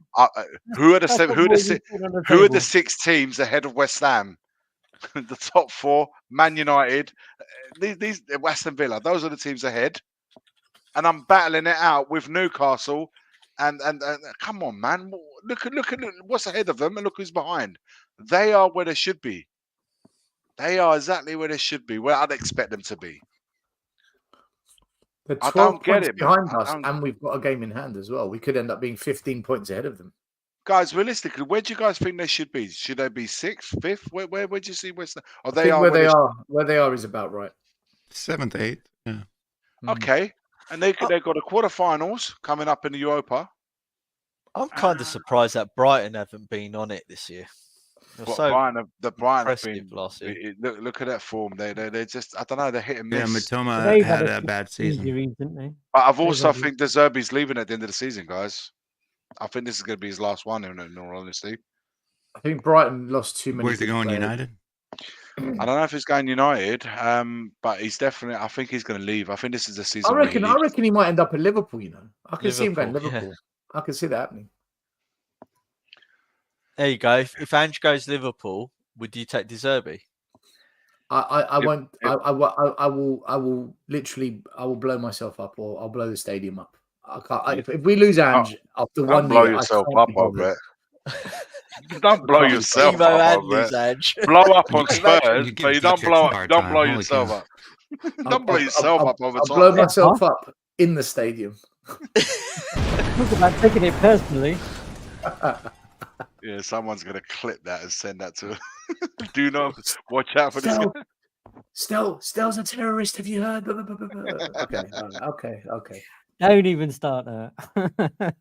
Who are the who are the 6 teams ahead of West Ham? The top 4, Man United, these Aston Villa. Those are the teams ahead, and I'm battling it out with Newcastle. And come on, man, look at what's ahead of them, and look who's behind. They are where they should be. They are exactly where they should be, where I'd expect them to be.
They're
I
12
don't get
points
it, man.
behind us, and we've got a game in hand as well. We could end up being 15 points ahead of them.
Guys, realistically, where do you guys think they should be? Should they be 6th, 5th? Where do you see West Ham?
I think where they are is about right.
7th, 8th. Yeah.
Okay, and they've got the quarterfinals coming up in the Europa.
I'm kind of surprised that Brighton haven't been on it this year.
Brighton have been
last year.
Look at that form. They just, I don't know, they're hit and miss.
Yeah, Matoma had a bad season.
Injuries, didn't they?
I've also think De Zerbi's leaving at the end of the season, guys. I think this is going to be his last one, in all honesty.
I think Brighton lost too many.
Where's he going?
players.
United?
I don't know if he's going United, but he's definitely. I think he's going to leave. I think this is the season.
I reckon he might end up at Liverpool. I can see him going Liverpool. Yeah. I can see that happening.
There you go. If Ange goes Liverpool, would you take De Zerbi?
I won't. I will literally. I will blow myself up, or I'll blow the stadium up. I can't. If we lose Ange after 1 year,
blow yourself up, I bet. Don't blow yourself up, blow up on Spurs, but you don't blow up. Don't blow yourself up. Don't blow yourself up over
time. I'll blow myself up in the stadium.
Talk about taking it personally.
Yeah, someone's gonna clip that and send that to. Do not watch out for this.
Stell's a terrorist. Have you heard? Okay.
Don't even start that.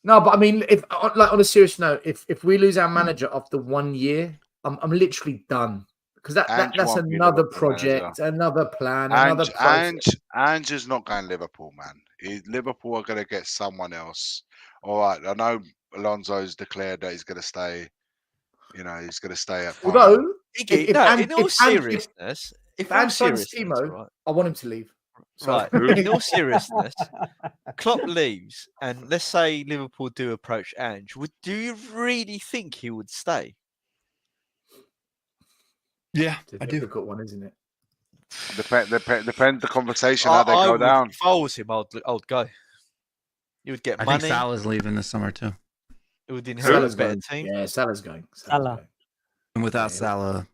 No, but I mean, if on a serious note, if we lose our manager after 1 year, I'm literally done, because that's another project, another plan, another process.
Ange is not going Liverpool, man. Liverpool are going to get someone else. All right, I know Alonso's declared that he's going to stay. He's going to stay at.
Although,
in all seriousness,
if Ange signs Timo, I want him to leave.
Right. In all seriousness, Klopp leaves, and let's say Liverpool do approach Ange. Do you really think he would stay?
Yeah,
it's a difficult one, isn't it?
Depends the conversation how they go down.
If I was him, I'd go. You would get money.
I think Salah's leaving this summer too.
It would inherit a better team.
Yeah, Salah's going.
Salah.
And without Salah,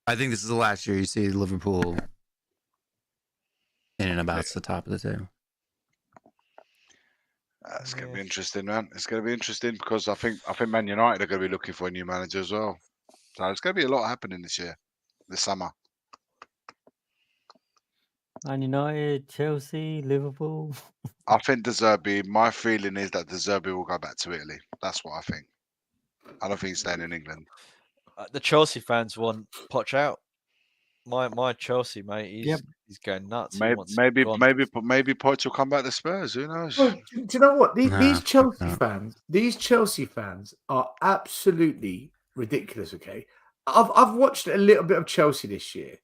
I think this is the last year you see Liverpool in and about the top of the table.
It's going to be interesting, man. It's going to be interesting because I think Man United are going to be looking for a new manager as well. So it's going to be a lot happening this summer.
Man United, Chelsea, Liverpool.
I think De Zerbi. My feeling is that De Zerbi will go back to Italy. That's what I think. I don't think he's staying in England.
The Chelsea fans want Poch out. My Chelsea mate, he's going nuts.
Maybe Poch will come back to Spurs. Who knows?
Well, do you know what? These Chelsea fans are absolutely ridiculous. Okay, I've watched a little bit of Chelsea this year,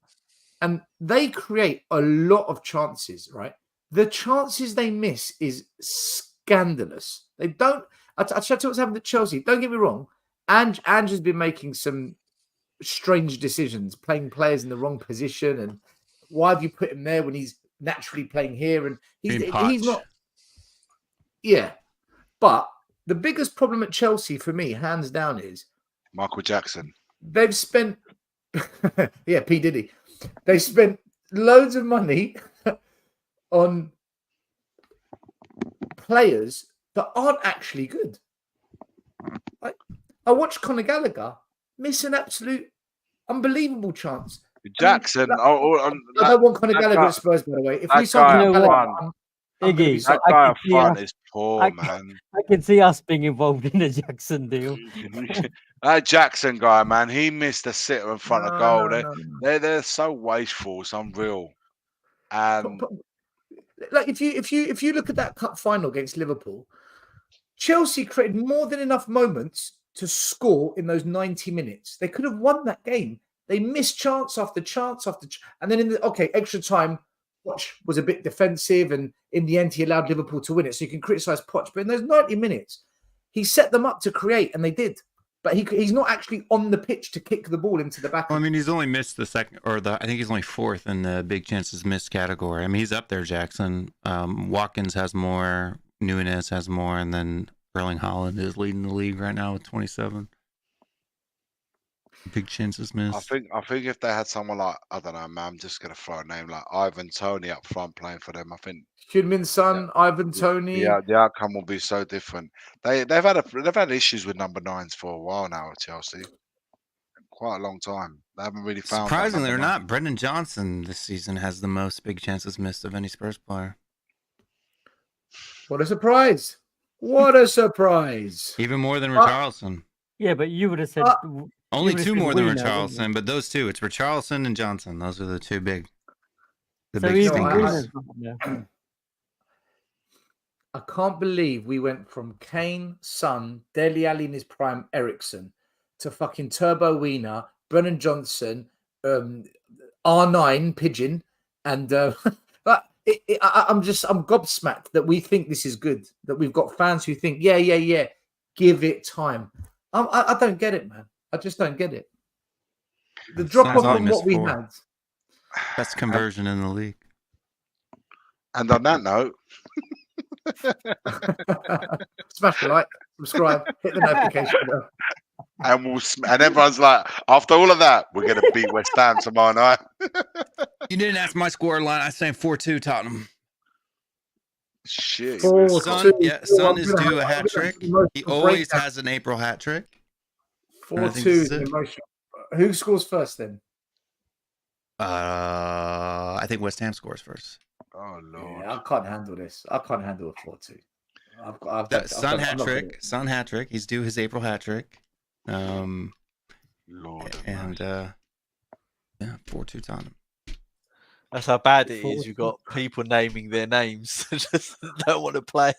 and they create a lot of chances. Right, the chances they miss is scandalous. They don't. I tell you what's happened to Chelsea. Don't get me wrong. Ange has been making some strange decisions, playing players in the wrong position, and why have you put him there when he's naturally playing here? And he's not. Yeah, but the biggest problem at Chelsea for me, hands down, is
Michael Jackson.
They've spent, yeah, P Diddy. They spent loads of money on players that aren't actually good. I watched Conor Gallagher miss an absolute unbelievable chance.
Jackson.
I don't want Conor Gallagher at Spurs, by the way. If we sign Conor Gallagher,
Iggy,
That guy up front is poor, man.
I can see us being involved in the Jackson deal.
That Jackson guy, man, he missed a sitter in front of goal. They're so wasteful. It's unreal. And
like if you look at that cup final against Liverpool, Chelsea created more than enough moments to score in those 90 minutes. They could have won that game. They missed chance after chance after and then in the extra time, Poch was a bit defensive, and in the end he allowed Liverpool to win it. So you can criticise Poch, but in those 90 minutes, he set them up to create, and they did. But he's not actually on the pitch to kick the ball into the back.
Well, I mean, he's only missed the second, I think he's only fourth in the big chances missed category. I mean, he's up there, Jackson. Watkins has more, Nunes has more, and then Erling Haaland is leading the league right now with 27. Big chances missed.
I think if they had someone like, I don't know, man, I'm just gonna throw a name like Ivan Toney up front playing for them, I think
Heung-min Son, Ivan Toney.
Yeah, the outcome will be so different. They've had issues with number 9s for a while now at Chelsea. Quite a long time. They haven't really found.
Surprisingly or not, Brendan Johnson this season has the most big chances missed of any Spurs player.
What a surprise! What a surprise!
Even more than Richarlison.
Yeah, but you would have said
only 2 more than Richarlison, but those 2, it's Richarlison and Johnson. Those are the 2 big. The big stinkers.
I can't believe we went from Kane, Son, Dele Alli in his prime, Ericsson, to fucking Turbo Wiener, Brennan Johnson, R9 Pigeon, and I'm gobsmacked that we think this is good. That we've got fans who think, yeah, give it time. I don't get it, man. I just don't get it. The drop off from what we had.
Best conversion in the league.
And on that note,
smash the like, subscribe, hit the notification bell.
And everyone's like, after all of that, we're going to beat West Ham tomorrow night.
You didn't ask my score line. I saying 4-2 Tottenham.
Shit.
Son is due a hat trick. He always has an April hat trick.
4-2. Who scores first then?
I think West Ham scores first.
Oh Lord!
Yeah, I can't handle this. I can't handle a 4-2.
Son hat trick. Son hat trick. He's due his April hat trick.
Lord.
And 4-2 Tottenham.
That's how bad it is. You've got people naming their names. Just don't want to play.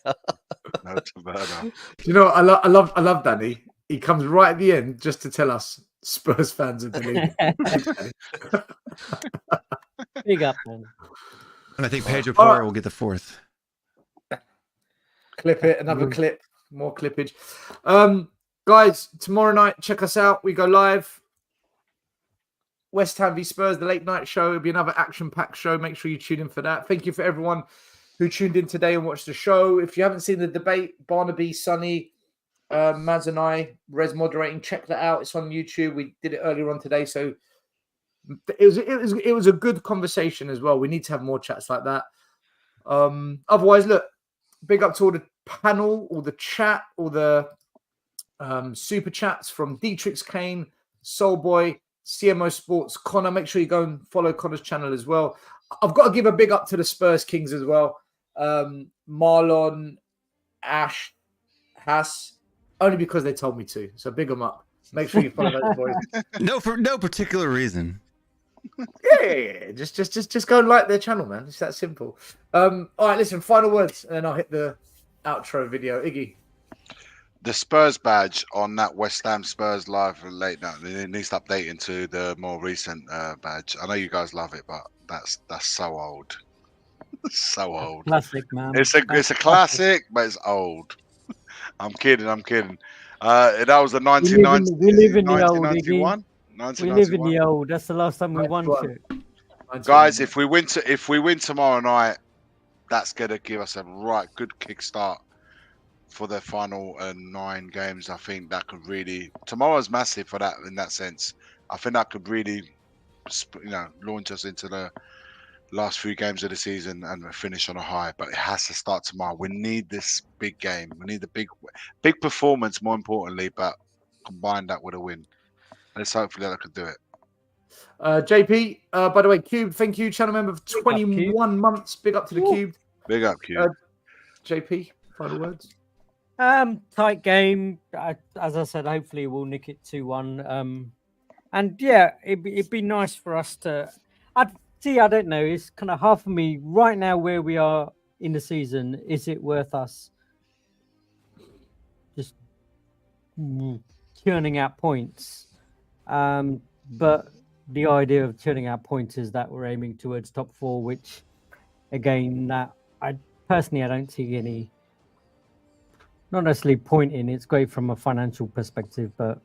No, do
you know what? I love Danny. He comes right at the end just to tell us Spurs fans are deleting.
Big up, man.
And I think Pedro Porro will get the 4th.
Clip it, another clip, more clippage. Guys, tomorrow night, check us out. We go live. West Ham v Spurs, the late night show. It'll be another action-packed show. Make sure you tune in for that. Thank you for everyone who tuned in today and watched the show. If you haven't seen the debate, Barnaby, Sonny, Maz and I, Res moderating, check that out. It's on YouTube. We did it earlier on today, so it was a good conversation as well. We need to have more chats like that. Otherwise, look, big up to all the panel, all the chat, all the super chats from Dietrich Kane, Soulboy, CMO Sports, Connor. Make sure you go and follow Connor's channel as well. I've got to give a big up to the Spurs Kings as well. Marlon, Ash, Haas, only because they told me to. So big them up. Make sure you follow those boys.
For no particular reason.
Yeah. Just go and like their channel, man. It's that simple. All right, listen, final words, and then I'll hit the outro video. Iggy.
The Spurs badge on that West Ham Spurs live late night, it needs to update into the more recent badge. I know you guys love it, but that's so old. So old.
Classic, man.
It's a classic, but it's old. I'm kidding. That was the 1990.
We live in the old,
1991.
We live in the old. That's the last time we won shit.
Guys, if we win tomorrow night, that's gonna give us a good kickstart for the final 9 games. I think that could really, tomorrow's massive for that in that sense. I think that could really, launch us into the last few games of the season and finish on a high. But it has to start tomorrow. We need this big game. We need the big performance, more importantly, but combine that with a win. Let's hopefully that I could do it.
JP, by the way, Cube, thank you, channel member for 21 months. Big up to the Cube.
Big up, Q.
JP, final words.
Tight game. As I said, hopefully we'll nick it 2-1. And yeah, it'd be nice for us to. I don't know. It's kind of hard for me right now where we are in the season. Is it worth us just churning out points? But the idea of churning out points is that we're aiming towards top 4, which again, that I don't see any. Not necessarily point in. It's great from a financial perspective, but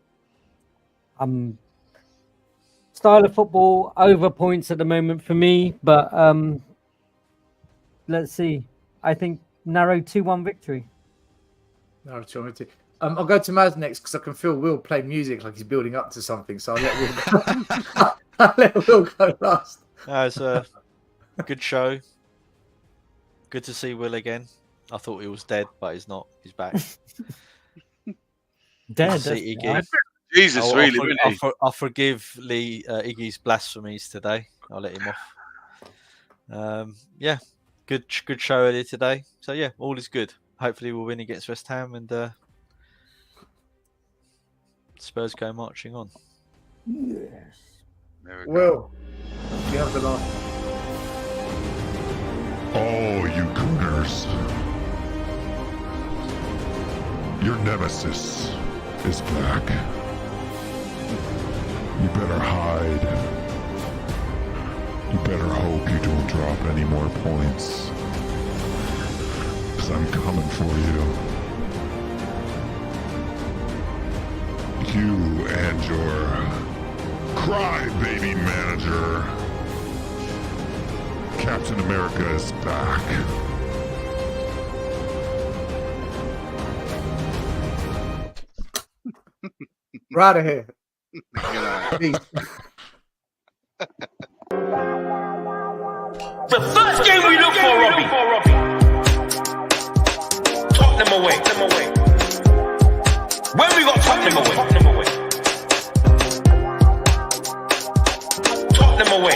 style of football over points at the moment for me. But let's see. I think narrow 2-1 victory.
Narrow 2-1 victory. I'll go to Maz next because I can feel Will play music like he's building up to something. So I'll let Will go. I'll let Will go last.
It's a good show. Good to see Will again. I thought he was dead, but he's not. He's back.
Dead.
Jesus, really?
I'll forgive Lee Iggy's blasphemies today. I'll let him off. Yeah, good show earlier today. So yeah, all is good. Hopefully we'll win against West Ham and Spurs go marching on.
Yes.
Will, you have the last.
Oh, you gooners. Your nemesis is back. You better hide. You better hope you don't drop any more points. Because I'm coming for you. You and your crybaby manager. Captain America is back.
We're out of here.
The first game we look for, Robbie. Tottenham away. When we got Tottenham away. Tottenham away.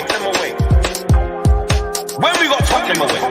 When we got Tottenham away.